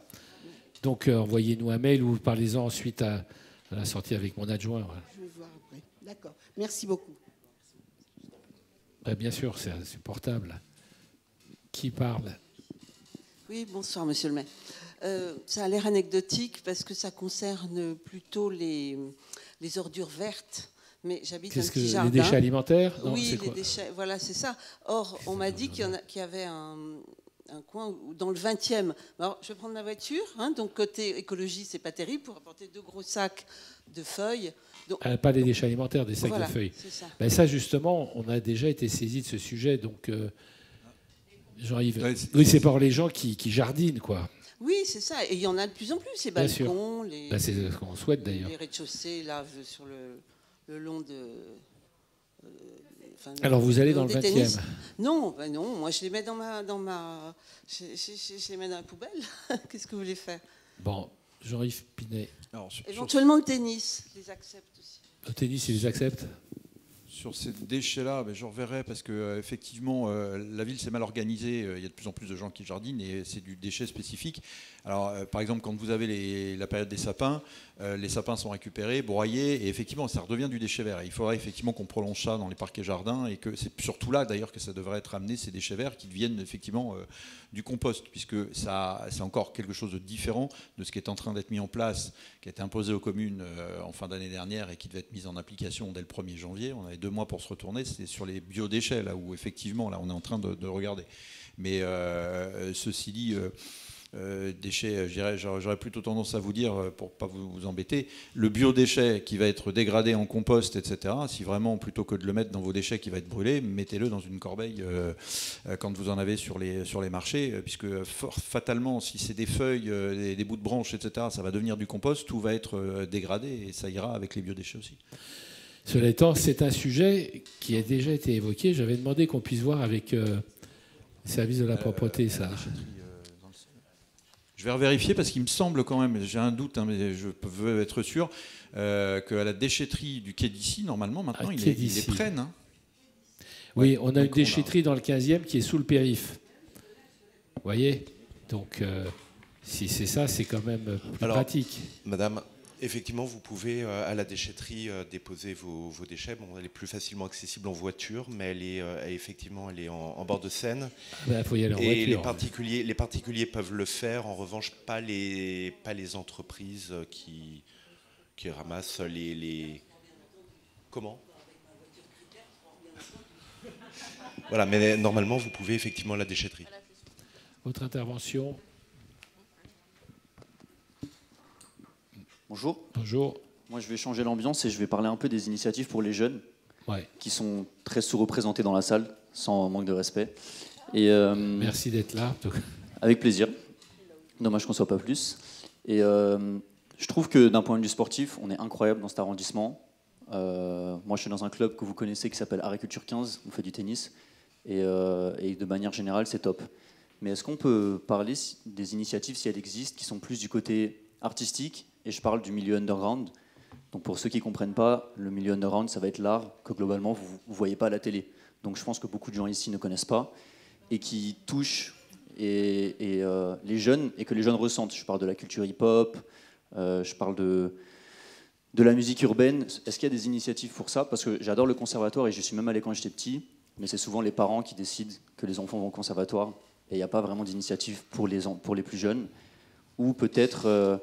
Donc, envoyez-nous un mail ou parlez-en ensuite à la sortie avec mon adjoint. Voilà. Je vais voir après. D'accord. Merci beaucoup. Bien sûr, c'est insupportable. Qui parle? Oui, bonsoir, monsieur le maire. Ça a l'air anecdotique parce que ça concerne plutôt les ordures vertes. Mais j'habite un petit jardin. Les déchets alimentaires? Non, oui, les déchets, voilà, c'est ça. Or, on m'a dit qu'il y avait un coin dans le 20e. Alors, je vais prendre ma voiture. Donc, côté écologie, c'est pas terrible pour apporter 2 gros sacs de feuilles. Donc, pas des déchets alimentaires, des sacs voilà, de feuilles. Ça. Ça, justement, on a déjà été saisi de ce sujet. Donc, Jean-Yves, oui, c'est pour les gens qui jardinent, quoi. Oui, c'est ça. Et il y en a de plus en plus, ces balcons. C'est ce qu'on souhaite, d'ailleurs. Les rez-de-chaussée, là, sur le long de... Alors vous allez dans le 20e? Non, non, moi je les mets dans ma je les mets dans la poubelle. Qu'est-ce que vous voulez faire? Bon, Jean-Yves Pinet. Alors, Éventuellement, le tennis, les accepte aussi. Le tennis, ils les acceptent? Sur ces déchets-là, je reverrai parce que effectivement, la ville s'est mal organisée. Il y a de plus en plus de gens qui jardinent et c'est du déchet spécifique. Alors, par exemple, quand vous avez la période des sapins, les sapins sont récupérés, broyés et effectivement, ça redevient du déchet vert. Et il faudrait effectivement qu'on prolonge ça dans les parcs et jardins et que c'est surtout là, d'ailleurs, que ça devrait être amené ces déchets verts qui deviennent effectivement du compost, puisque ça, c'est encore quelque chose de différent de ce qui est en train d'être mis en place, qui a été imposé aux communes en fin d'année dernière et qui devait être mis en application dès le 1er janvier. On avait 2 mois pour se retourner. C'est sur les biodéchets, là où effectivement, là, on est en train de regarder. Mais ceci dit, déchets, j'aurais plutôt tendance à vous dire, pour ne pas vous embêter, le biodéchet qui va être dégradé en compost, etc., si vraiment, plutôt que de le mettre dans vos déchets qui va être brûlé, mettez-le dans une corbeille quand vous en avez sur les marchés, puisque fatalement, si c'est des feuilles, des bouts de branches, etc., ça va devenir du compost, tout va être dégradé et ça ira avec les biodéchets aussi. Cela étant, c'est un sujet qui a déjà été évoqué. J'avais demandé qu'on puisse voir avec le service de la propreté ça. Je vais revérifier parce qu'il me semble quand même, j'ai un doute, hein, mais je veux être sûr, qu'à la déchetterie du quai d'ici, normalement, maintenant, ils les prennent. Hein. Oui, on a une déchetterie dans le 15e qui est sous le périph'. Vous voyez? Donc, si c'est ça, c'est quand même plus pratique. Madame, effectivement, vous pouvez à la déchetterie déposer vos déchets. Bon, elle est plus facilement accessible en voiture, mais elle est en bord de Seine. Faut y aller en voiture. Les particuliers peuvent le faire. En revanche, pas les entreprises qui ramassent les... Comment? Voilà, mais normalement, vous pouvez effectivement à la déchetterie. Autre intervention? Bonjour. Bonjour. Moi, je vais changer l'ambiance et je vais parler un peu des initiatives pour les jeunes, qui sont très sous-représentés dans la salle, sans manque de respect. Et, merci d'être là. Avec plaisir. Dommage qu'on ne soit pas plus. Et je trouve que d'un point de vue sportif, on est incroyable dans cet arrondissement. Moi, je suis dans un club que vous connaissez qui s'appelle Agriculture 15. On fait du tennis. Et de manière générale, c'est top. Mais est-ce qu'on peut parler des initiatives, si elles existent, qui sont plus du côté artistique? Et je parle du milieu underground. Donc pour ceux qui ne comprennent pas, le milieu underground, ça va être l'art que globalement, vous ne voyez pas à la télé. Donc je pense que beaucoup de gens ici ne connaissent pas et qui touchent les jeunes et que les jeunes ressentent. Je parle de la culture hip-hop, je parle de la musique urbaine. Est-ce qu'il y a des initiatives pour ça? Parce que j'adore le conservatoire et je suis même allé quand j'étais petit, mais c'est souvent les parents qui décident que les enfants vont au conservatoire et il n'y a pas vraiment d'initiative pour les plus jeunes. Ou peut-être...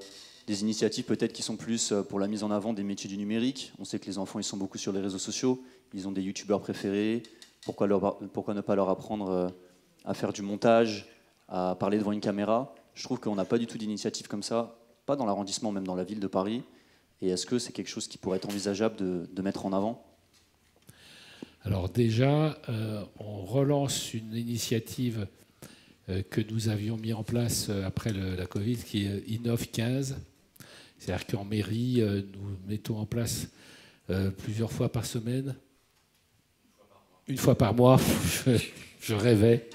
des initiatives peut-être qui sont plus pour la mise en avant des métiers du numérique. On sait que les enfants ils sont beaucoup sur les réseaux sociaux, ils ont des youtubeurs préférés, pourquoi ne pas leur apprendre à faire du montage, à parler devant une caméra? Je trouve qu'on n'a pas du tout d'initiative comme ça, pas dans l'arrondissement, même dans la ville de Paris. Et est-ce que c'est quelque chose qui pourrait être envisageable de mettre en avant? Alors déjà, on relance une initiative que nous avions mis en place après la Covid, qui est Innov 15. C'est-à-dire qu'en mairie, nous mettons en place plusieurs fois par semaine, une fois par mois, je rêvais,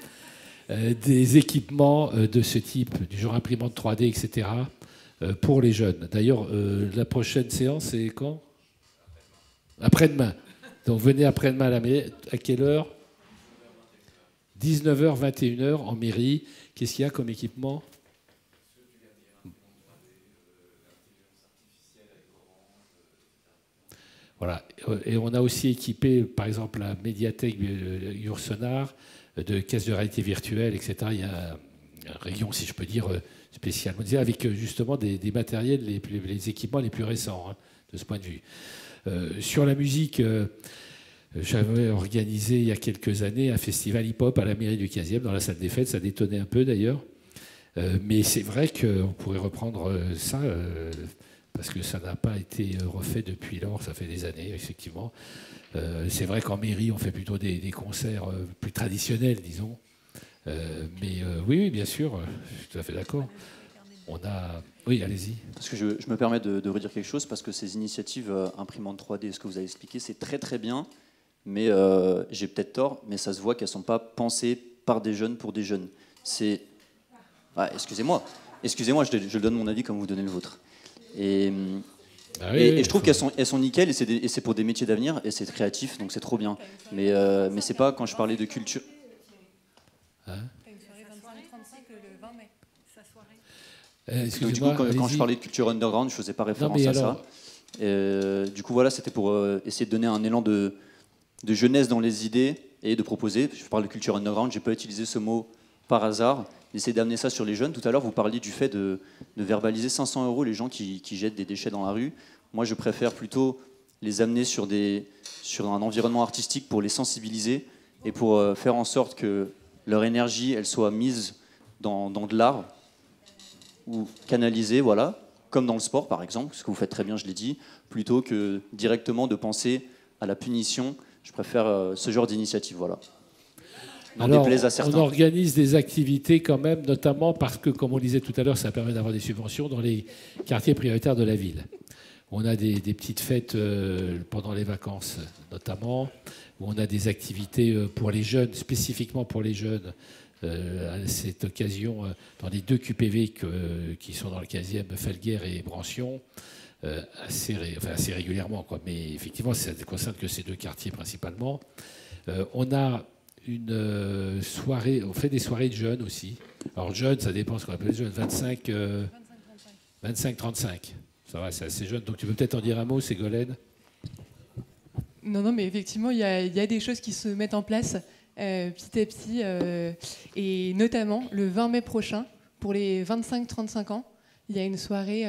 des équipements de ce type, du genre imprimante 3D, etc., pour les jeunes. D'ailleurs, la prochaine séance, c'est quand? Après-demain. Donc venez après-demain à la mairie. À quelle heure? 19h, 21h en mairie. Qu'est-ce qu'il y a comme équipement? Voilà. Et on a aussi équipé, par exemple, la médiathèque Yourcenar de caisses de réalité virtuelle, etc. Il y a un rayon, si je peux dire, spécial, avec justement des matériels, les équipements les plus récents, hein, de ce point de vue. Sur la musique, j'avais organisé il y a quelques années un festival hip-hop à la mairie du 15e, dans la salle des fêtes. Ça détonnait un peu d'ailleurs. Mais c'est vrai qu'on pourrait reprendre ça... parce que ça n'a pas été refait depuis lors, ça fait des années, effectivement. C'est vrai qu'en mairie, on fait plutôt des concerts plus traditionnels, disons. Mais oui, bien sûr, je suis tout à fait d'accord. On a... Oui, allez-y. Parce que je me permets de redire quelque chose, parce que ces initiatives imprimantes 3D, ce que vous avez expliqué, c'est très très bien, mais j'ai peut-être tort, mais ça se voit qu'elles ne sont pas pensées par des jeunes pour des jeunes. C'est... Ah, excusez-moi. Excusez-moi, je donne mon avis comme vous donnez le vôtre. Et oui, je trouve qu'elles sont nickel, et c'est pour des métiers d'avenir, et c'est créatif, donc c'est trop bien. Mais c'est pas quand je parlais de culture. Donc, du coup, quand je parlais de culture underground, je faisais pas référence à ça. Du coup, voilà, c'était pour essayer de donner un élan de jeunesse dans les idées et de proposer. Je parle de culture underground, j'ai pas utilisé ce mot par hasard. D'essayer d'amener ça sur les jeunes. Tout à l'heure, vous parliez du fait de verbaliser 500 € les gens qui jettent des déchets dans la rue. Moi, je préfère plutôt les amener sur un environnement artistique pour les sensibiliser et pour faire en sorte que leur énergie, elle soit mise dans de l'art ou canalisée, voilà, comme dans le sport, par exemple, ce que vous faites très bien, je l'ai dit, plutôt que directement de penser à la punition. Je préfère ce genre d'initiative, voilà. Alors, on organise des activités quand même, notamment parce que, comme on disait tout à l'heure, ça permet d'avoir des subventions dans les quartiers prioritaires de la ville. On a des petites fêtes pendant les vacances, notamment, où on a des activités pour les jeunes, spécifiquement pour les jeunes. À cette occasion, dans les 2 QPV qui sont dans le 15e, Felguer et Brancion, assez régulièrement, quoi. Mais effectivement, ça ne concerne que ces 2 quartiers principalement. On a une soirée, on fait des soirées de jeunes aussi. Alors jeunes, ça dépend ce qu'on appelle jeunes, 25-35. Ça va, c'est assez jeune. Donc tu peux peut-être en dire un mot, Ségolène? Non, mais effectivement, il y a des choses qui se mettent en place petit à petit, et notamment le 20 mai prochain, pour les 25-35 ans, il y a une soirée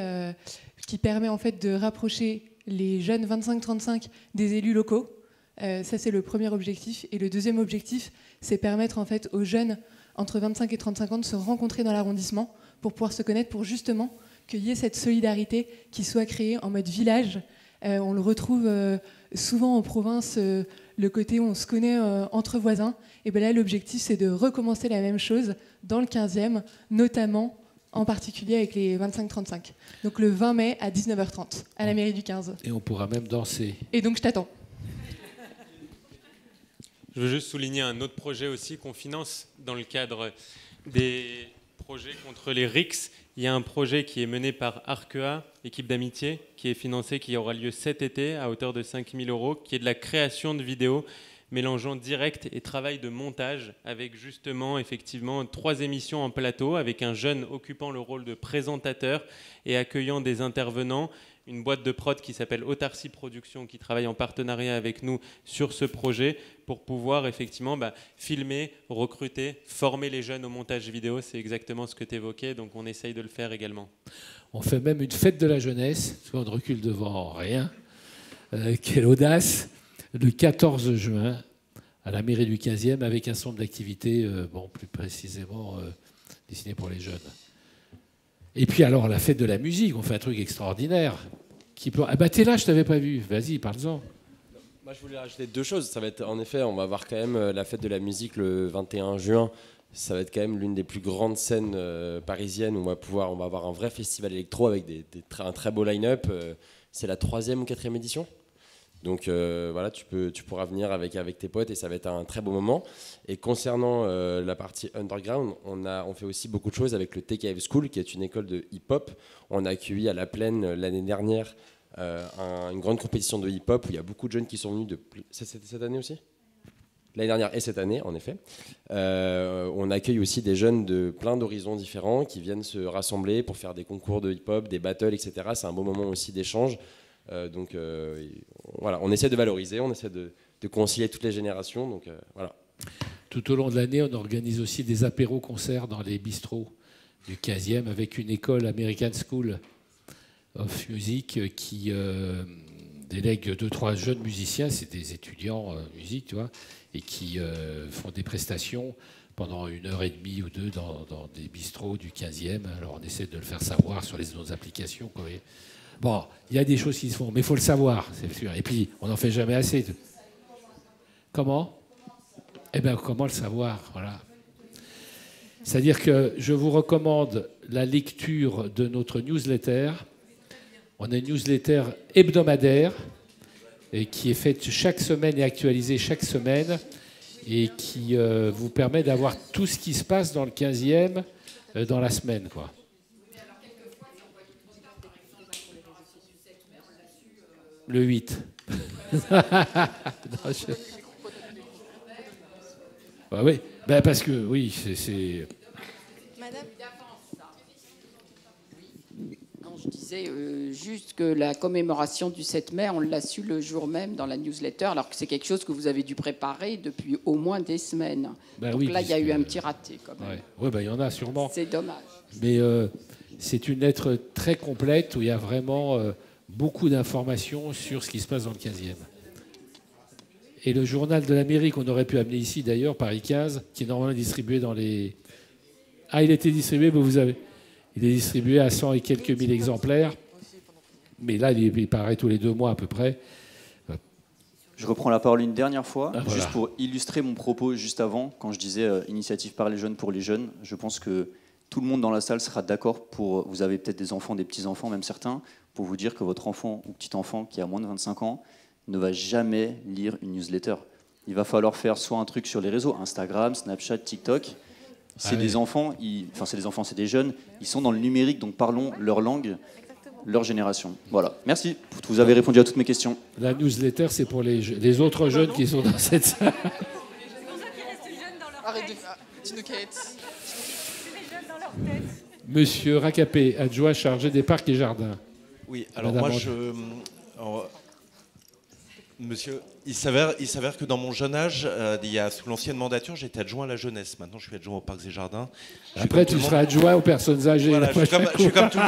qui permet en fait de rapprocher les jeunes 25-35 des élus locaux. Ça, c'est le premier objectif. Et le deuxième objectif, c'est permettre en fait aux jeunes entre 25 et 35 ans de se rencontrer dans l'arrondissement pour pouvoir se connaître, pour justement qu'il y ait cette solidarité qui soit créée en mode village. On le retrouve souvent en province, le côté où on se connaît entre voisins. Et bien là, l'objectif, c'est de recommencer la même chose dans le 15e, notamment en particulier avec les 25-35. Donc le 20 mai à 19h30, à la mairie du 15. Et on pourra même danser. Et donc je t'attends. Je veux juste souligner un autre projet aussi qu'on finance dans le cadre des projets contre les RICS. Il y a un projet qui est mené par Arkea, équipe d'amitié, qui est financé, qui aura lieu cet été à hauteur de 5 000 €, qui est de la création de vidéos mélangeant direct et travail de montage avec justement effectivement 3 émissions en plateau avec un jeune occupant le rôle de présentateur et accueillant des intervenants. Une boîte de prod qui s'appelle Autarcie Productions qui travaille en partenariat avec nous sur ce projet pour pouvoir effectivement filmer, recruter, former les jeunes au montage vidéo. C'est exactement ce que tu évoquais, donc on essaye de le faire également. On fait même une fête de la jeunesse, parce qu'on ne recule devant rien. Quelle audace! Le 14 juin, à la mairie du 15e, avec un centre d'activité, plus précisément destiné pour les jeunes. Et puis alors, la fête de la musique, on fait un truc extraordinaire. Ah bah t'es là, je t'avais pas vu. Vas-y, parle-en. Moi, je voulais rajouter 2 choses. Ça va être, en effet, on va avoir quand même la fête de la musique le 21 juin. Ça va être quand même l'une des plus grandes scènes parisiennes où on va avoir un vrai festival électro avec un très beau line-up. C'est la 3e ou 4e édition. Donc voilà, tu pourras venir avec tes potes et ça va être un très beau moment. Et concernant la partie underground, on fait aussi beaucoup de choses avec le TKF School, qui est une école de hip-hop. On a accueilli à La Plaine l'année dernière une grande compétition de hip-hop où il y a beaucoup de jeunes qui sont venus C'était cette année aussi ? L'année dernière et cette année, en effet. On accueille aussi des jeunes de plein d'horizons différents qui viennent se rassembler pour faire des concours de hip-hop, des battles, etc. C'est un beau moment aussi d'échange. Donc voilà, on essaie de valoriser, on essaie de concilier toutes les générations. Donc voilà. Tout au long de l'année, on organise aussi des apéros-concerts dans les bistrots du 15e avec une école American School of Music qui délègue 2-3 jeunes musiciens, c'est des étudiants musique, tu vois, et qui font des prestations pendant 1h30 ou 2 dans des bistrots du 15e. Alors on essaie de le faire savoir sur les autres applications, quoi. Bon, il y a des choses qui se font, mais il faut le savoir, c'est sûr. Et puis, on n'en fait jamais assez. Comment ? Eh bien, comment le savoir ? Voilà. C'est-à-dire que je vous recommande la lecture de notre newsletter. On a une newsletter hebdomadaire et qui est faite chaque semaine et actualisée chaque semaine et qui vous permet d'avoir tout ce qui se passe dans le 15e dans la semaine, quoi. Le 8. Ah oui, ben parce que oui, c'est... Madame. Non, je disais juste que la commémoration du 7 mai, on l'a su le jour même dans la newsletter, alors que c'est quelque chose que vous avez dû préparer depuis au moins des semaines. Ben donc oui, là, il y a eu un petit raté quand même. Oui, ben, il y en a sûrement. C'est dommage. Mais c'est une lettre très complète où il y a vraiment beaucoup d'informations sur ce qui se passe dans le 15e. Et le journal de la mairie qu'on aurait pu amener ici d'ailleurs, Paris 15, qui est normalement distribué dans les... Ah, il a été distribué, mais vous avez... Il est distribué à 100 et quelques mille exemplaires. Mais là, il paraît tous les 2 mois à peu près. Je reprends la parole une dernière fois, voilà. juste pour illustrer mon propos juste avant, quand je disais initiative par les jeunes pour les jeunes. Je pense que tout le monde dans la salle sera d'accord pour... Vous avez peut-être des enfants, des petits-enfants, même certains, pour vous dire que votre enfant ou petit-enfant qui a moins de 25 ans ne va jamais lire une newsletter. Il va falloir faire soit un truc sur les réseaux, Instagram, Snapchat, TikTok. C'est des enfants, c'est des jeunes, ils sont dans le numérique, donc parlons leur langue, leur génération. Voilà, merci, vous avez répondu à toutes mes questions. La newsletter, c'est pour les autres jeunes qui sont dans cette salle. Arrête de... Dis-nous, Kate. Monsieur Racapé, adjoint chargé des parcs et jardins. Oui, alors Madame monsieur, il s'avère que dans mon jeune âge, sous l'ancienne mandature, j'étais adjoint à la jeunesse. Maintenant, je suis adjoint aux parcs et jardins. Après, tu seras adjoint aux personnes âgées. Voilà, je suis comme tout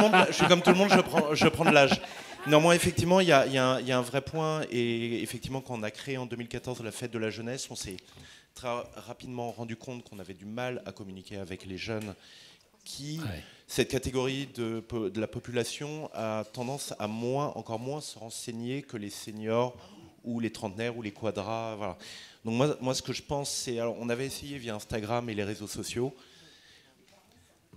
le monde, je prends de l'âge. Néanmoins, effectivement, il y a un vrai point. Et effectivement, quand on a créé en 2014 la fête de la jeunesse, on s'est très rapidement rendu compte qu'on avait du mal à communiquer avec les jeunes cette catégorie de la population a tendance à encore moins se renseigner que les seniors ou les trentenaires ou les quadras. Voilà. Donc moi, ce que je pense, c'est... Alors, on avait essayé via Instagram et les réseaux sociaux.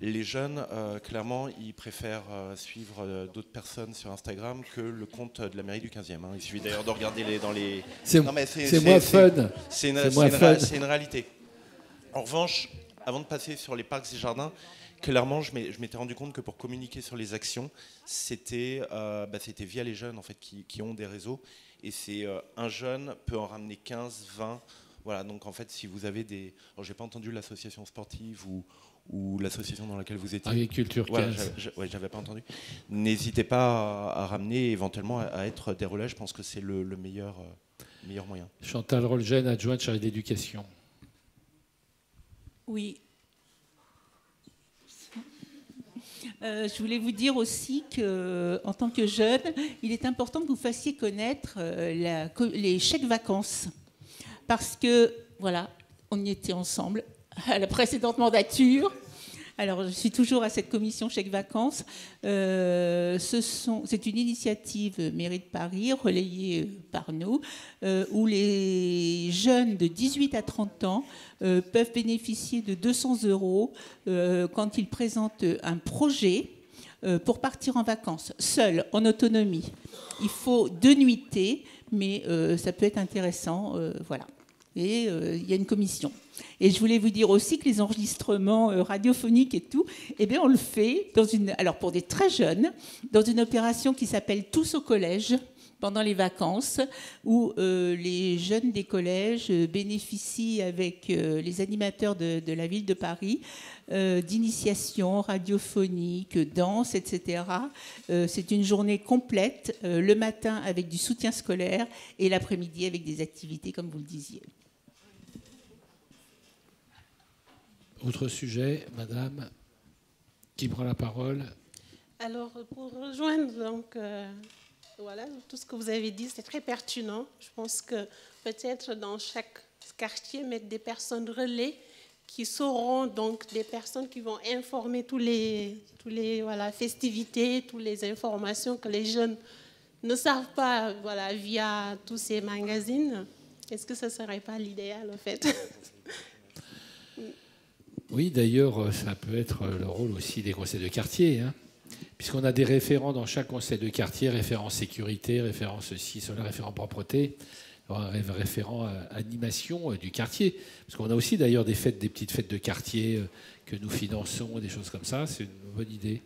Les jeunes, clairement, ils préfèrent suivre d'autres personnes sur Instagram que le compte de la mairie du 15e. Il suffit d'ailleurs de regarder dans les... C'est moins fun. C'est une réalité. En revanche, avant de passer sur les parcs et jardins, clairement, je m'étais rendu compte que pour communiquer sur les actions, c'était via les jeunes en fait, qui ont des réseaux. Et c'est un jeune peut en ramener 15, 20. Voilà, donc en fait, si vous avez des... Alors, j'ai pas entendu l'association sportive ou l'association dans laquelle vous étiez. Agriculture 15. Voilà, j'avais pas entendu. N'hésitez pas à ramener, éventuellement, à être des relais. Je pense que c'est le meilleur moyen. Chantal Rolgen, adjointe chargée d'éducation. Oui. Je voulais vous dire aussi qu'en tant que jeune, il est important que vous fassiez connaître les chèques vacances. Parce que, voilà, on y était ensemble à la précédente mandature. Alors, je suis toujours à cette commission chèques vacances. C'est une initiative mairie de Paris, relayée par nous, où les jeunes de 18 à 30 ans peuvent bénéficier de 200 € quand ils présentent un projet pour partir en vacances, seul, en autonomie. Il faut 2 nuitées, mais ça peut être intéressant, voilà. Et il y a une commission. Et je voulais vous dire aussi que les enregistrements radiophoniques et tout, eh bien on le fait alors pour des très jeunes, dans une opération qui s'appelle Tous au collège, pendant les vacances, où les jeunes des collèges bénéficient avec les animateurs de la ville de Paris d'initiation radiophonique, danse, etc. C'est une journée complète, le matin avec du soutien scolaire et l'après-midi avec des activités, comme vous le disiez. Autre sujet, madame, qui prend la parole? Alors, pour rejoindre donc, voilà, tout ce que vous avez dit, c'est très pertinent. Je pense que peut-être dans chaque quartier, mettre des personnes relais qui sauront, donc des personnes qui vont informer tous les voilà, festivités, toutes les informations que les jeunes ne savent pas voilà, via tous ces magazines. Est-ce que ce ne serait pas l'idéal, en fait? Oui, d'ailleurs, ça peut être le rôle aussi des conseils de quartier, hein, puisqu'on a des référents dans chaque conseil de quartier, référent sécurité, référent ceci, cela, référent propreté, référent animation du quartier. Parce qu'on a aussi d'ailleurs des petites fêtes de quartier que nous finançons, des choses comme ça. C'est une bonne idée.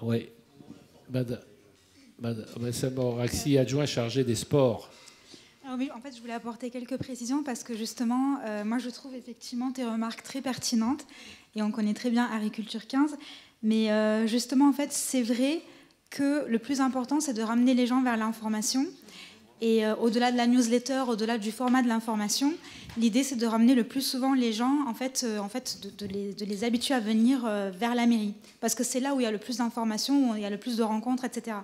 Oui. Madame Moraxi, adjoint chargé des sports. Alors oui, en fait, je voulais apporter quelques précisions parce que justement, moi, je trouve effectivement tes remarques très pertinentes et on connaît très bien Agriculture 15. Mais justement, en fait, c'est vrai que le plus important, c'est de ramener les gens vers l'information. Et au-delà de la newsletter, au-delà du format de l'information, l'idée, c'est de ramener le plus souvent les gens, de les habituer à venir vers la mairie. Parce que c'est là où il y a le plus d'informations, où il y a le plus de rencontres, etc.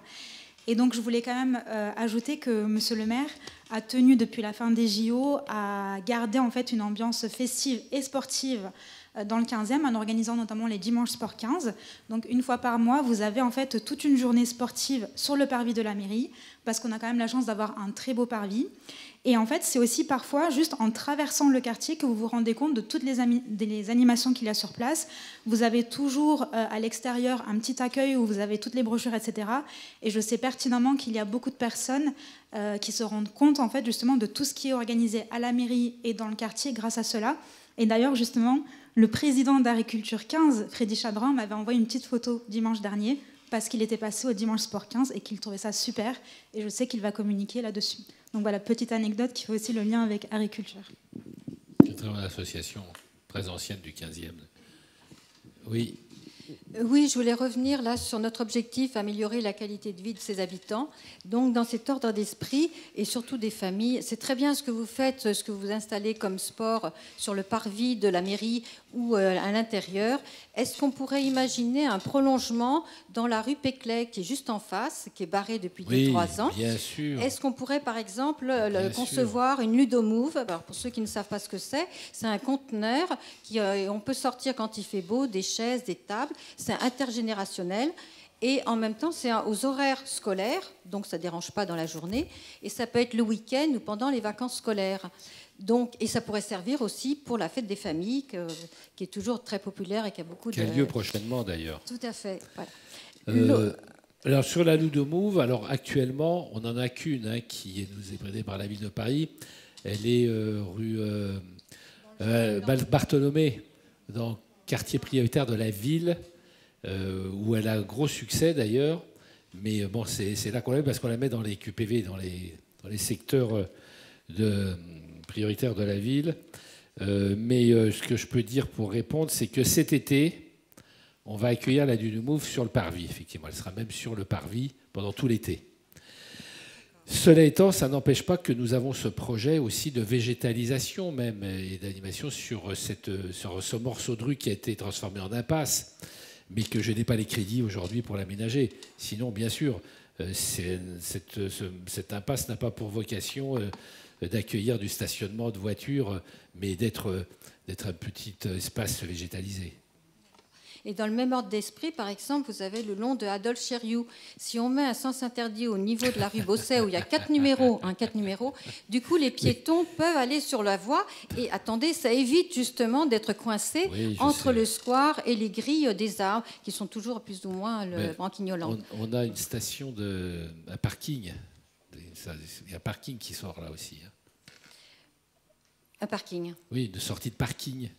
Et donc, je voulais quand même ajouter que Monsieur le maire a tenu depuis la fin des JO à garder en fait une ambiance festive et sportive dans le 15e, en organisant notamment les dimanches sport 15. Donc, une fois par mois, vous avez en fait toute une journée sportive sur le parvis de la mairie, parce qu'on a quand même la chance d'avoir un très beau parvis. Et en fait, c'est aussi parfois juste en traversant le quartier que vous vous rendez compte de toutes les animations qu'il y a sur place. Vous avez toujours à l'extérieur un petit accueil où vous avez toutes les brochures, etc. Et je sais pertinemment qu'il y a beaucoup de personnes qui se rendent compte en fait justement de tout ce qui est organisé à la mairie et dans le quartier grâce à cela. Et d'ailleurs, justement, le président d'Agriculture 15, Freddy Chabran, m'avait envoyé une petite photo dimanche dernier parce qu'il était passé au Dimanche Sport 15 et qu'il trouvait ça super. Et je sais qu'il va communiquer là-dessus. Donc voilà, petite anecdote qui fait aussi le lien avec Agriculture. C'est une très bonne association, très ancienne du 15e. Oui. Oui, je voulais revenir là sur notre objectif, améliorer la qualité de vie de ses habitants. Donc, dans cet ordre d'esprit et surtout des familles, c'est très bien ce que vous faites, ce que vous installez comme sport sur le parvis de la mairie ou à l'intérieur. Est-ce qu'on pourrait imaginer un prolongement dans la rue Péclet, qui est juste en face, qui est barrée depuis 2-3 ans? Bien sûr. Est-ce qu'on pourrait, par exemple, concevoir une Ludomove? Alors, pour ceux qui ne savent pas ce que c'est un conteneur qui on peut sortir quand il fait beau, des chaises, des tables. C'est intergénérationnel et en même temps c'est aux horaires scolaires, donc ça ne dérange pas dans la journée, et ça peut être le week-end ou pendant les vacances scolaires. Donc, et ça pourrait servir aussi pour la fête des familles, qui est toujours très populaire et qui a beaucoup qui a lieu prochainement d'ailleurs. Tout à fait. Voilà. Alors sur la Ludomove, alors actuellement on n'en a qu'une qui nous est prêtée par la ville de Paris. Elle est rue Bartholomé, dans le quartier prioritaire de la ville, où elle a un gros succès d'ailleurs. Mais bon, c'est là qu'on la met parce qu'on la met dans les QPV, dans les secteurs prioritaires de la ville. Mais ce que je peux dire pour répondre, c'est que cet été, on va accueillir la Ludomove sur le parvis, effectivement. Elle sera même sur le parvis pendant tout l'été. Cela étant, ça n'empêche pas que nous avons ce projet aussi de végétalisation même et d'animation sur ce morceau de rue qui a été transformé en impasse, mais que je n'ai pas les crédits aujourd'hui pour l'aménager. Sinon, bien sûr, cette impasse n'a pas pour vocation d'accueillir du stationnement de voitures, mais d'être un petit espace végétalisé. Et dans le même ordre d'esprit, par exemple, vous avez le long de Adolphe Cherriou. Si on met un sens interdit au niveau de la rue Bosset, où il y a 4 numéros, du coup, les piétons peuvent aller sur la voie. Et attendez, ça évite justement d'être coincés entre le square et les grilles des arbres, qui sont toujours plus ou moins branquignolantes. On a une station, un parking. Il y a un parking qui sort là aussi. Un parking? Oui, de sortie de parking.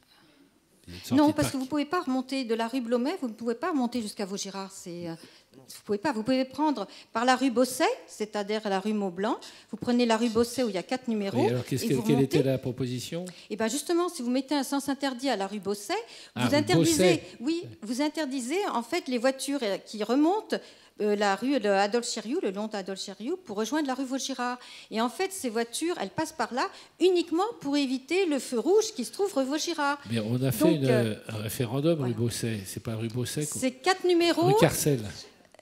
Non, parce que vous ne pouvez pas remonter de la rue Blomet, vous ne pouvez pas remonter jusqu'à Vaugirard. Vous pouvez pas. Vous pouvez prendre par la rue Bosset, c'est-à-dire la rue Maublanc. Vous prenez la rue Bosset où il y a 4 numéros. Oui, alors quelle était la proposition? Et bien justement, si vous mettez un sens interdit à la rue Bosset, vous interdisez en fait les voitures qui remontent la rue de Adolphe Cherriou, le long d'Adolphe Cherriou, pour rejoindre la rue Vaugirard. Et en fait, ces voitures, elles passent par là uniquement pour éviter le feu rouge qui se trouve rue Vaugirard. Mais on a fait un référendum rue Bosset. C'est pas rue Bosset. C'est 4 numéros. Rue Carcel.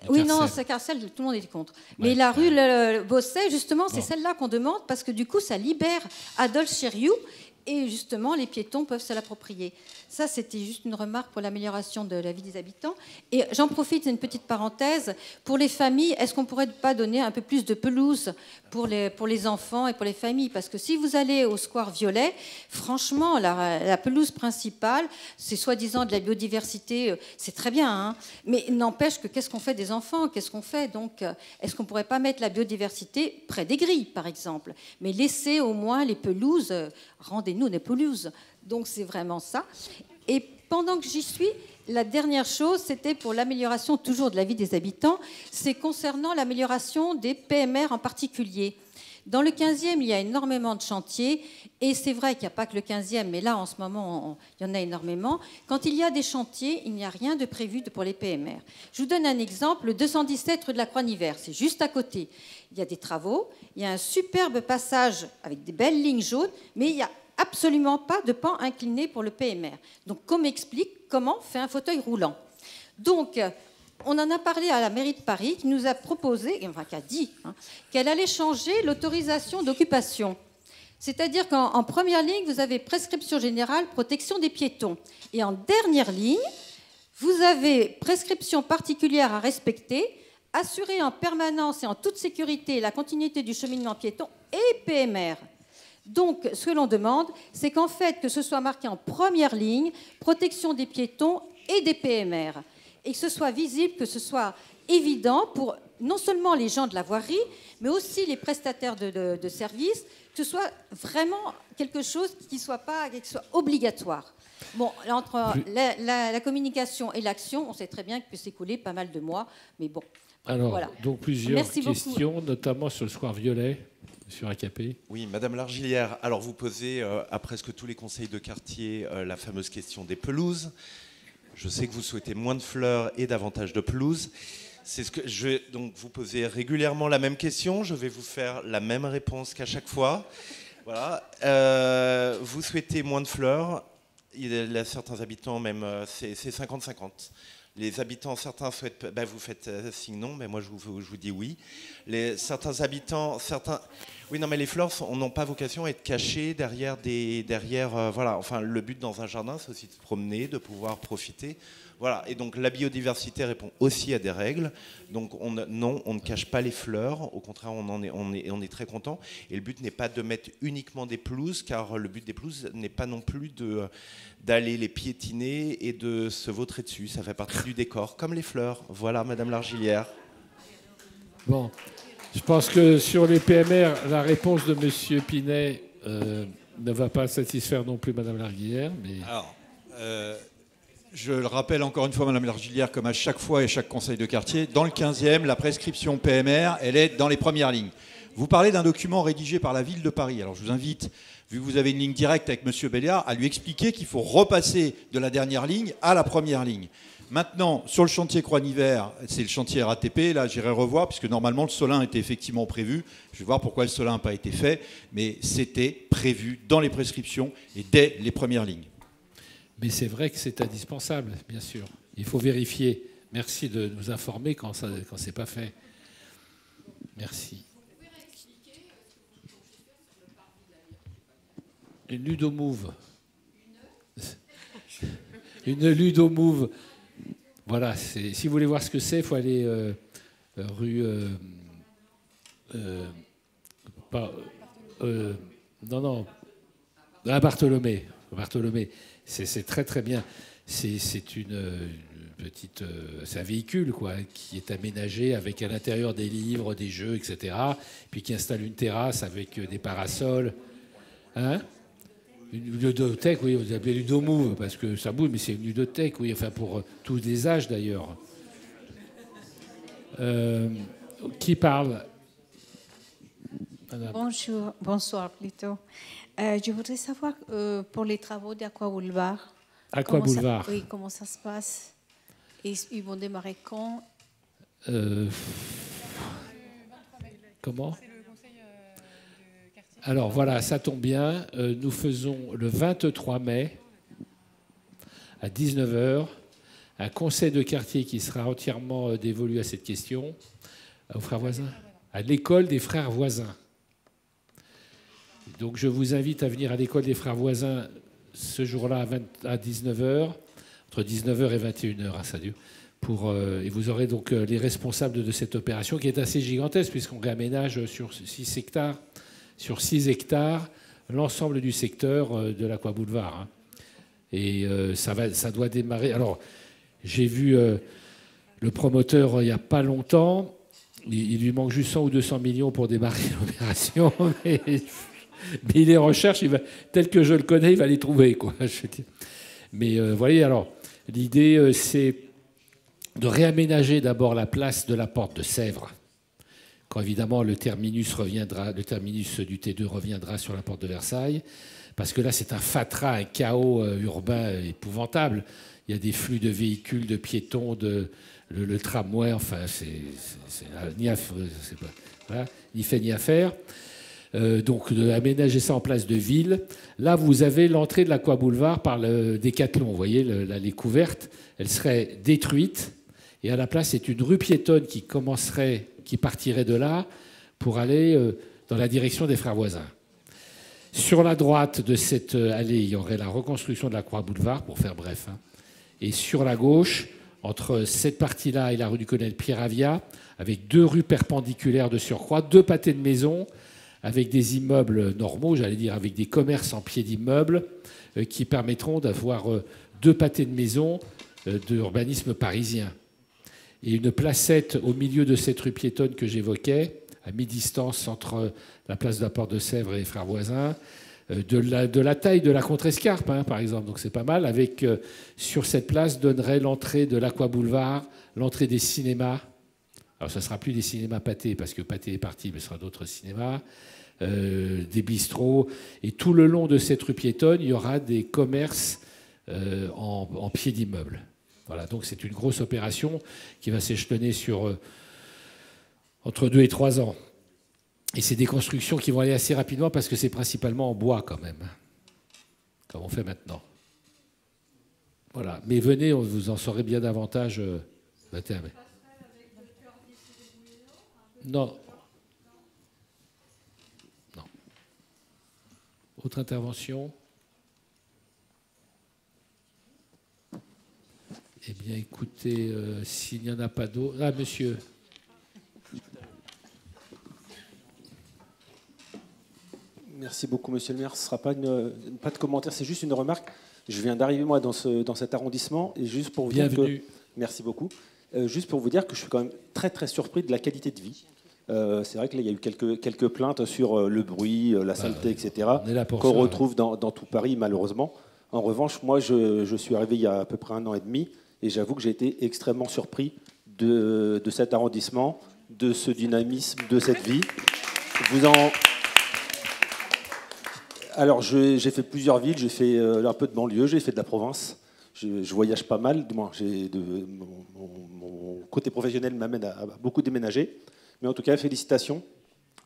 Oui, non, c'est Carcel, tout le monde était contre. Mais la rue Bosset, justement, c'est celle-là qu'on demande parce que du coup, ça libère Adolphe Cherriou et justement, les piétons peuvent se l'approprier. Ça, c'était juste une remarque pour l'amélioration de la vie des habitants. Et j'en profite, c'est une petite parenthèse. Pour les familles, est-ce qu'on ne pourrait pas donner un peu plus de pelouse pour les enfants et pour les familles? Parce que si vous allez au square Violet, franchement, la pelouse principale, c'est soi-disant de la biodiversité, c'est très bien, hein, mais n'empêche que qu'est-ce qu'on fait des enfants? Qu'est-ce qu'on fait? Donc, est-ce qu'on ne pourrait pas mettre la biodiversité près des grilles, par exemple? Mais laisser au moins les pelouses, rendez-nous des pelouses. Donc c'est vraiment ça. Et pendant que j'y suis, la dernière chose, c'était pour l'amélioration toujours de la vie des habitants, c'est concernant l'amélioration des PMR en particulier. Dans le 15e, il y a énormément de chantiers, et c'est vrai qu'il n'y a pas que le 15e, mais là, en ce moment, il y en a énormément. Quand il y a des chantiers, il n'y a rien de prévu pour les PMR. Je vous donne un exemple, le 217 rue de la Croix-Nivert, c'est juste à côté. Il y a des travaux, il y a un superbe passage avec des belles lignes jaunes, mais il n'y a absolument pas de pan incliné pour le PMR. Donc, qu'on m'explique comment fait un fauteuil roulant. Donc, on en a parlé à la mairie de Paris qui nous a proposé, enfin qui a dit, qu'elle allait changer l'autorisation d'occupation. C'est-à-dire qu'en première ligne, vous avez prescription générale, protection des piétons. Et en dernière ligne, vous avez prescription particulière à respecter, assurer en permanence et en toute sécurité la continuité du cheminement piéton et PMR. Donc, ce que l'on demande, c'est qu'en fait, que ce soit marqué en première ligne, protection des piétons et des PMR. Et que ce soit visible, que ce soit évident pour non seulement les gens de la voirie, mais aussi les prestataires de services, que ce soit vraiment quelque chose qui soit obligatoire. Bon, entre la communication et l'action, on sait très bien qu'il peut s'écouler pas mal de mois, mais bon. Alors, voilà. donc plusieurs Merci questions, beaucoup. notamment sur le square Violet, sur AKP. Oui, Madame Largillière, alors vous posez à presque tous les conseils de quartier la fameuse question des pelouses. Je sais que vous souhaitez moins de fleurs et davantage de pelouses. C'est ce que je vais donc vous poser régulièrement la même question. Je vais vous faire la même réponse qu'à chaque fois. Voilà. Vous souhaitez moins de fleurs. Il y a certains habitants, même, c'est 50-50. Les habitants, certains souhaitent, vous faites signe non, mais moi je vous dis oui. Certains habitants, oui, non, mais les fleurs n'ont pas vocation à être cachées derrière voilà. Enfin, le but dans un jardin, c'est aussi de se promener, de pouvoir profiter. Voilà. Et donc la biodiversité répond aussi à des règles. Donc non, on ne cache pas les fleurs. Au contraire, on est très content. Et le but n'est pas de mettre uniquement des pelouses, car le but des pelouses n'est pas non plus d'aller les piétiner et de se vautrer dessus. Ça fait partie du décor, comme les fleurs. Voilà, Madame Largillière. Bon, je pense que sur les PMR, la réponse de M. Pinet ne va pas satisfaire non plus Mme Largillière. Mais... Alors, je le rappelle encore une fois, Mme Largillière, comme à chaque fois et chaque conseil de quartier, dans le 15e, la prescription PMR, elle est dans les premières lignes. Vous parlez d'un document rédigé par la ville de Paris. Alors je vous invite, vu que vous avez une ligne directe avec M. Béliard, à lui expliquer qu'il faut repasser de la dernière ligne à la première ligne. Maintenant, sur le chantier Croix-Nivert, c'est le chantier RATP, là j'irai revoir, puisque normalement le Solin était effectivement prévu. Je vais voir pourquoi le Solin n'a pas été fait, mais c'était prévu dans les prescriptions et dès les premières lignes. Mais c'est vrai que c'est indispensable, bien sûr. Il faut vérifier. Merci de nous informer quand ce n'est pas fait. Merci. Une ludomove. Une ludomove. Voilà, si vous voulez voir ce que c'est, il faut aller rue... à Bartholomé. C'est très très bien. C'est une petite... c'est un véhicule quoi, qui est aménagé avec à l'intérieur des livres, des jeux, etc. Puis qui installe une terrasse avec des parasols. Hein ? Une ludothèque, oui, vous appelez ludomove parce que ça bouge, mais c'est une ludothèque, oui, enfin pour tous les âges d'ailleurs. Qui parle ? Bonjour, bonsoir plutôt. Je voudrais savoir pour les travaux d'Aqua Boulevard. Aqua Boulevard. Oui, comment ça se passe ? Et ils vont démarrer quand ? Comment ? Alors voilà, ça tombe bien. Nous faisons le 23 mai à 19h un conseil de quartier qui sera entièrement dévolu à cette question, aux frères voisins, à l'école des frères voisins. Donc je vous invite à venir à l'école des frères voisins ce jour-là à 19h, entre 19h et 21h, à Sadieu. Et vous aurez donc les responsables de cette opération qui est assez gigantesque puisqu'on réaménage sur 6 hectares. Sur 6 hectares, l'ensemble du secteur de l'Aqua Boulevard. Hein. Et ça doit démarrer. Alors, j'ai vu le promoteur il n'y a pas longtemps. Il lui manque juste 100 ou 200 millions pour démarrer l'opération. Mais il les recherche, tel que je le connais, il va les trouver. Quoi, je veux dire. Mais vous voyez, alors, l'idée, c'est de réaménager d'abord la place de la porte de Sèvres, quand évidemment le terminus du T2 reviendra sur la porte de Versailles, parce que là, c'est un fatras, un chaos urbain épouvantable. Il y a des flux de véhicules, de piétons, le tramway, enfin, c'est ni fait ni à faire. Donc, d'aménager ça en place de ville. Là, vous avez l'entrée de l'Aqua Boulevard par le Décathlon. Vous voyez, les couvertes, elles seraient détruites. Et à la place, c'est une rue piétonne qui partirait de là pour aller dans la direction des Frères Voisins. Sur la droite de cette allée, il y aurait la reconstruction de la Croix Boulevard, pour faire bref. Et sur la gauche, entre cette partie-là et la rue du colonel Pierre-Avia, avec 2 rues perpendiculaires de surcroît, 2 pâtés de maisons, avec des immeubles normaux, j'allais dire, avec des commerces en pied d'immeubles, qui permettront d'avoir 2 pâtés de maisons d'urbanisme parisien. Et une placette au milieu de cette rue piétonne que j'évoquais, à mi-distance entre la place de la Porte de Sèvres et les Frères Voisins, de la taille de la Contrescarpe, par exemple, donc c'est pas mal, avec sur cette place donnerait l'entrée de l'Aqua Boulevard, l'entrée des cinémas. Alors ça ne sera plus des cinémas Pathé, parce que Pathé est parti, mais ce sera d'autres cinémas, des bistrots. Et tout le long de cette rue piétonne, il y aura des commerces en pied d'immeuble. Voilà, donc c'est une grosse opération qui va s'échelonner sur entre 2 et 3 ans. Et c'est des constructions qui vont aller assez rapidement parce que c'est principalement en bois quand même, comme on fait maintenant. Voilà, mais venez, vous en saurez bien davantage. 21 mai. Non. Non. Autre intervention? Eh bien, écoutez, s'il n'y en a pas d'autres... Ah, monsieur. Merci beaucoup, monsieur le maire. Ce ne sera pas de commentaire, c'est juste une remarque. Je viens d'arriver, moi, dans cet arrondissement. Et juste pour vous Bienvenue. dire que... Merci beaucoup. Juste pour vous dire que je suis quand même très, très surpris de la qualité de vie. C'est vrai qu'il y a eu quelques plaintes sur le bruit, la saleté, etc., qu'on retrouve dans tout Paris, malheureusement. En revanche, moi, je suis arrivé il y a à peu près 1 an et demi, et j'avoue que j'ai été extrêmement surpris de cet arrondissement, de ce dynamisme, de cette vie. Alors, j'ai fait plusieurs villes, j'ai fait un peu de banlieue, j'ai fait de la province. Je voyage pas mal, du moins, mon côté professionnel m'amène à beaucoup déménager. Mais en tout cas, félicitations.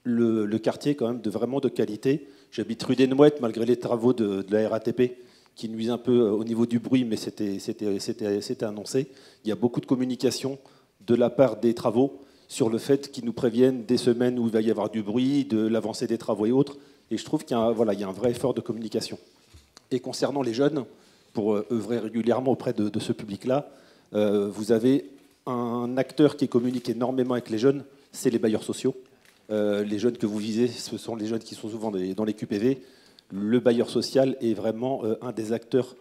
Le quartier, quand même, vraiment de qualité. J'habite rue des Nouettes, malgré les travaux de la RATP, qui nuisent un peu au niveau du bruit, mais c'était annoncé. Il y a beaucoup de communication de la part des travaux sur le fait qu'ils nous préviennent des semaines où il va y avoir du bruit, de l'avancée des travaux et autres. Et je trouve qu'il y a un vrai effort de communication. Et concernant les jeunes, pour œuvrer régulièrement auprès de ce public-là, vous avez un acteur qui communique énormément avec les jeunes, c'est les bailleurs sociaux. Les jeunes que vous visez, ce sont les jeunes qui sont souvent dans les QPV. Le bailleur social est vraiment un des acteurs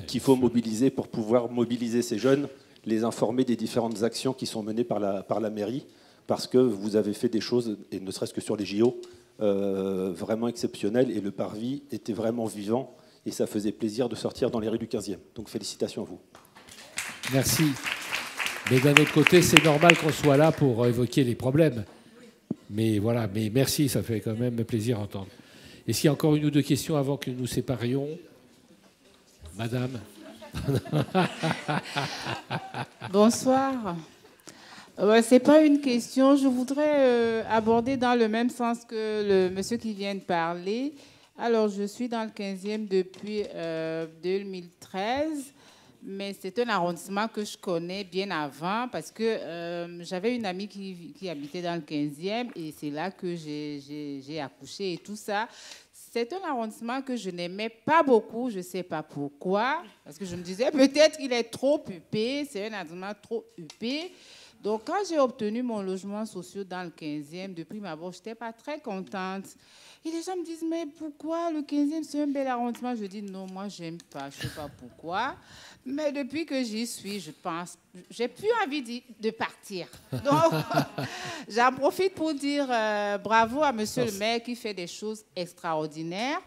qu'il faut mobiliser pour pouvoir mobiliser ces jeunes, les informer des différentes actions qui sont menées par la mairie, parce que vous avez fait des choses, et ne serait-ce que sur les JO, vraiment exceptionnelles, et le parvis était vraiment vivant, et ça faisait plaisir de sortir dans les rues du 15e. Donc félicitations à vous. Merci. Mais d'un autre côté, c'est normal qu'on soit là pour évoquer les problèmes. Mais voilà, mais merci, ça fait quand même plaisir à entendre. Est-ce qu'il y a encore 1 ou 2 questions avant que nous séparions? Madame. Bonsoir. Ce n'est pas une question. Je voudrais aborder dans le même sens que le monsieur qui vient de parler. Alors, je suis dans le 15e depuis 2013. Mais c'est un arrondissement que je connais bien avant parce que j'avais une amie qui habitait dans le 15e et c'est là que j'ai accouché et tout ça. C'est un arrondissement que je n'aimais pas beaucoup, je ne sais pas pourquoi, parce que je me disais peut-être qu'il est trop huppé, c'est un arrondissement trop huppé. Donc, quand j'ai obtenu mon logement social dans le 15e, de prime abord, je n'étais pas très contente. Et les gens me disent, mais pourquoi le 15e, c'est un bel arrondissement? Je dis, non, moi, j'aime pas, je ne sais pas pourquoi. Mais depuis que j'y suis, je pense, j'ai plus envie de partir. Donc, j'en profite pour dire bravo à monsieur le maire qui fait des choses extraordinaires.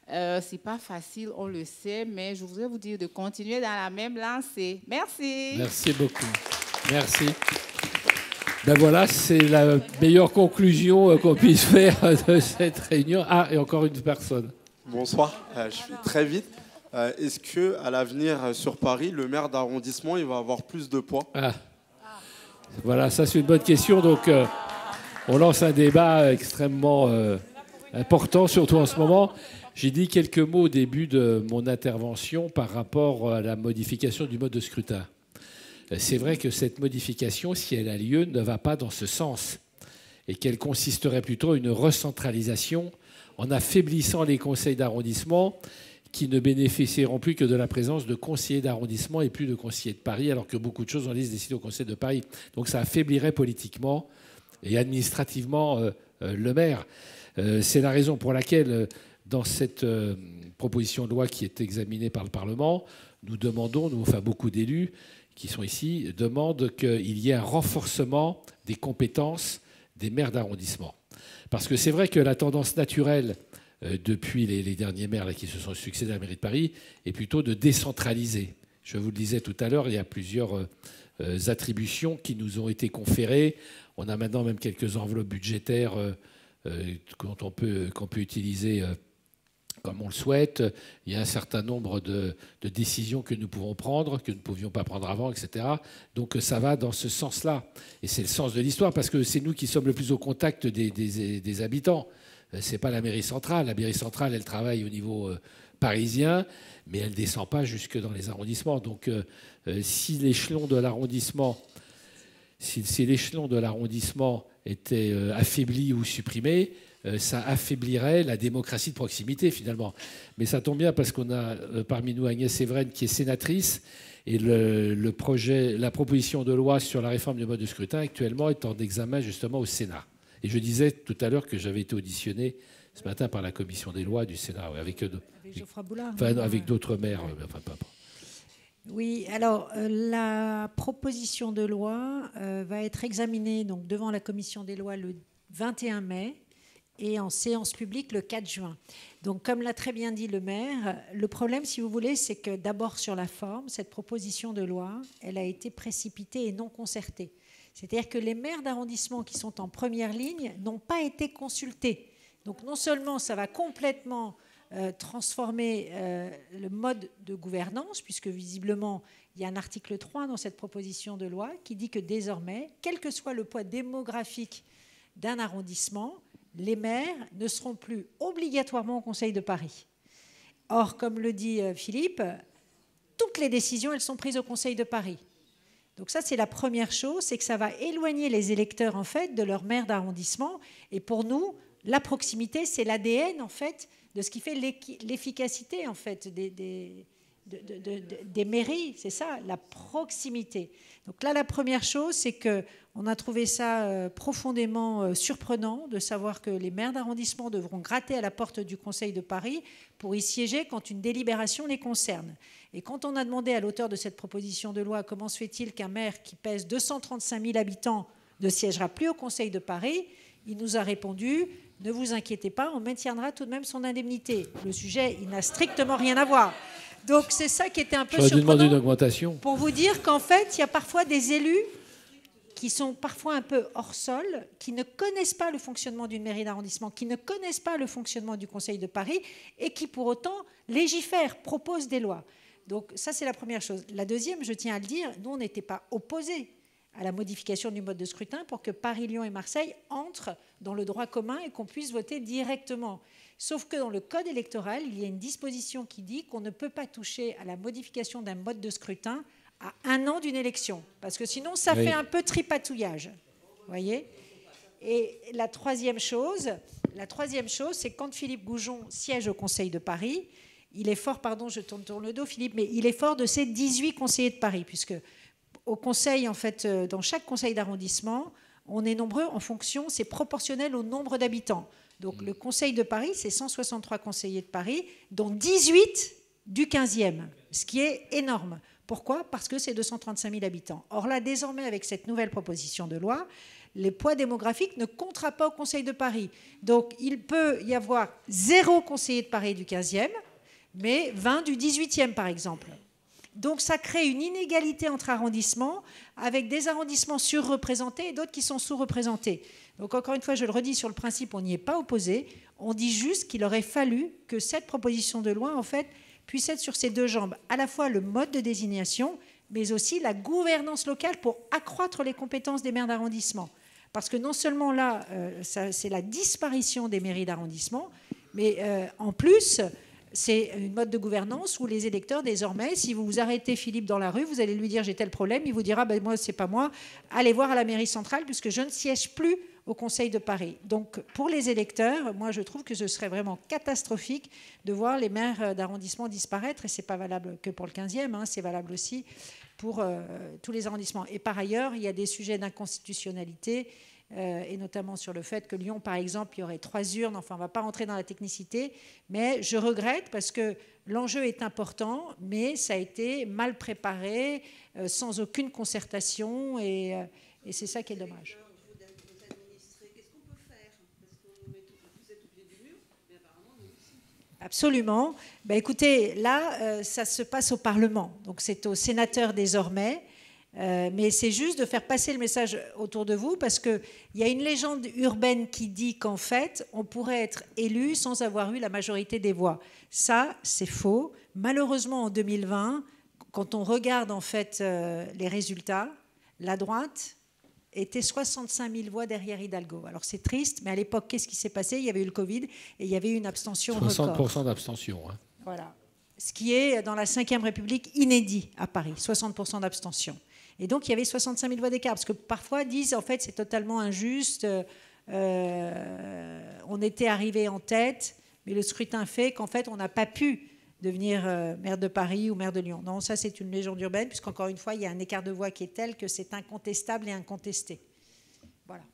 C'est pas facile, on le sait, mais je voudrais vous dire de continuer dans la même lancée. Merci. Merci beaucoup. Merci. Ben voilà, c'est la meilleure conclusion qu'on puisse faire de cette réunion. Ah, et encore une personne. Bonsoir, je fais très vite. Est-ce qu'à l'avenir, sur Paris, le maire d'arrondissement, il va avoir plus de poids? Voilà, ça c'est une bonne question. Donc, on lance un débat extrêmement important, surtout en ce moment. J'ai dit quelques mots au début de mon intervention par rapport à la modification du mode de scrutin. C'est vrai que cette modification, si elle a lieu, ne va pas dans ce sens et qu'elle consisterait plutôt à une recentralisation en affaiblissant les conseils d'arrondissement qui ne bénéficieront plus que de la présence de conseillers d'arrondissement et plus de conseillers de Paris, alors que beaucoup de choses ont été décidées au Conseil de Paris. Donc ça affaiblirait politiquement et administrativement le maire. C'est la raison pour laquelle, dans cette proposition de loi qui est examinée par le Parlement, nous demandons, enfin beaucoup d'élus qui sont ici, demandent qu'il y ait un renforcement des compétences des maires d'arrondissement. Parce que c'est vrai que la tendance naturelle depuis les derniers maires là, qui se sont succédés à la mairie de Paris est plutôt de décentraliser. Je vous le disais tout à l'heure, il y a plusieurs attributions qui nous ont été conférées. On a maintenant même quelques enveloppes budgétaires qu'on peut utiliser comme on le souhaite. Il y a un certain nombre de décisions que nous pouvons prendre, que nous ne pouvions pas prendre avant, etc. Donc ça va dans ce sens-là. Et c'est le sens de l'histoire, parce que c'est nous qui sommes le plus au contact des habitants. Ce n'est pas la mairie centrale. La mairie centrale, elle travaille au niveau parisien, mais elle ne descend pas jusque dans les arrondissements. Donc si l'échelon de l'arrondissement était affaibli ou supprimé, ça affaiblirait la démocratie de proximité, finalement. Mais ça tombe bien parce qu'on a parmi nous Agnès Séveraine, qui est sénatrice, et la proposition de loi sur la réforme du mode de scrutin actuellement est en examen justement au Sénat. Et je disais tout à l'heure que j'avais été auditionné ce matin par la commission des lois du Sénat, avec Geoffroy Boulard. Enfin, avec d'autres maires. Enfin, pas. Oui, alors la proposition de loi va être examinée donc, devant la commission des lois le 21 mai et en séance publique le 4 juin. Donc comme l'a très bien dit le maire, le problème, si vous voulez, c'est que d'abord sur la forme, cette proposition de loi, elle a été précipitée et non concertée. C'est-à-dire que les maires d'arrondissement qui sont en première ligne n'ont pas été consultés. Donc non seulement ça va complètement transformer le mode de gouvernance, puisque visiblement il y a un article 3 dans cette proposition de loi qui dit que désormais, quel que soit le poids démographique d'un arrondissement, les maires ne seront plus obligatoirement au Conseil de Paris. Or, comme le dit Philippe, toutes les décisions, elles sont prises au Conseil de Paris. Donc ça, c'est la première chose, c'est que ça va éloigner les électeurs en fait de leur maire d'arrondissement. Et pour nous, la proximité, c'est l'ADN en fait de ce qui fait l'efficacité en fait des mairies. C'est ça, la proximité. Donc là, la première chose, c'est que on a trouvé ça profondément surprenant de savoir que les maires d'arrondissement devront gratter à la porte du Conseil de Paris pour y siéger quand une délibération les concerne. Et quand on a demandé à l'auteur de cette proposition de loi comment se fait-il qu'un maire qui pèse 235 000 habitants ne siégera plus au Conseil de Paris, il nous a répondu « Ne vous inquiétez pas, on maintiendra tout de même son indemnité ». Le sujet, il n'a strictement rien à voir. Donc c'est ça qui était un peu surprenant. J'aurais dû demander une augmentation. Pour vous dire qu'en fait, il y a parfois des élus qui sont parfois un peu hors sol, qui ne connaissent pas le fonctionnement d'une mairie d'arrondissement, qui ne connaissent pas le fonctionnement du Conseil de Paris et qui pour autant légifèrent, proposent des lois. Donc ça, c'est la première chose. La deuxième, je tiens à le dire, nous, on n'était pas opposés à la modification du mode de scrutin pour que Paris, Lyon et Marseille entrent dans le droit commun et qu'on puisse voter directement. Sauf que dans le code électoral, il y a une disposition qui dit qu'on ne peut pas toucher à la modification d'un mode de scrutin à 1 an d'une élection, parce que sinon ça fait un peu tripatouillage, voyez. Et la troisième chose, c'est quand Philippe Goujon siège au Conseil de Paris, il est fort, pardon, je tourne le dos, Philippe, mais il est fort de ses 18 conseillers de Paris, puisque au conseil, en fait, dans chaque conseil d'arrondissement, on est nombreux en fonction, c'est proportionnel au nombre d'habitants. Donc le conseil de Paris, c'est 163 conseillers de Paris, dont 18 du 15e, ce qui est énorme. Pourquoi? Parce que c'est 235 000 habitants. Or là, désormais, avec cette nouvelle proposition de loi, les poids démographiques ne comptera pas au Conseil de Paris. Donc il peut y avoir 0 conseiller de Paris du 15e, mais 20 du 18e, par exemple. Donc ça crée une inégalité entre arrondissements, avec des arrondissements surreprésentés et d'autres qui sont sous-représentés. Donc encore une fois, je le redis, sur le principe, on n'y est pas opposé. On dit juste qu'il aurait fallu que cette proposition de loi, en fait, puisse être sur ces deux jambes, à la fois le mode de désignation, mais aussi la gouvernance locale pour accroître les compétences des maires d'arrondissement. Parce que non seulement là, c'est la disparition des mairies d'arrondissement, mais en plus, c'est une mode de gouvernance où les électeurs, désormais, si vous arrêtez Philippe dans la rue, vous allez lui dire « j'ai tel problème », il vous dira ben, « moi, c'est pas moi, allez voir à la mairie centrale puisque je ne siège plus au Conseil de Paris ». Donc, pour les électeurs, moi, je trouve que ce serait vraiment catastrophique de voir les maires d'arrondissement disparaître, et ce n'est pas valable que pour le 15e, hein, c'est valable aussi pour tous les arrondissements. Et par ailleurs, il y a des sujets d'inconstitutionnalité, et notamment sur le fait que Lyon, par exemple, il y aurait 3 urnes. Enfin, on ne va pas rentrer dans la technicité, mais je regrette parce que l'enjeu est important, mais ça a été mal préparé, sans aucune concertation, et c'est ça qui est dommage. Absolument. Ben, écoutez, là, ça se passe au Parlement, donc c'est aux sénateurs désormais. Mais c'est juste de faire passer le message autour de vous, parce qu'il y a une légende urbaine qui dit qu'en fait, on pourrait être élu sans avoir eu la majorité des voix. Ça, c'est faux. Malheureusement, en 2020, quand on regarde en fait les résultats, la droite était 65 000 voix derrière Hidalgo. Alors c'est triste, mais à l'époque, qu'est-ce qui s'est passé? Il y avait eu le Covid et il y avait eu une abstention record. 60% d'abstention. Hein. Voilà. Ce qui est, dans la Ve République, inédit à Paris, 60% d'abstention. Et donc, il y avait 65 000 voix d'écart, parce que parfois disent, en fait, c'est totalement injuste, on était arrivé en tête, mais le scrutin fait qu'en fait, on n'a pas pu devenir maire de Paris ou maire de Lyon. Non, ça, c'est une légende urbaine, puisqu'encore une fois, il y a un écart de voix qui est tel que c'est incontestable et incontesté. Voilà.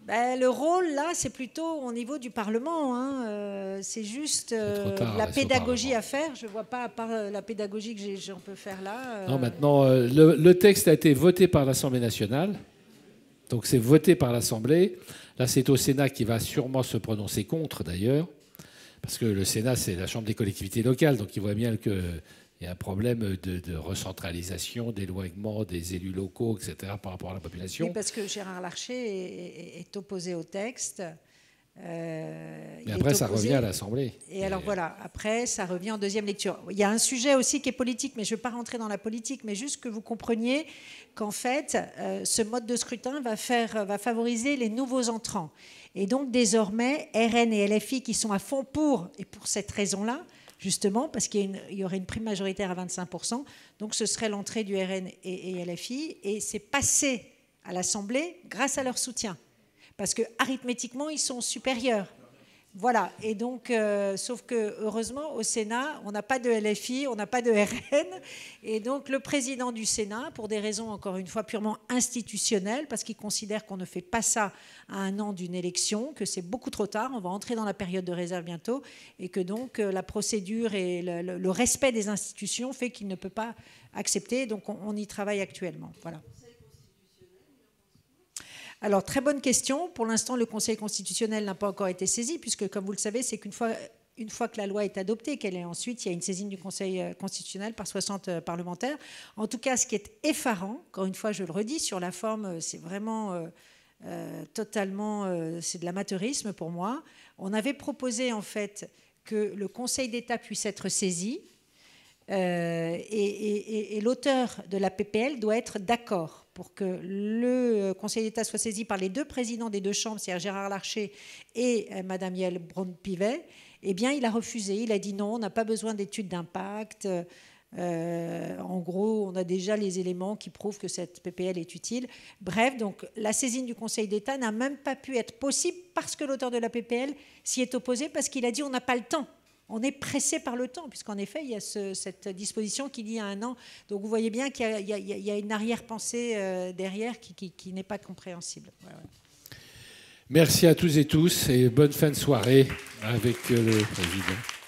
Ben, le rôle, là, c'est plutôt au niveau du Parlement. Hein. C'est juste la pédagogie à faire. Je ne vois pas, à part la pédagogie que j'en peux faire là. Non, maintenant, le texte a été voté par l'Assemblée nationale. Donc, c'est voté par l'Assemblée. Là, c'est au Sénat qui va sûrement se prononcer contre, d'ailleurs. Parce que le Sénat, c'est la Chambre des collectivités locales. Donc, il voit bien qu'il y a un problème de recentralisation, d'éloignement des élus locaux, etc., par rapport à la population. Oui, parce que Gérard Larcher est opposé au texte. Mais après, ça revient à l'Assemblée. Et alors voilà, après, ça revient en deuxième lecture. Il y a un sujet aussi qui est politique, mais je ne vais pas rentrer dans la politique, mais juste que vous compreniez qu'en fait, ce mode de scrutin va favoriser les nouveaux entrants. Et donc, désormais, RN et LFI qui sont à fond et pour cette raison-là, justement, parce qu'il y aurait une prime majoritaire à 25%. Donc, ce serait l'entrée du RN et LFI. Et c'est passé à l'Assemblée grâce à leur soutien. Parce que arithmétiquement, ils sont supérieurs. Voilà. Et donc, sauf que, heureusement, au Sénat, on n'a pas de LFI, on n'a pas de RN. Et donc, le président du Sénat, pour des raisons, encore une fois, purement institutionnelles, parce qu'il considère qu'on ne fait pas ça à un an d'une élection, que c'est beaucoup trop tard, on va entrer dans la période de réserve bientôt, et que donc, la procédure et le respect des institutions fait qu'il ne peut pas accepter. Donc, on y travaille actuellement. Voilà. Alors, très bonne question. Pour l'instant, le Conseil constitutionnel n'a pas encore été saisi, puisque, comme vous le savez, c'est qu'une fois que la loi est adoptée, ensuite, il y a une saisine du Conseil constitutionnel par 60 parlementaires. En tout cas, ce qui est effarant, encore une fois, je le redis, sur la forme, c'est vraiment totalement, c'est de l'amateurisme pour moi. On avait proposé, en fait, que le Conseil d'État puisse être saisi, et l'auteur de la PPL doit être d'accord pour que le Conseil d'État soit saisi par les deux présidents des deux chambres, c'est-à-dire Gérard Larcher et Mme Yael Braun-Pivet. Eh bien, il a refusé. Il a dit non, on n'a pas besoin d'études d'impact. En gros, on a déjà les éléments qui prouvent que cette PPL est utile. Bref, donc la saisine du Conseil d'État n'a même pas pu être possible parce que l'auteur de la PPL s'y est opposé, parce qu'il a dit on n'a pas le temps on est pressé par le temps, puisqu'en effet, il y a cette disposition qui dit à 1 an. Donc vous voyez bien qu'il y a une arrière-pensée derrière qui n'est pas compréhensible. Ouais. Merci à tous et tous et bonne fin de soirée avec le président.